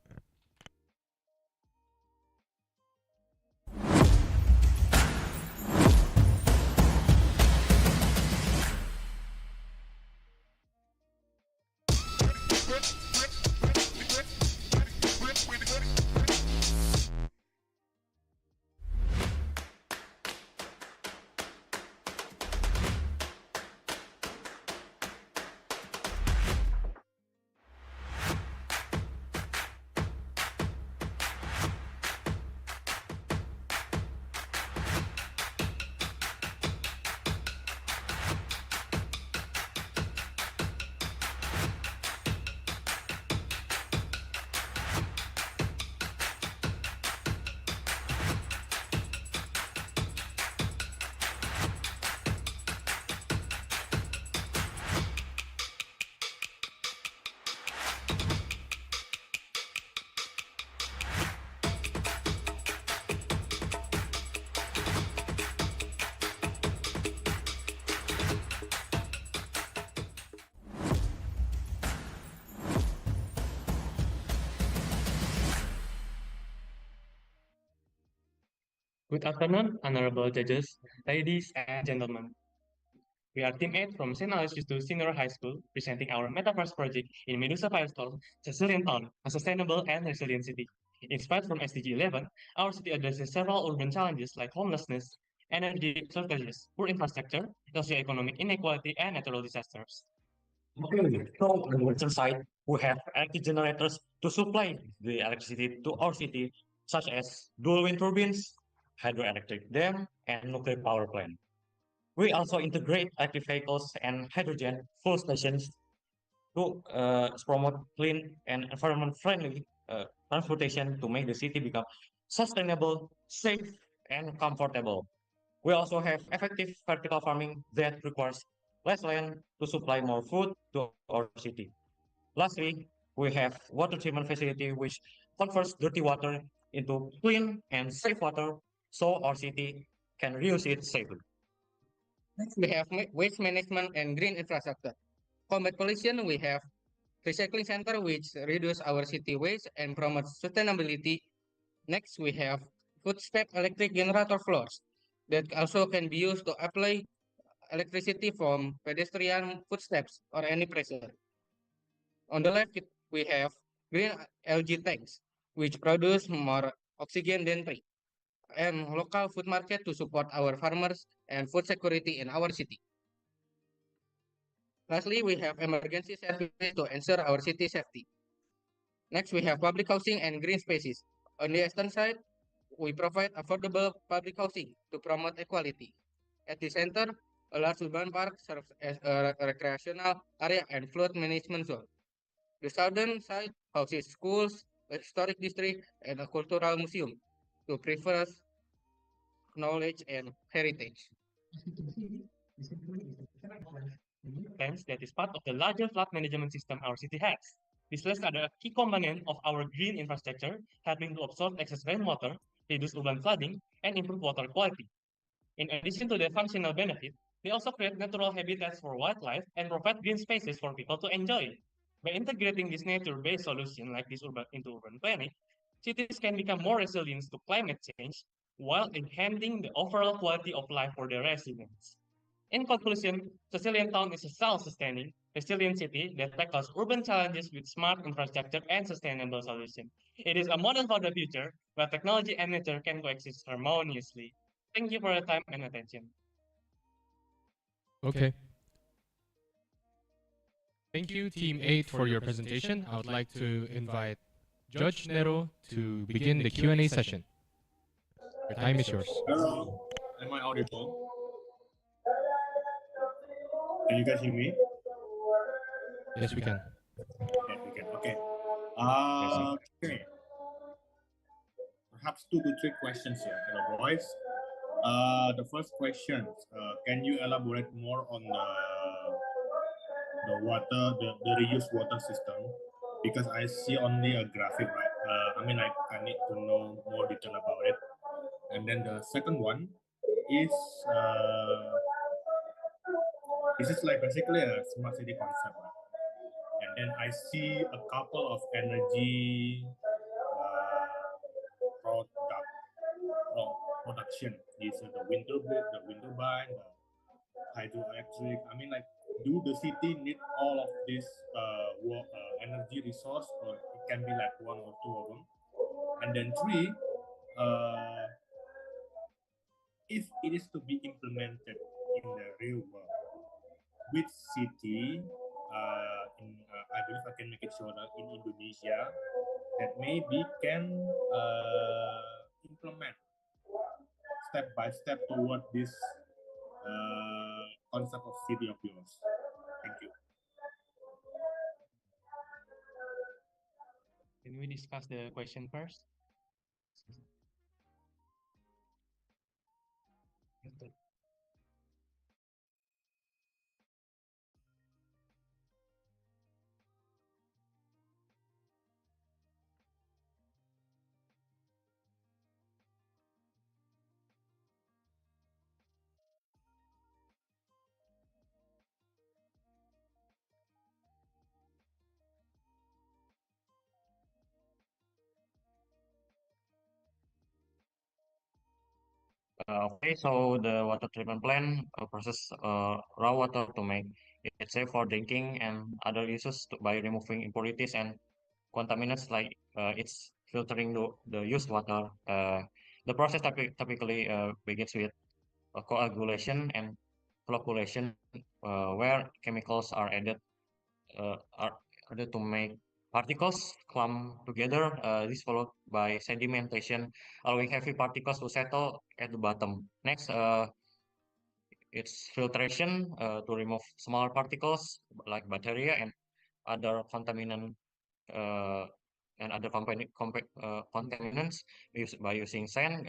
Good afternoon, honorable judges, ladies and gentlemen. We are Team 8 from St. Aloysius to Senior High School, presenting our MetaVerse project in Medusa Firestone, Resilient Town, a sustainable and resilient city. Inspired from SDG 11, our city addresses several urban challenges like homelessness, energy shortages, poor infrastructure, socioeconomic inequality, and natural disasters. Okay, so on the western side, we have electric generators to supply the electricity to our city, such as dual wind turbines, hydroelectric dam, and nuclear power plant. We also integrate electric vehicles and hydrogen fuel stations to promote clean and environment-friendly transportation to make the city become sustainable, safe, and comfortable. We also have effective vertical farming that requires less land to supply more food to our city. Lastly, we have water treatment facility which converts dirty water into clean and safe water so our city can reuse it safely. Next, we have waste management and green infrastructure. Combat pollution, we have recycling center which reduce our city waste and promotes sustainability. Next, we have footstep electric generator floors that also can be used to apply electricity from pedestrian footsteps or any pressure. On the left, we have green algae tanks, which produce more oxygen than tree, and local food market to support our farmers and food security in our city. Lastly, we have emergency service to ensure our city safety. Next, we have public housing and green spaces. On the eastern side, we provide affordable public housing to promote equality. At the center, a large urban park serves as a recreational area and flood management zone. The southern side houses schools, a historic district, and a cultural museum to preserve knowledge and heritage. Times that is part of the larger flood management system our city has. This floods are a key component of our green infrastructure, helping to absorb excess rainwater, reduce urban flooding, and improve water quality. In addition to their functional benefit, they also create natural habitats for wildlife and provide green spaces for people to enjoy. By integrating this nature-based solution like this into urban planning, cities can become more resilient to climate change while enhancing the overall quality of life for their residents. In conclusion, Resilient Town is a self-sustaining, resilient city that tackles urban challenges with smart infrastructure and sustainable solutions. It is a model for the future where technology and nature can coexist harmoniously. Thank you for your time and attention. Okay. Thank you, Team 8, for your presentation. I would like to invite Judge Nero to begin the Q&A session. Your time is yours. Hello, am I audible? Can you guys hear me? Yes, we can. Yes, we can. Okay. Okay. Perhaps 2 to 3 questions here. Hello, boys. The first question, can you elaborate more on the water, the reused water system? Because I see only a graphic, right? I mean, I need to know more detail about it. And then the second one is, this is like basically a smart city concept, right? And then I see a couple of energy production. These are the wind turbine, the hydroelectric. I mean, like, do the city need all of this energy resource, or it can be like 1 or 2 of them? And then 3, if it is to be implemented in the real world, which city, I believe I can make it sure that in Indonesia, that maybe can implement step by step toward this concept of city of yours. Thank you. Can we discuss the question first? Okay, so the water treatment plant process raw water to make it safe for drinking and other uses by removing impurities and contaminants like it's filtering the used water. The process typically begins with coagulation and flocculation, where chemicals are added to make particles clump together. This followed by sedimentation, allowing heavy particles to settle at the bottom. Next, it's filtration to remove small particles like bacteria and other contaminant uh, and other contaminants by using sand,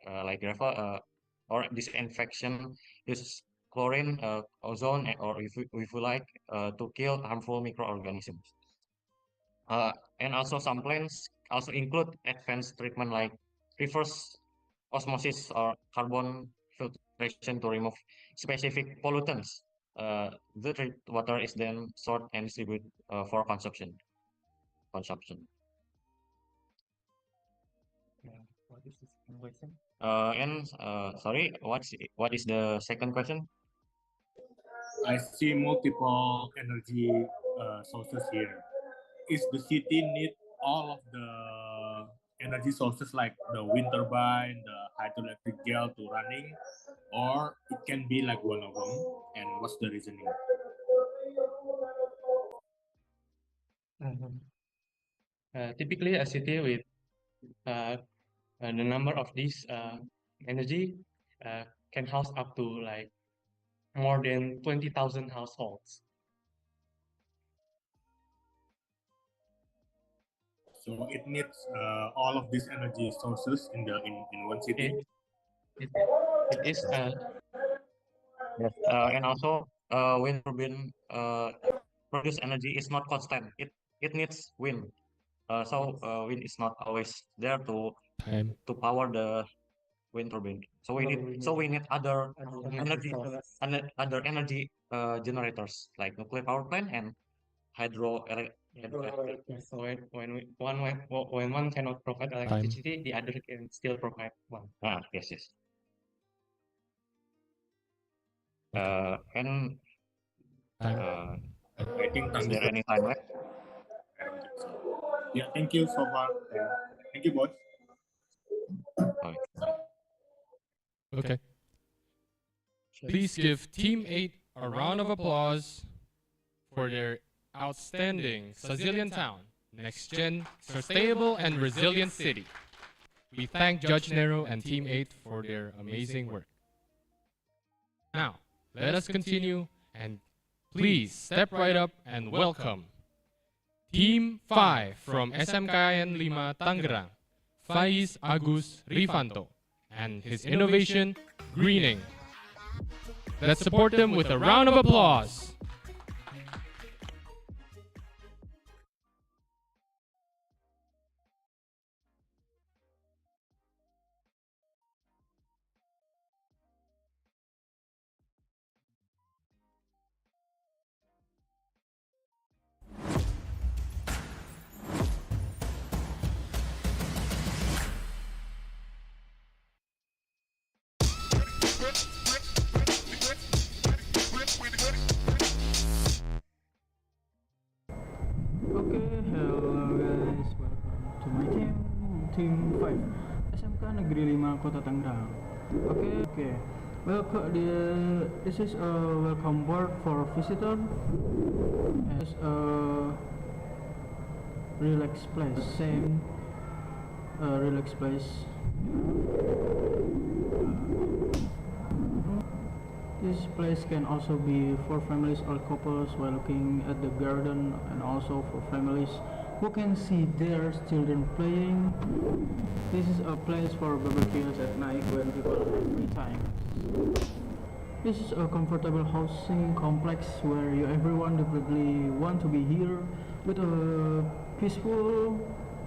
like gravel, or disinfection uses chlorine, ozone, or if you like, to kill harmful microorganisms. And also some plants also include advanced treatment like reverse osmosis or carbon filtration to remove specific pollutants. The treated water is then stored and distributed for consumption. What is the second question? Sorry, what is the second question? I see multiple energy sources here. Is the city need all of the energy sources like the wind turbine, the hydroelectric gel to running, or it can be like one of them? And what's the reasoning? Typically, a city with the number of these energy can house up to like more than 20,000 households. So it needs all of these energy sources in one city. It is Yes. And also, wind turbine produce energy is not constant. It needs wind. So wind is not always there to power the wind turbine. So we need other energy generators like nuclear power plant and hydroelectric. So when one cannot provide electricity, the other can still provide one. Yes. And I think is there any time left? I don't think so. Yeah, thank you so much. Thank you, boys. Okay. Please give Team 8 a round of applause for their outstanding Sicilian Town, Next Gen, Sustainable and Resilient City. We thank Judge Nero and Team 8 for their amazing work. Now, let us continue and please step right up and welcome Team 5 from SMKN 5 Tangerang, Faiz Agus Rifanto, and his innovation, greening. Let's support them with a round of applause. Team 5 SMK Negeri 5 Kota Tangerang. Okay. This is a welcome board for visitor. It's a relaxed place. Same relaxed place. This place can also be for families or couples while looking at the garden, and also for families who can see their children playing. This is a place for barbecues at night when people have free time. This is a comfortable housing complex where everyone definitely want to be here, with a peaceful,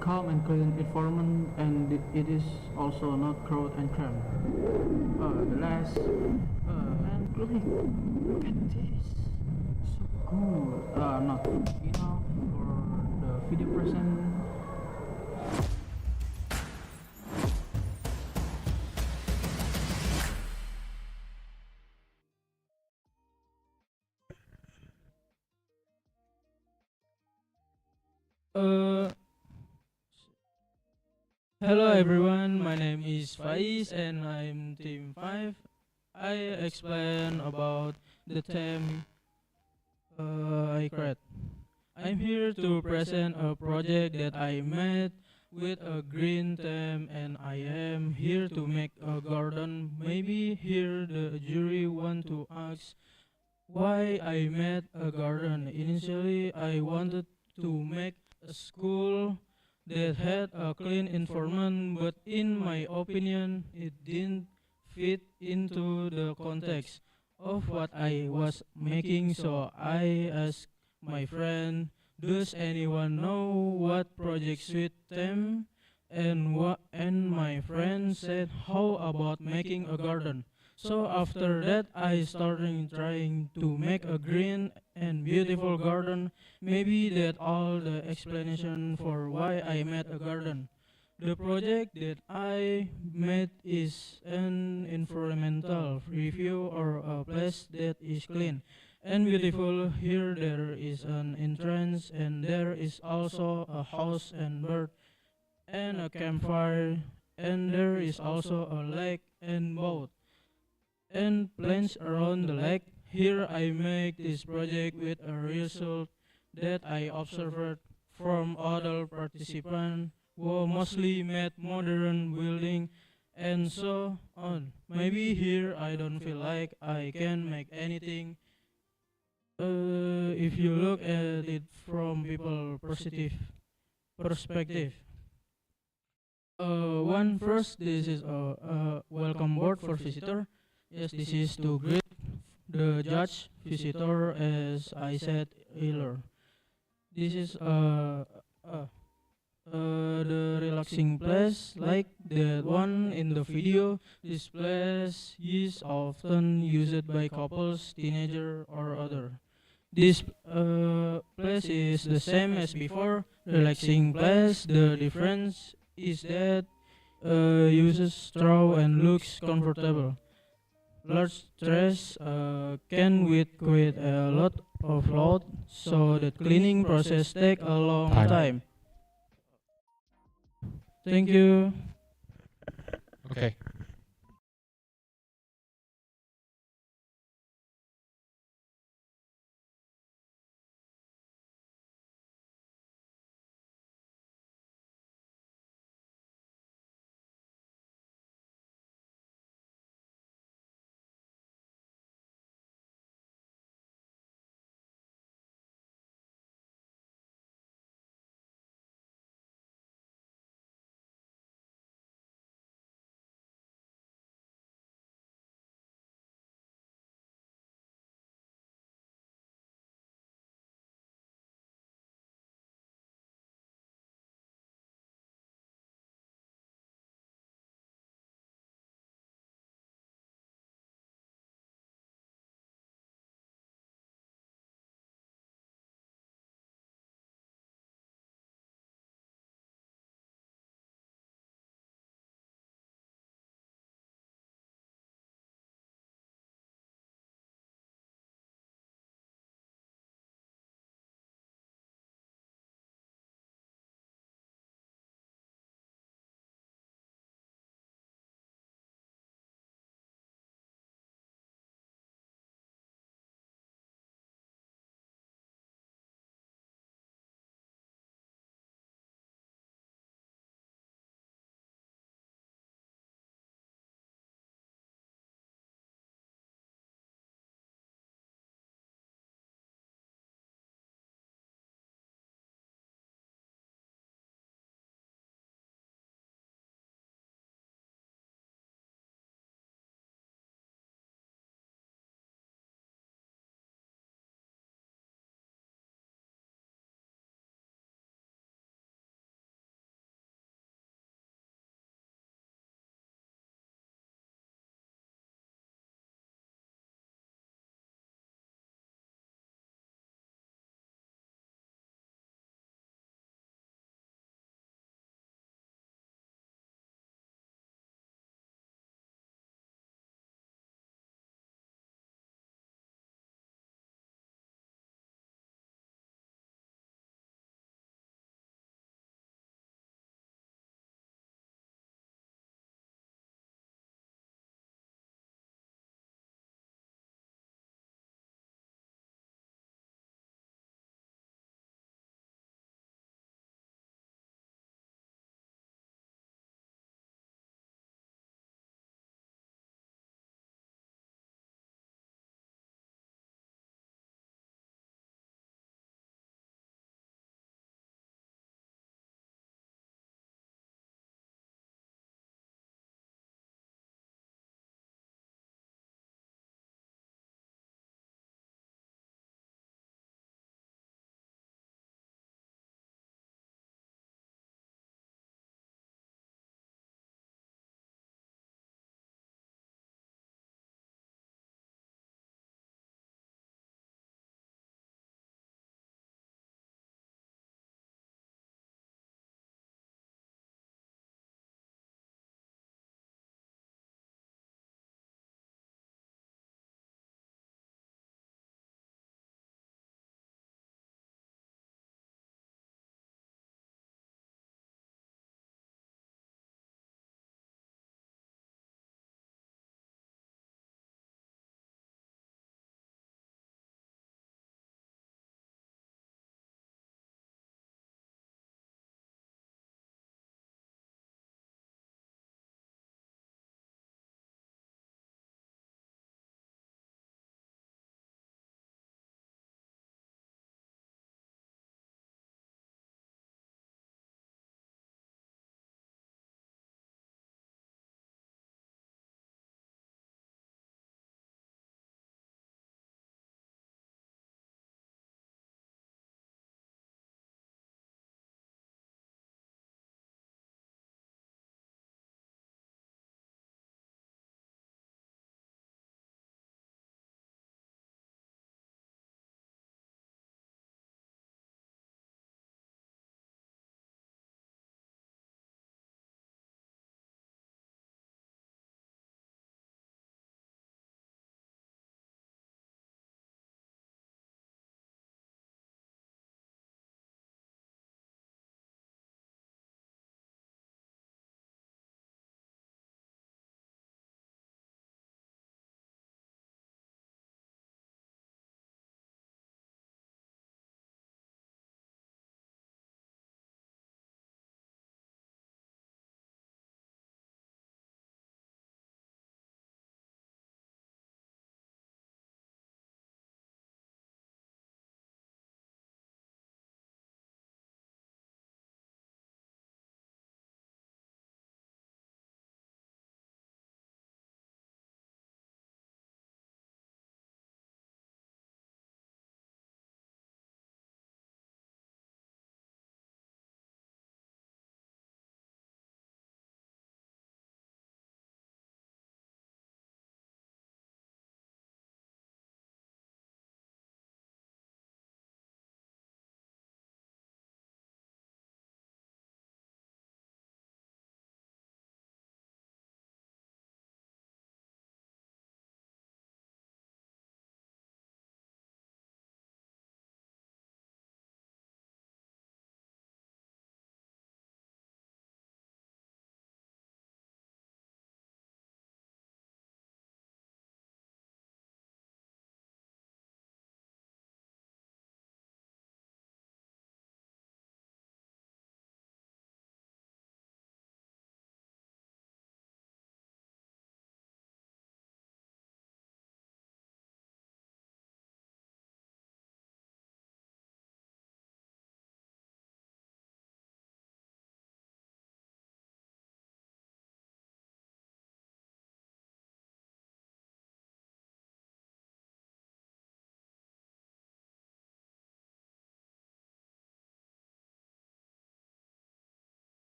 calm and clean environment, and it is also not crowded and cramped. The last and clean. Look at this, so good. Not enough for the video present. Uh, Hello everyone, my name is Faiz and I'm Team 5. I explain about the theme I create. I'm here to present a project that I made with a green theme and I am here to make a garden. Maybe here the jury want to ask why I made a garden. Initially I wanted to make a school that had a clean environment, but in my opinion it didn't fit into the context of what I was making, so I asked my friend, does anyone know what project suit them? And my friend said, how about making a garden? So after that, I started trying to make a green and beautiful garden. Maybe that all the explanation for why I made a garden. The project that I made is an environmental review or a place that is clean and beautiful. Here there is an entrance and there is also a house and bird and a campfire and there is also a lake and boat and plants around the lake. Here I make this project with a result that I observed from other participants who mostly made modern building and so on. Maybe here I don't feel like I can make anything. If you look at it from people positive perspective. One first, this is a welcome board for visitor. Yes, this is to greet the judge visitor as I said earlier. This is the relaxing place like the one in the video. This place is often used by couples, teenager or other. This place is the same as before, relaxing place. The difference is that uses straw and looks comfortable. Large trash can with quite a lot of load, so the cleaning process take a long time. Thank you. Okay.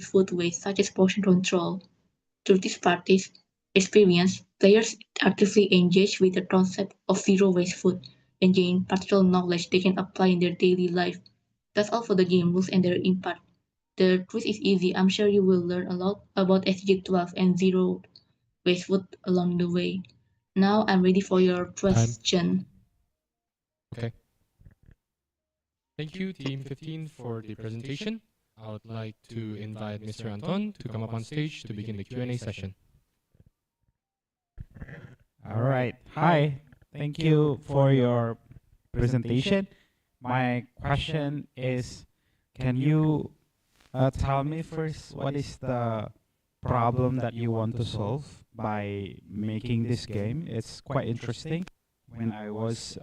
food waste, such as portion control. Through this practice experience, players actively engage with the concept of zero waste food and gain practical knowledge they can apply in their daily life. That's all for the game rules and their impact. The quiz is easy. I'm sure you will learn a lot about SDG 12 and zero waste food along the way. Now I'm ready for your question. Okay. Thank you, Team 15, for the presentation. I would like to invite Mr. Anton to come up on stage to begin the Q&A session. All right. Hi. Thank you for your presentation. My question is, can you tell me first what is the problem that you want to solve by making this game? It's quite interesting. When I was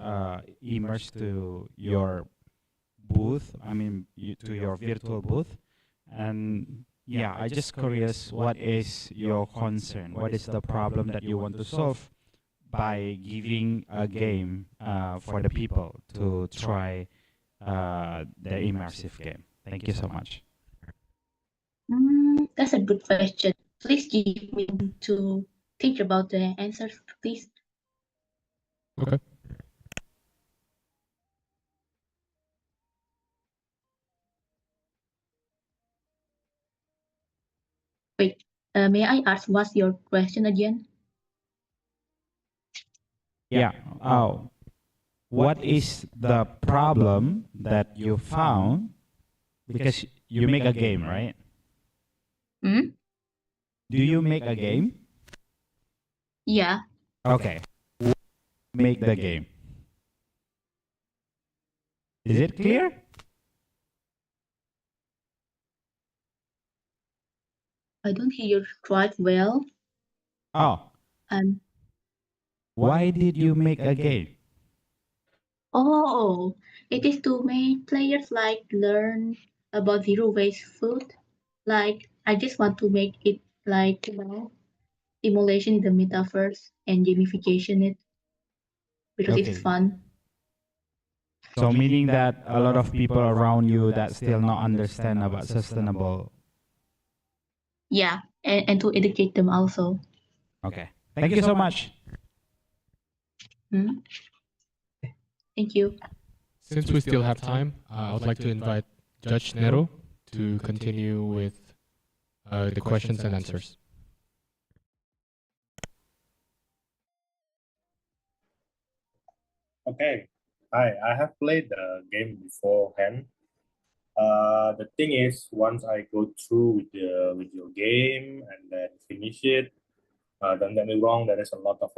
immersed to your booth, to your virtual booth, and yeah, I just curious, what is your concern? What is the problem that you want to solve by giving a game for the people to try the immersive game? Thank you so much. That's a good question. Please give me to think about the answers, please. Okay. Wait, may I ask what's your question again? Yeah. Oh, what is the problem that you found? Because you make a game, right? Hmm? Do you make a game? Yeah. Okay. Make the game. Is it clear? I don't hear you quite well. Oh. Why did you make a game? Oh, it is to make players learn about zero waste food. I just want to make it simulation in the metaverse and gamification it because it's fun. So meaning that a lot of people around you that still not understand about sustainable. Yeah, and to educate them also. Okay. Thank you so much. Thank you. Since we still have time, I would like to invite Judge Nero to continue with the questions and answers. Okay. Hi, I have played the game beforehand. The thing is, once I go through with your game and then finish it, don't get me wrong, there is a lot of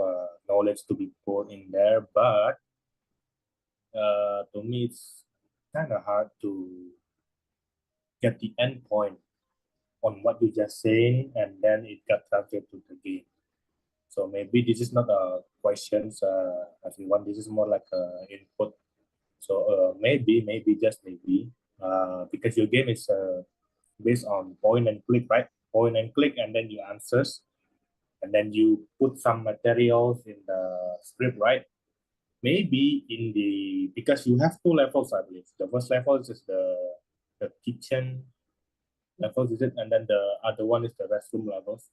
knowledge to be put in there, but to me it's kind of hard to get the end point on what you just saying, and then it got translated to the game. So maybe this is not a questions, everyone. This is more like a input. So maybe just maybe, because your game is based on point and click, right? Point and click, and then you answers, and then you put some materials in the script, right? Maybe because you have two levels, I believe. The first level is the kitchen levels, is it? And then the other one is the restroom levels.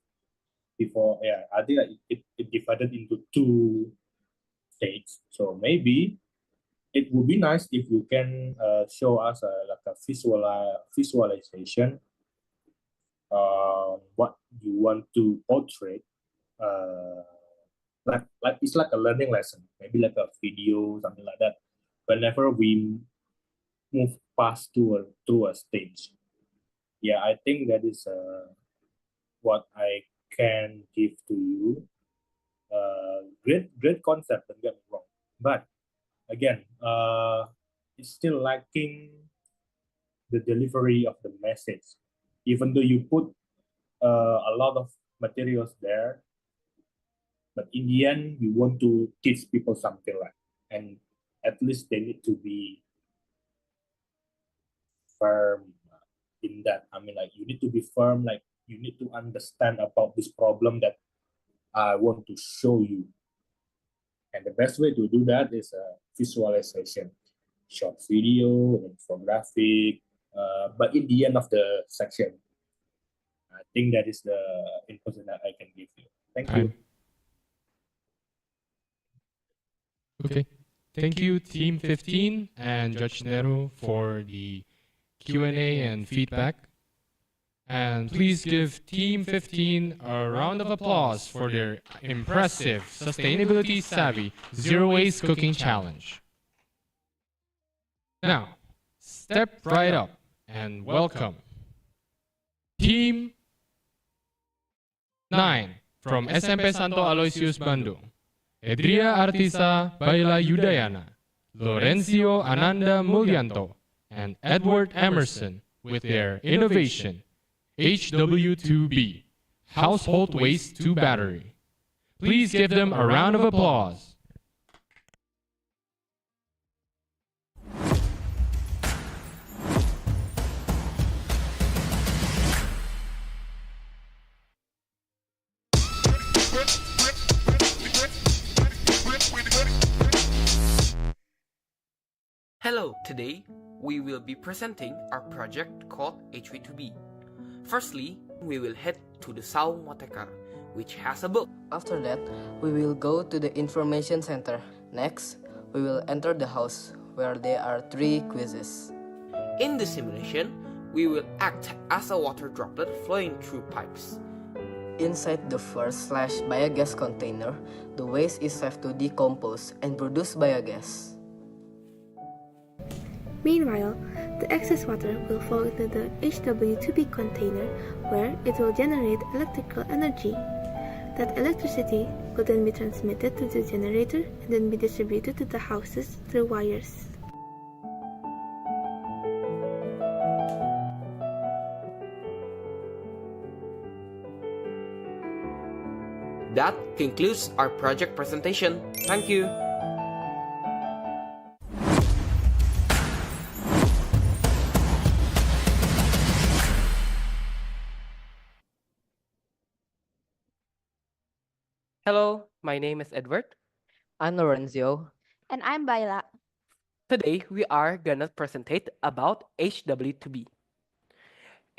I think it divided into two stages. So maybe it would be nice if you can show us a visualization what you want to portray. Like it's like a learning lesson, maybe like a video, something like that. Whenever we move past through a stage, yeah, I think that is what I can give to you. Great concept, don't get me wrong, but again, it's still lacking the delivery of the message. Even though you put a lot of materials there, but in the end, you want to teach people something, right? And at least they need to be firm in that. You need to be firm, you need to understand about this problem that I want to show you. And the best way to do that is a visualization, short video, infographic. But in the end of the section, I think that is the information that I can give you. Thank you. Okay. Thank you, Team 15 and Judge Nero, for the Q&A and feedback. And please give Team 15 a round of applause for their impressive, sustainability-savvy, zero-waste cooking challenge. Now, step right up and welcome Team 9 from SMP Santo Aloysius Bandung, Edria Artisa Baila Yudayana, Lorenzio Ananda Mulyanto, and Edward Emerson with their innovation, HW2B, Household Waste to Battery. Please give them a round of applause. Hello, today we will be presenting our project called HW2B. Firstly, we will head to the Saung Motekar, which has a book. After that, we will go to the information center. Next, we will enter the house where there are 3 quizzes. In the simulation, we will act as a water droplet flowing through pipes. Inside the first biogas container, the waste is left to decompose and produce biogas. Meanwhile, the excess water will flow into the HW2B container where it will generate electrical energy. That electricity will then be transmitted to the generator and then be distributed to the houses through wires. That concludes our project presentation. Thank you. Hello, my name is Edward. I'm Lorenzio. And I'm Baila. Today we are gonna presentate about HW2B.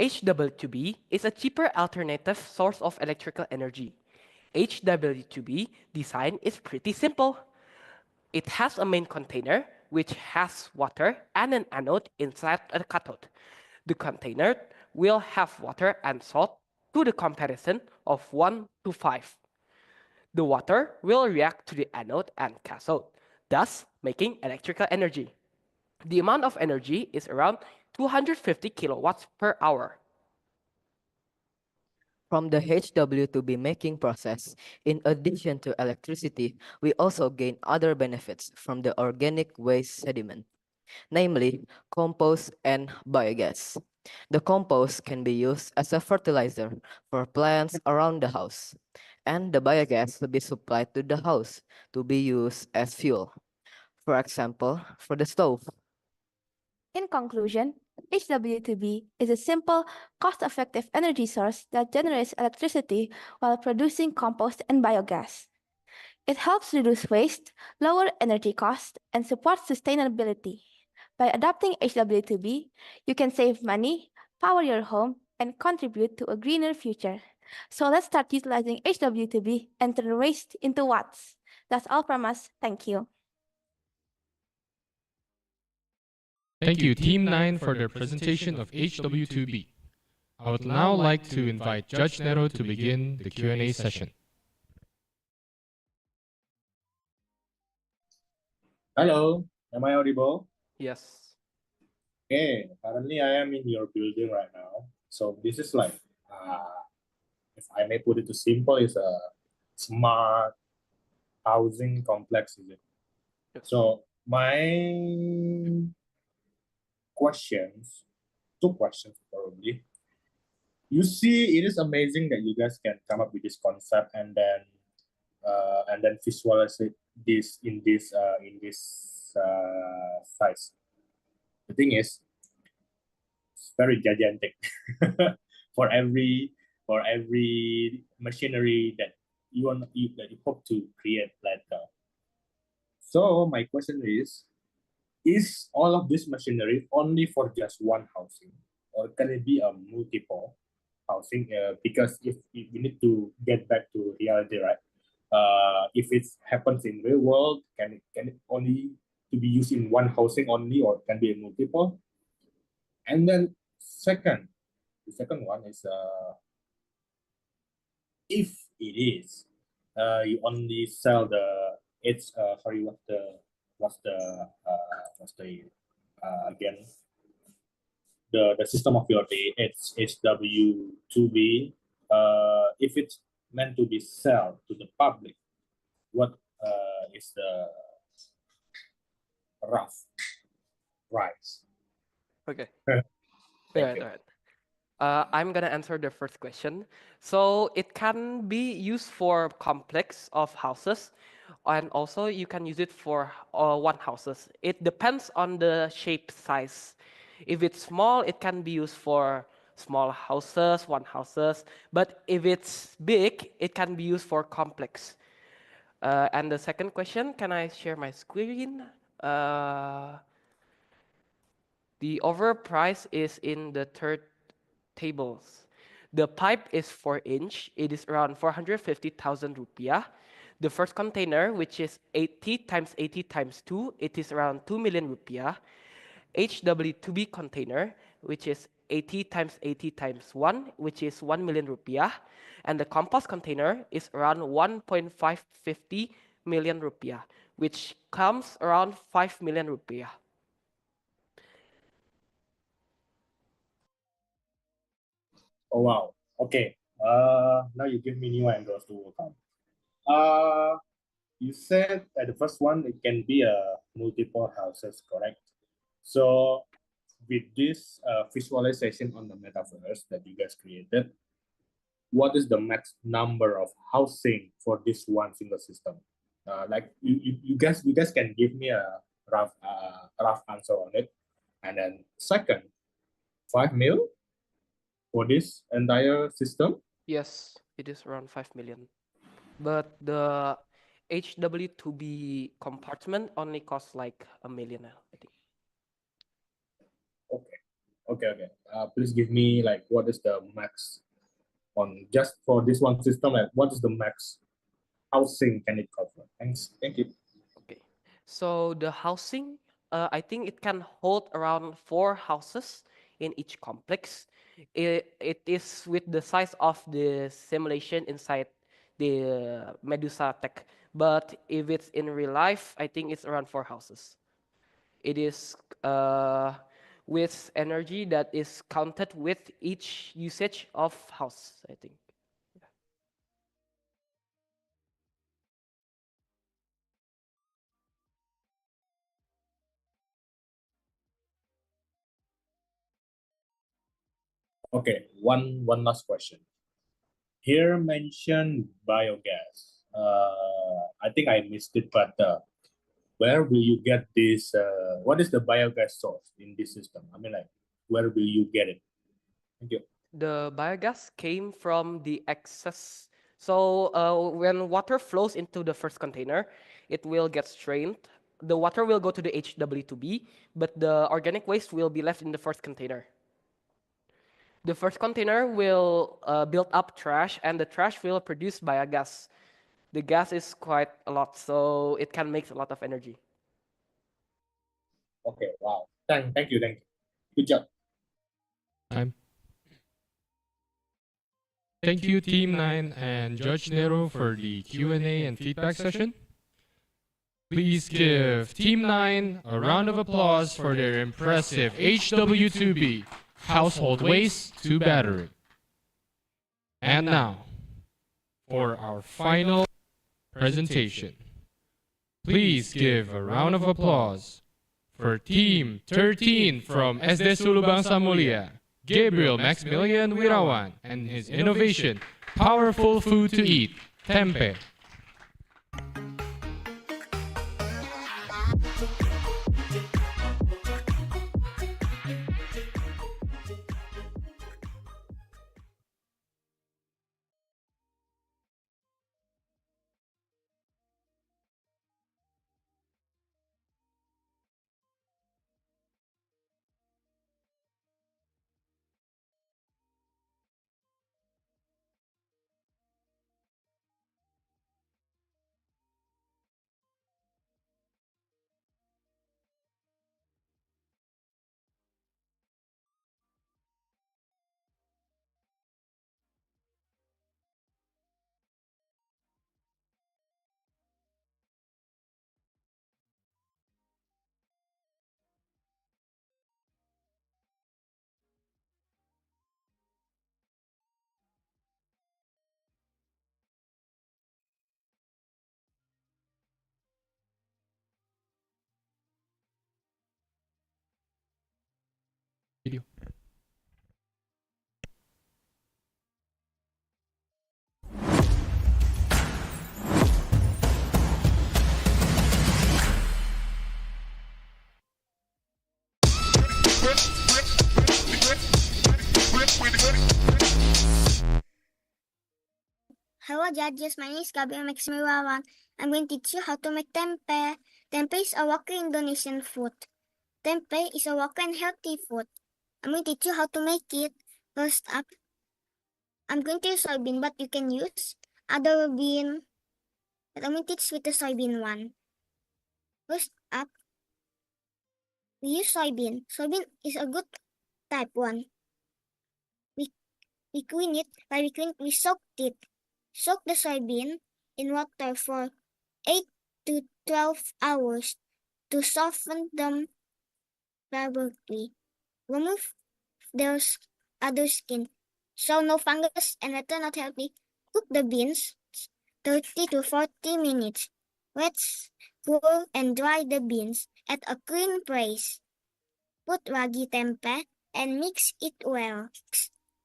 HW2B is a cheaper alternative source of electrical energy. HW2B design is pretty simple. It has a main container which has water and an anode inside a cathode. The container will have water and salt to the comparison of 1 to 5. The water will react to the anode and cathode, thus making electrical energy. The amount of energy is around 250 kilowatts per hour. From the HW2B making process, in addition to electricity, we also gain other benefits from the organic waste sediment, namely compost and biogas. The compost can be used as a fertilizer for plants around the house, and the biogas will be supplied to the house to be used as fuel, for example, for the stove. In conclusion, HW2B is a simple, cost-effective energy source that generates electricity while producing compost and biogas. It helps reduce waste, lower energy costs, and support sustainability. By adopting HW2B, you can save money, power your home, and contribute to a greener future. So let's start utilizing HW2B and turn waste into watts. That's all from us. Thank you. Thank you, Team 9, for their presentation of HW2B. I would now like to invite Judge Nero to begin the Q&A session. Hello, am I audible? Yes. Okay, currently I am in your building right now. So this is like, if I may put it too simple, it's a smart housing complex, is it? So my questions, 2 questions probably. You see, it is amazing that you guys can come up with this concept and then visualize it in this size. The thing is, it's very gigantic for every machinery that you hope to create later. So my question is all of this machinery only for just one housing, or can it be a multiple? housing, because if we need to get back to reality, right? If it happens in real world, can it only to be used in one housing only, or can be multiple? And then the second one is if it is, you only sell the it's sorry what's the again the system of your day, it's HW2B. If it's meant to be sold to the public, what is the rough price? Okay. Thank you. Right. I'm gonna answer the first question. So it can be used for complex of houses, and also you can use it for one houses. It depends on the shape size. If it's small, it can be used for small houses, one houses. But if it's big, it can be used for complex. And the second question, can I share my screen? The overall price is in the third tables. The pipe is 4-inch. It is around 450,000 rupiah. The first container, which is 80 times 80 times 2, it is around 2 million rupiah. HW2B container, which is 80 times 80 times 1, which is 1 million rupiah. And the compost container is around 1.550 million rupiah, which comes around 5 million rupiah. Oh wow. Okay. Now you give me new angles to work on. You said that the first one it can be a multiple houses, correct? So with this visualization on the metaverse that you guys created, what is the max number of housing for this one single system? Like you guys can give me a rough answer on it. And then second, 5 mil for this entire system? Yes, it is around 5 million. But the HW2B compartment only costs like 1 million, I think. Okay. Please give me like what is the max on just for this one system, and what is the max housing can it cover? Thanks. Thank you. Okay. So the housing, I think it can hold around 4 houses in each complex. It is with the size of the simulation inside the Medusa tech. But if it's in real life, I think it's around 4 houses. It is with energy that is counted with each usage of house, I think. Okay, one last question. Here mentioned biogas. I think I missed it, but where will you get this? What is the biogas source in this system? I mean, like, where will you get it? Thank you. The biogas came from the excess. So when water flows into the first container, it will get strained. The water will go to the HW2B, but the organic waste will be left in the first container. The first container will build up trash, and the trash will produce biogas. The gas is quite a lot, so it can make a lot of energy. Okay, wow. Thank you. Good job. Thank you, Team 9 and Judge Nero, for the Q&A and feedback session. Please give Team 9 a round of applause for their impressive HW2B household waste to battery. And now, for our final presentation. Please give a round of applause for Team 13 from SD Sulubangsa Mulia, Gabriel Maximilian Wirawan, and his innovation, Powerful Food to Eat, Tempe. Video. Hello judges, my name is Gabriel Maximilawan. I'm going to teach you how to make tempe. Tempe is a local Indonesian food. Tempe is a local and healthy food. I'm going to teach you how to make it. First up, I'm going to use soybean, but you can use other bean. But I'm going to teach with the soybean one. First up, we use soybean. Soybean is a good type one. We clean it. By we clean it, we soaked it. Soak the soybean in water for 8 to 12 hours to soften them perfectly. Remove their other skin, so no fungus and later not healthy. Cook the beans 30 to 40 minutes. Let's cool and dry the beans at a clean place. Put ragi tempe and mix it well.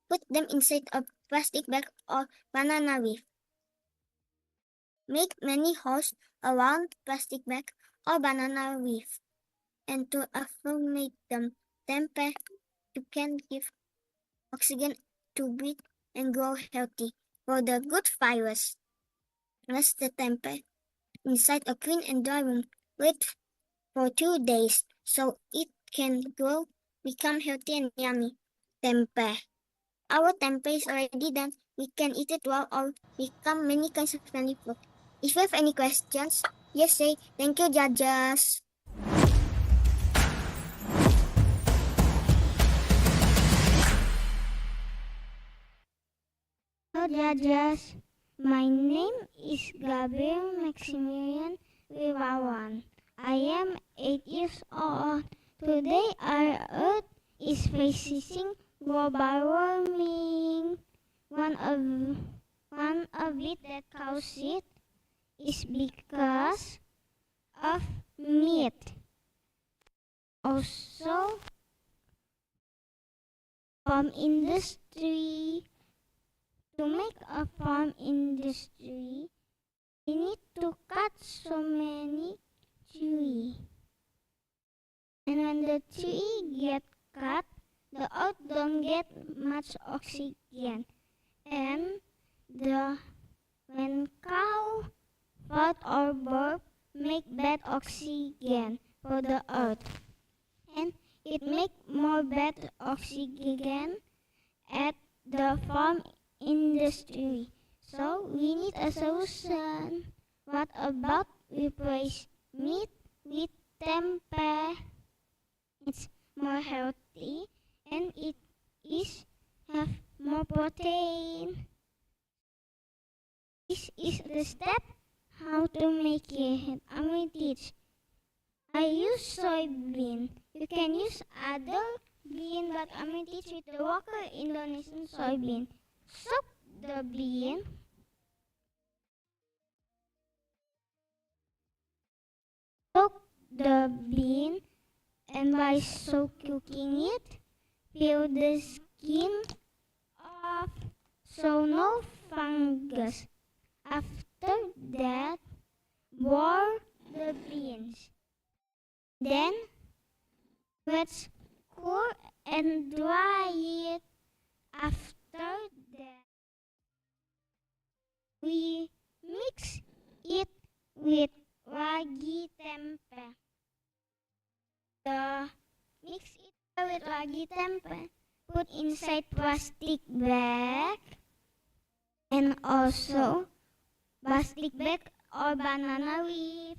Put them inside a plastic bag or banana leaf. Make many holes around plastic bag or banana leaf. And to affirmate them, tempe, you can give oxygen to breathe and grow healthy. For the good virus, rest the tempe inside a clean and dry room. Wait for 2 days so it can grow, become healthy and yummy. Tempe. Our tempeh is already done. We can eat it raw or become many kinds of friendly food. If you have any questions, just say thank you, judges. Hello, judges. My name is Gabriel Maximilian Wiwawan. I am 8 years old. Today, our Earth is facing global warming. One of it that causes it is because of meat. Also, farm industry. To make a farm industry, we need to cut so many trees. And when the tree get cut, the earth don't get much oxygen. And when cow, fart or burp make bad oxygen for the earth. And it make more bad oxygen at the farm industry. So we need a solution. What about replace meat with tempeh? It's more healthy and it is have more protein. This is the step how to make it. I'm going to teach. I use soybean. You can use other bean, but I'm going to teach with the local Indonesian soybean. Soak the bean. Soak the bean, and by cooking it, peel the skin off so no fungus. After that, boil the beans. Then let's cool and dry it. After that, we mix it with ragi tempeh. Mix it with ragi tempeh. Put inside plastic bag and also plastic bag or banana leaf.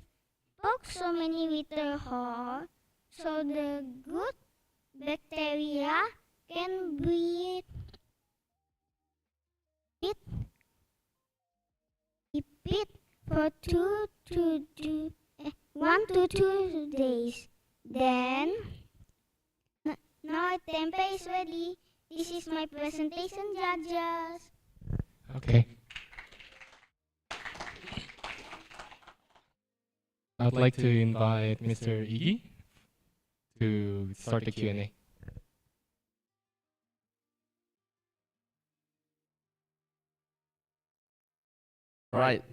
Poke so many little holes so the good bacteria can breathe. Keep it for 1 to 2 days. Then, now tempeh is ready. This is my presentation, judges. Okay. I'd like to invite Mr. Iggy to start the Q&A. Right,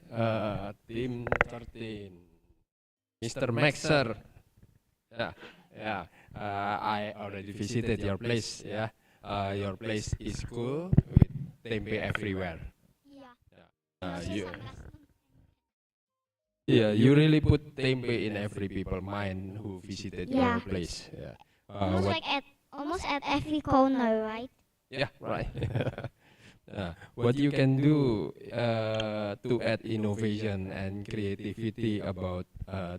team 13, Mr. Maxer. Yeah, yeah. I already visited your place. Yeah, your place is cool with tempe everywhere. Yeah. You, yeah, you really put tempe in every people mind who visited your place. Yeah. Almost at every corner, right? Yeah, right. What you can do to add innovation and creativity about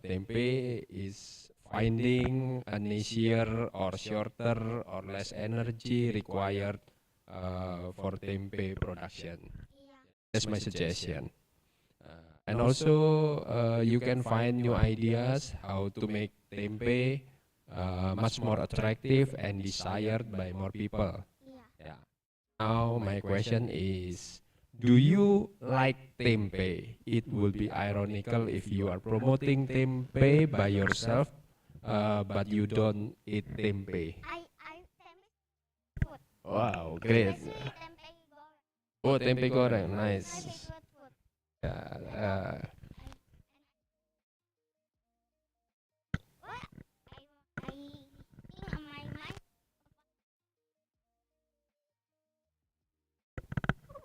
tempe is finding an easier or shorter or less energy required for tempe production. That's my suggestion. And also, you can find new ideas how to make tempe much more attractive and desired by more people. Yeah. Now my question is, do you like tempe? It would be ironical if you are promoting tempe by yourself, but you don't eat tempe. Wow, great. Oh, tempe goreng, nice. Yeah,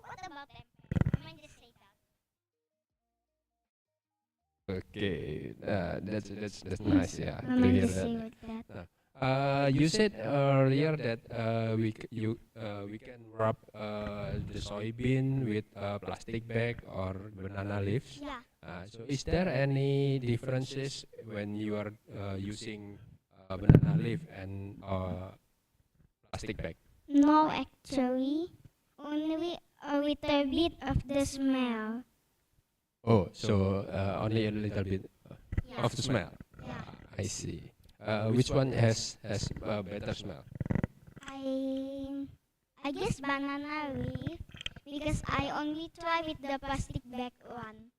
What about tempe? I might just say that. okay, that's nice. Yeah, I to might hear just say that. like that. You said earlier that we can wrap the soybean with a plastic bag or banana leaves. Yeah. So is there any differences when you are using banana leaf and plastic bag? No, actually, only a little bit of the smell. Oh, so only a little bit Yeah. of the smell. Yeah. I see. Which one has better smell? I guess banana leaf because I only try with the plastic bag one.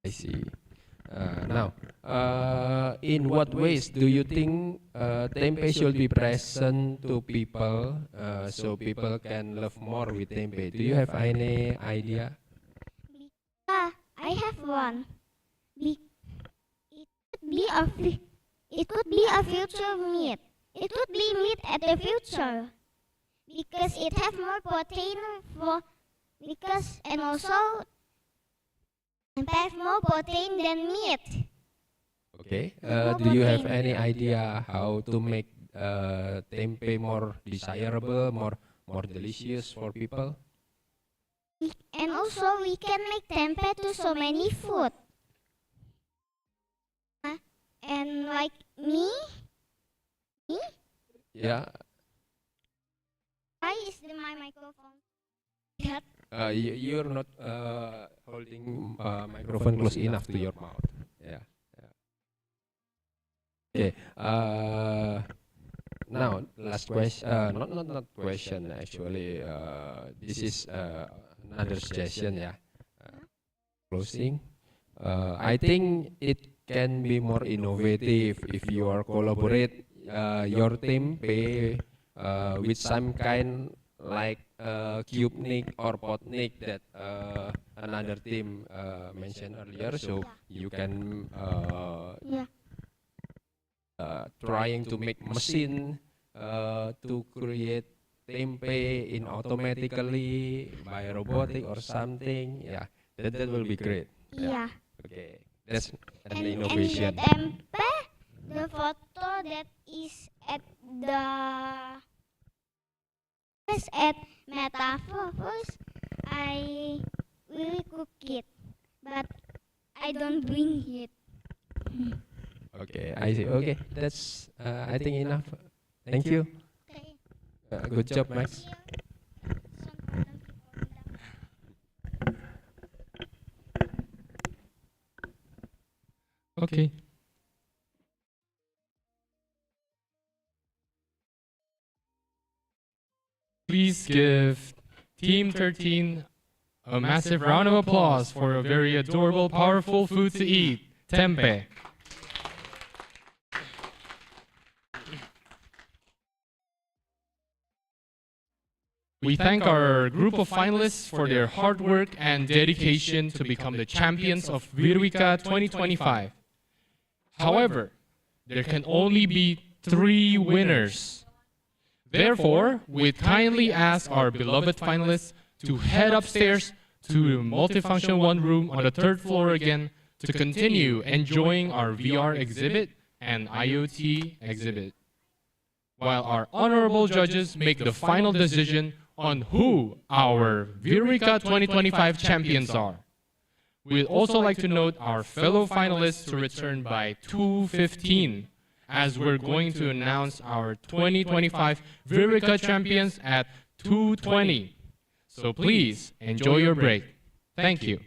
I see. Now, in what ways do you think tempe should be present to people so people can love more with tempe? Do you have any idea? I have one. It could be a future meat. It could be meat at the future because it have more protein and also it have more protein than meat. Okay. Do you have any idea how to make tempe more desirable, more delicious for people? And also we can make tempe to so many food. And like me? Yeah. Why is my microphone? You're not holding microphone close enough to your mouth. Yeah. Okay. Now last question. Not question actually. This is another suggestion. Yeah. Closing. I think it can be more innovative if you are collaborate your team with some kind like cubenic or potnic that another team mentioned earlier. So you can trying to make machine to create tempe in automatically by robotic or something. Yeah, that will be great. Yeah. Okay, that's an innovation. And the tempe, the photo that is at Metaphors, I will cook it, but I don't bring it. Okay, I see. Okay, that's I think enough. Thank you. Good job, Max. Okay. Please give Team 13 a massive round of applause for a very adorable, powerful food to eat, tempe. We thank our group of finalists for their hard work and dedication to become the champions of VIRWICA 2025. However, there can only be 3 winners. Therefore, we kindly ask our beloved finalists to head upstairs to the multifunction 1 room on the 3rd floor again to continue enjoying our VR exhibit and IoT exhibit, while our honorable judges make the final decision on who our VIRWICA 2025 champions are. We'd also like to note our fellow finalists to return by 2:15, as we're going to announce our 2025 VIRWICA champions at 2:20. So please enjoy your break. Thank you.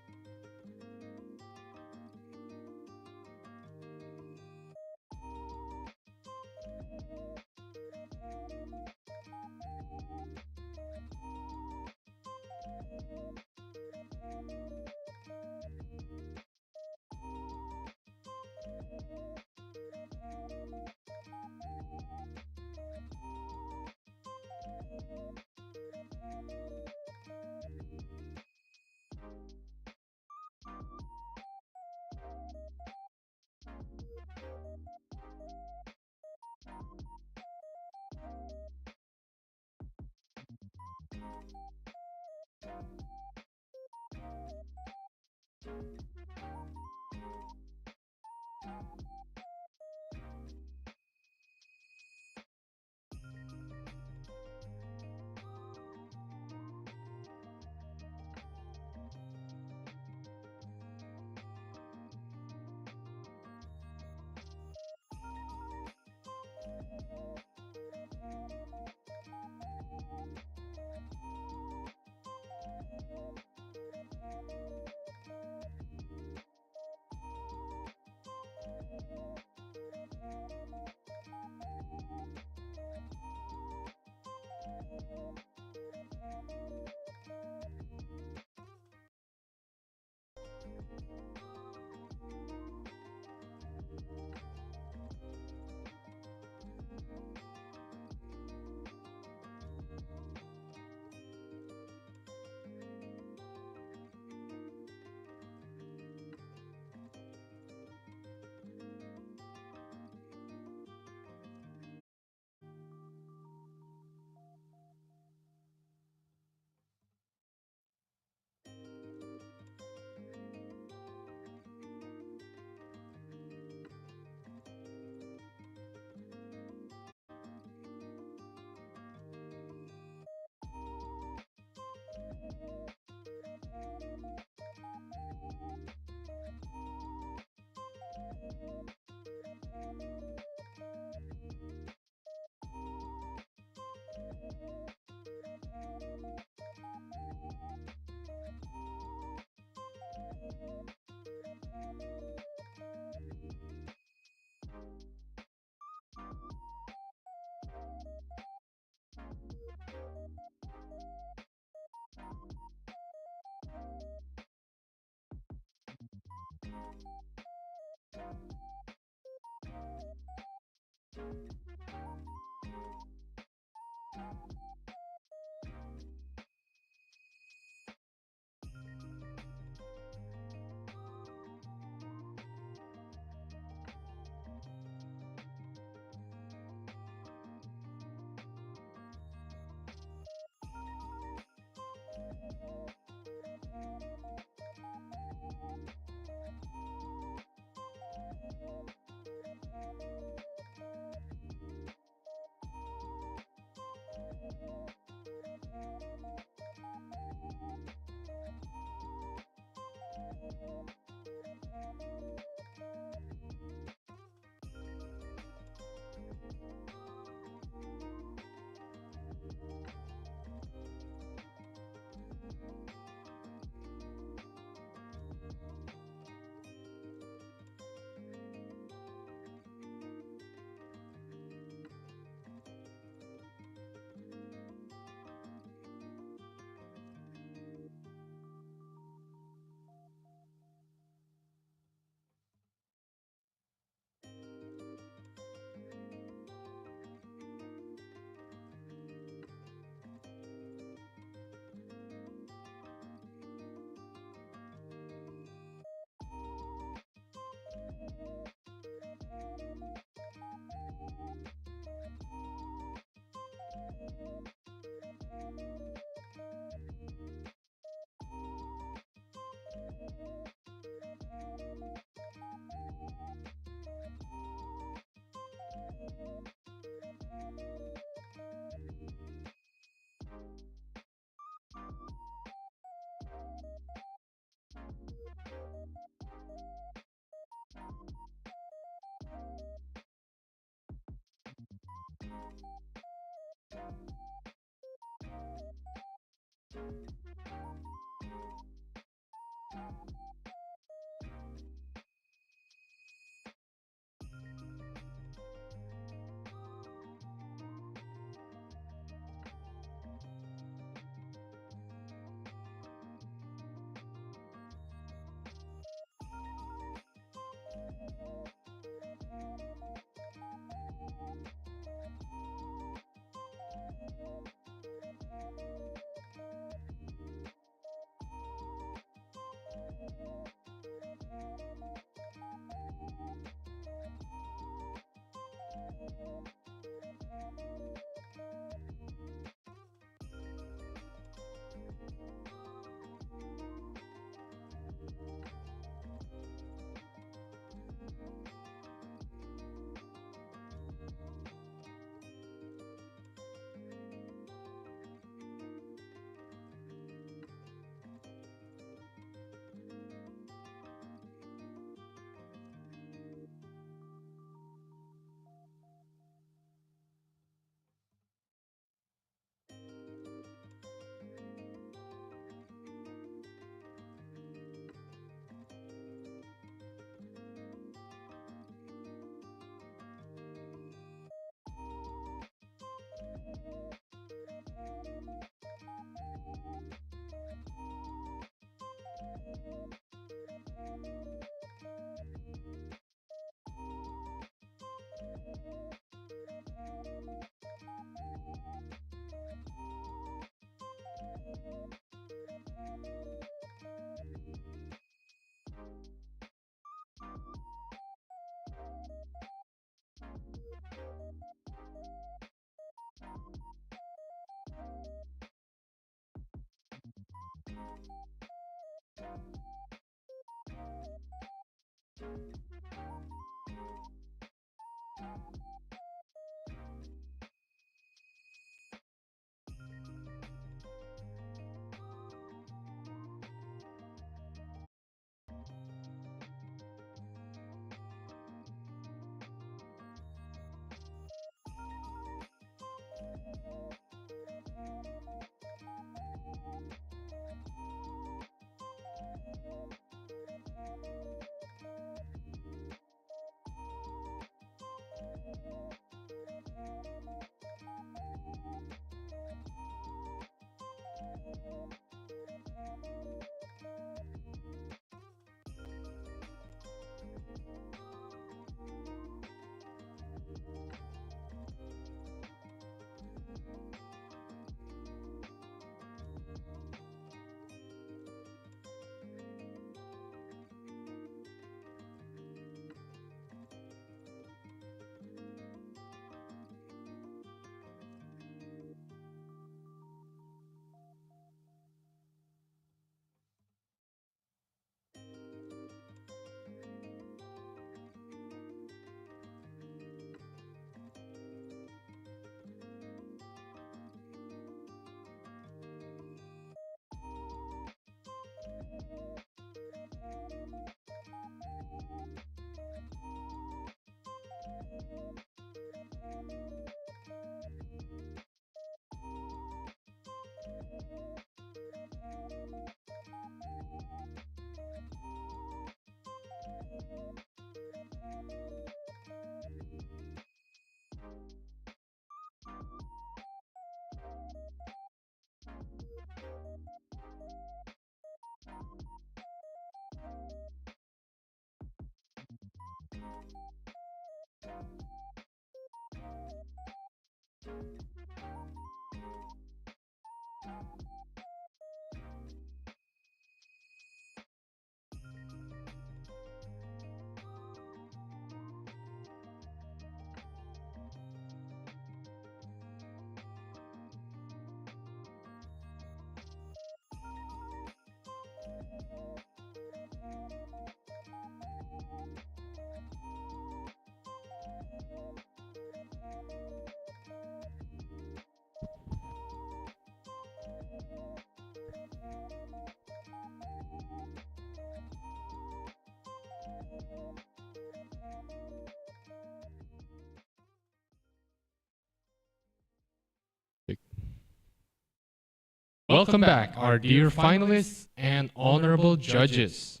Welcome back, our dear finalists and honorable judges.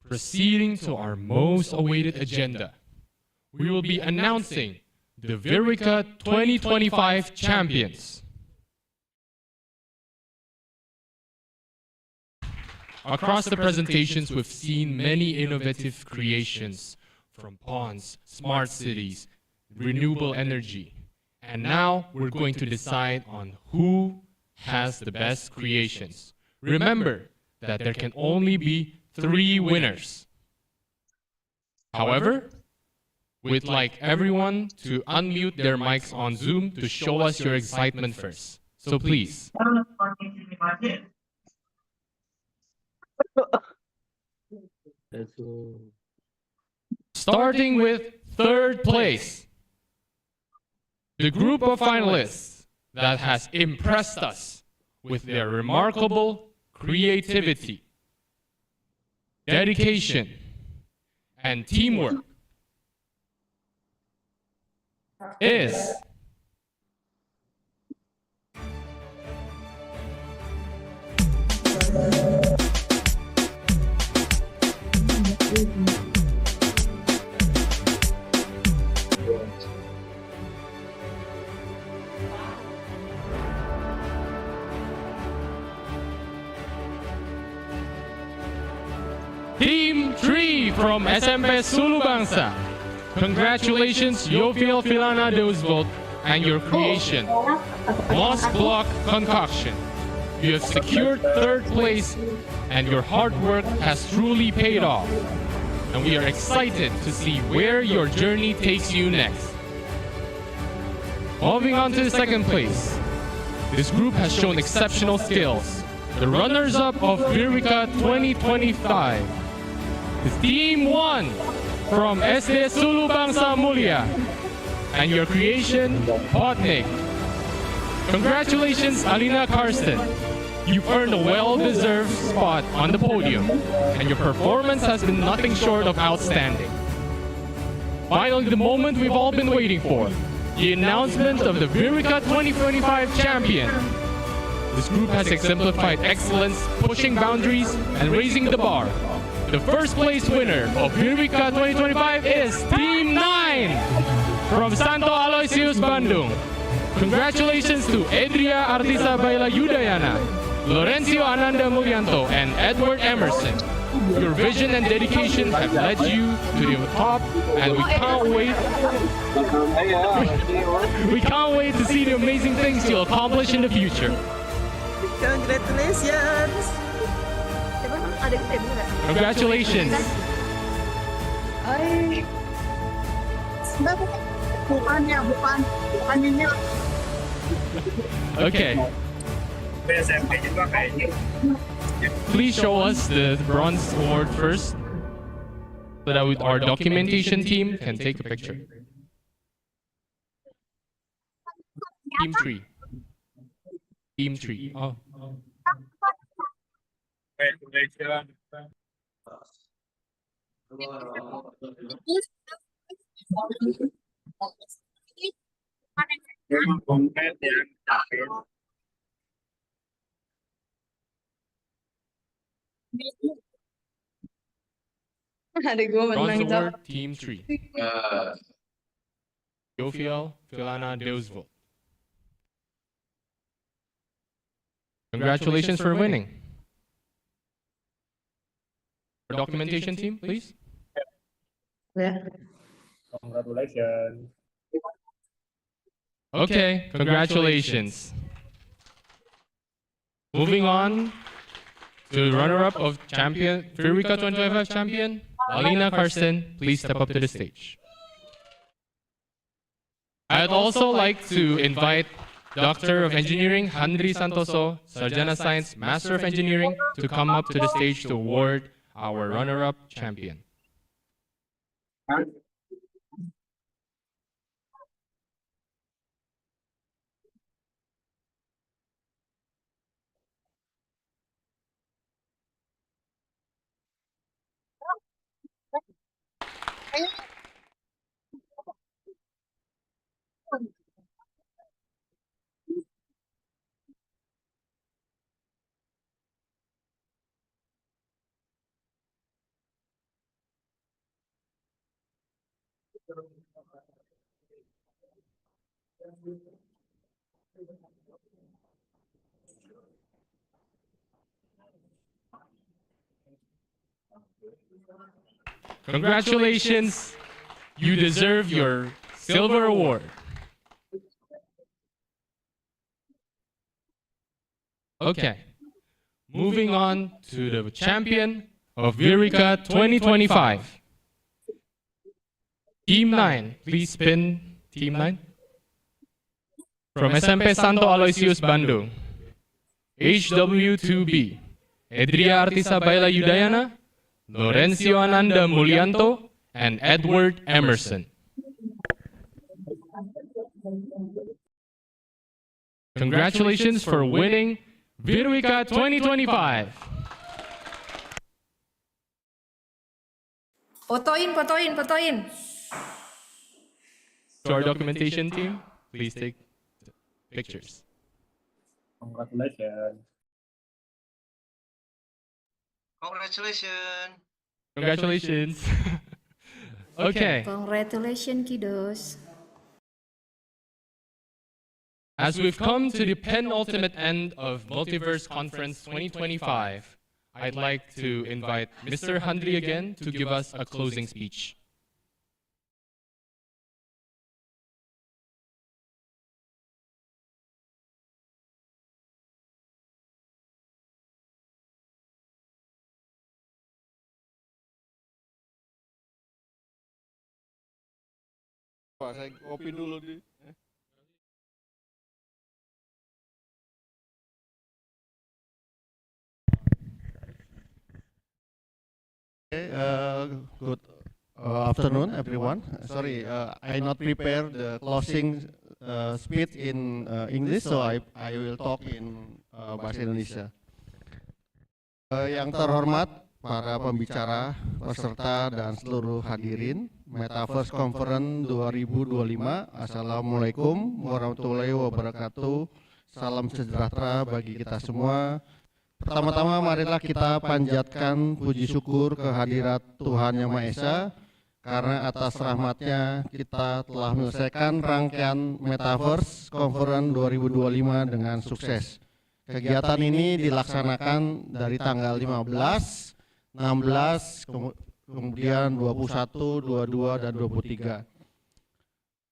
Proceeding to our most awaited agenda, we will be announcing the VIRWICA 2025 champions. Across the presentations, we've seen many innovative creations from ponds, smart cities, renewable energy. And now we're going to decide on who has the best creations. Remember that there can only be 3 winners. However, we'd like everyone to unmute their mics on Zoom to show us your excitement first. So please. Starting with 3rd place, the group of finalists that has impressed us with their remarkable creativity, dedication, and teamwork is Team 3 from SMP Sulubangsa. Congratulations, Yofiel Filana Deusvold, and your creation, Moss Block Concoction. You have secured 3rd place, and your hard work has truly paid off. And we are excited to see where your journey takes you next. Moving on to the 2nd place. This group has shown exceptional skills. The runners-up of VIRWICA 2025 is Team 1 from SD Sulubangsa Mulia, and your creation, Botnik. Congratulations, Alina Karsten. You've earned a well-deserved spot on the podium, and your performance has been nothing short of outstanding. Finally, the moment we've all been waiting for, the announcement of the VIRWICA 2025 champion. This group has exemplified excellence, pushing boundaries, and raising the bar. The first place winner of VIRWICA 2025 is Team 9 from Santo Aloysius, Bandung. Congratulations to Adria Artisa Baila Yudayana, Lorenzo Ananda Mulyanto, and Edward Emerson. Your vision and dedication have led you to the top, and we can't wait to see the amazing things you'll accomplish in the future. Congratulations. Congratulations. Okay. Please show us the bronze award first, so that our documentation team can take a picture. Team 3. Team 3. Oh. Bronze award, Team 3. Yofiel Filana Deusville. Congratulations for winning. Our documentation team, please. Yeah. Congratulations. Okay, congratulations. Moving on to runner-up of champion, VIRWICA 2025 champion, Alina Karsten, please step up to the stage. I'd also like to invite Doctor of Engineering Henry Santoso, Sarjana Science, Master of Engineering, to come up to the stage to award our runner-up champion. Congratulations! You deserve your silver award. Okay, moving on to the champion of VIRWICA 2025. Team 9, please spin Team 9. From SMP Santo Aloysius, Bandung. HW2B, Adria Artisa Baila Yudayana, Lorenzo Ananda Mulyanto, and Edward Emerson. Congratulations for winning VIRWICA 2025. Fotoin. To our documentation team, please take pictures. Congratulations. Congratulations. Okay. Congratulations, kiddos. As we've come to the penultimate end of MultiVerse Conference 2025, I'd like to invite Mr. Handri again to give us a closing speech. Pak, saya kopi dulu nih. Okay, good afternoon, everyone. Sorry, I not prepare the closing speech in English, so I will talk in bahasa Indonesia. Yang terhormat para pembicara, peserta, dan seluruh hadirin Metaverse Conference 2025. Assalamualaikum warahmatullahi wabarakatuh. salam sejahtera bagi kita semua. Pertama-tama marilah kita panjatkan puji syukur kehadirat Tuhan Yang Maha Esa, karena atas rahmatnya kita telah menyelesaikan rangkaian MultiVerse Conference 2025 dengan sukses. Kegiatan ini dilaksanakan dari tanggal 15, 16, kemudian 21, 22, dan 23.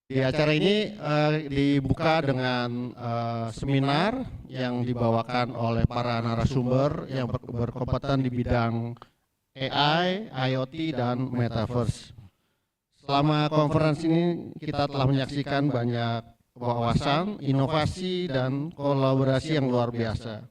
Di acara ini dibuka dengan seminar yang dibawakan oleh para narasumber yang berkompeten di bidang AI, IoT, dan Metaverse. Selama konferensi ini kita telah menyaksikan banyak wawasan, inovasi, dan kolaborasi yang luar biasa.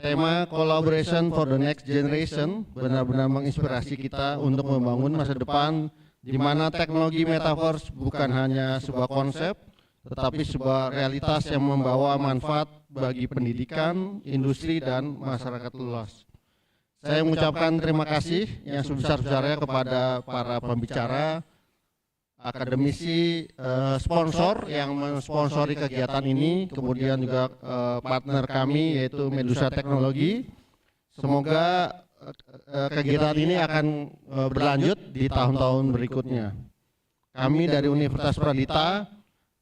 Tema Collaboration for the Next Generation benar-benar menginspirasi kita untuk membangun masa depan di mana teknologi metaverse bukan hanya sebuah konsep, tetapi sebuah realitas yang membawa manfaat bagi pendidikan, industri, dan masyarakat luas. Saya mengucapkan terima kasih yang sebesar-besarnya kepada para pembicara, akademisi, sponsor yang mensponsori kegiatan ini, kemudian juga partner kami yaitu Medusa Teknologi. Semoga kegiatan ini akan berlanjut di tahun-tahun berikutnya. Kami dari Universitas Pradita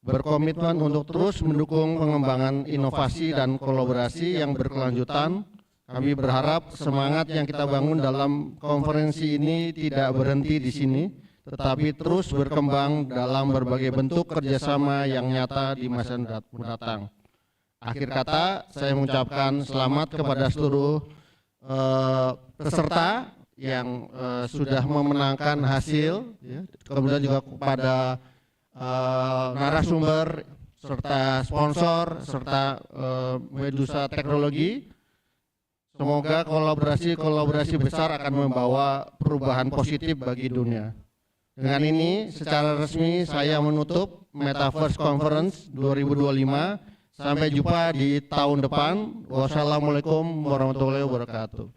berkomitmen untuk terus mendukung pengembangan inovasi dan kolaborasi yang berkelanjutan. Kami berharap semangat yang kita bangun dalam konferensi ini tidak berhenti di sini, tetapi terus berkembang dalam berbagai bentuk kerjasama yang nyata di masa mendatang. Akhir kata, saya mengucapkan selamat kepada seluruh peserta yang sudah memenangkan hasil, ya. Kemudian juga kepada narasumber serta sponsor serta Medusa Teknologi. Semoga kolaborasi besar akan membawa perubahan positif bagi dunia. Dengan ini secara resmi saya menutup MultiVerse Conference 2025. Sampai jumpa di tahun depan. Wassalamualaikum warahmatullahi wabarakatuh.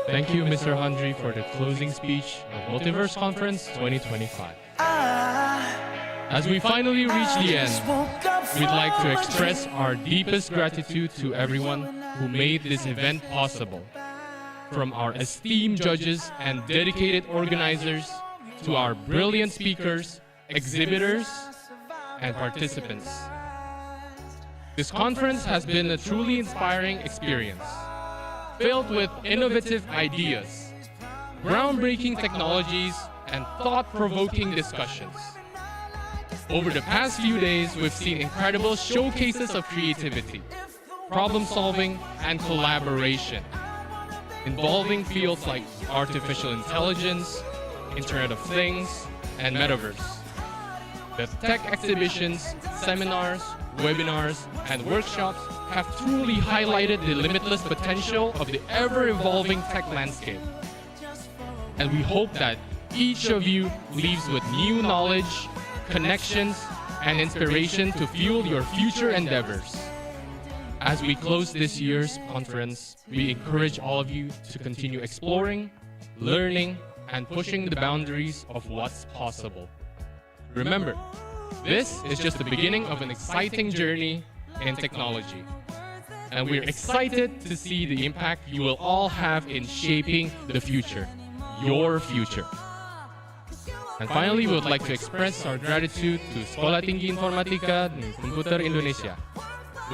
Thank you, Mr. Handri, for the closing speech of MultiVerse Conference 2025. As we finally reach the end, we'd like to express our deepest gratitude to everyone who made this event possible. From our esteemed judges and dedicated organizers, to our brilliant speakers, exhibitors, and participants. This conference has been a truly inspiring experience, filled with innovative ideas, groundbreaking technologies, and thought-provoking discussions. Over the past few days, we've seen incredible showcases of creativity, problem-solving, and collaboration, involving fields like artificial intelligence, Internet of Things, and Metaverse. The tech exhibitions, seminars, webinars, and workshops have truly highlighted the limitless potential of the ever-evolving tech landscape. And we hope that each of you leaves with new knowledge, connections, and inspiration to fuel your future endeavors. As we close this year's conference, we encourage all of you to continue exploring, learning, and pushing the boundaries of what's possible. Remember, this is just the beginning of an exciting journey in technology. And we're excited to see the impact you will all have in shaping the future, your future. And finally, we would like to express our gratitude to Sekolah Tinggi Informatika dan Komputer Indonesia,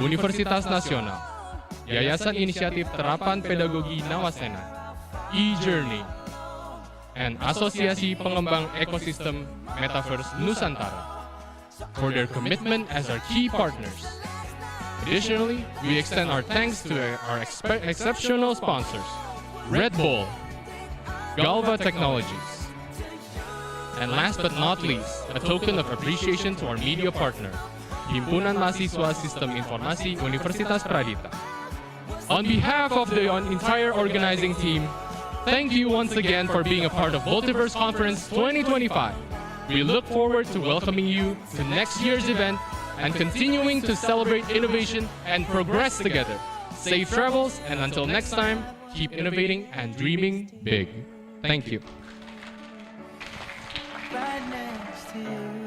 Universitas Nasional, Yayasan Inisiatif Terapan Pedagogi Nawasena, e-Journey, and Asosiasi Pengembang Ekosistem Metaverse Nusantara for their commitment as our key partners. Additionally, we extend our thanks to our exceptional sponsors, Red Bull, Galva Technologies, and last but not least, a token of appreciation to our media partner, Himpunan Mahasiswa Sistem Informasi Universitas Pradita. On behalf of the entire organizing team, thank you once again for being a part of MultiVerse Conference 2025. We look forward to welcoming you to next year's event and continuing to celebrate innovation and progress together. Safe travels, and until next time, keep innovating and dreaming big. Thank you. Right next. tears.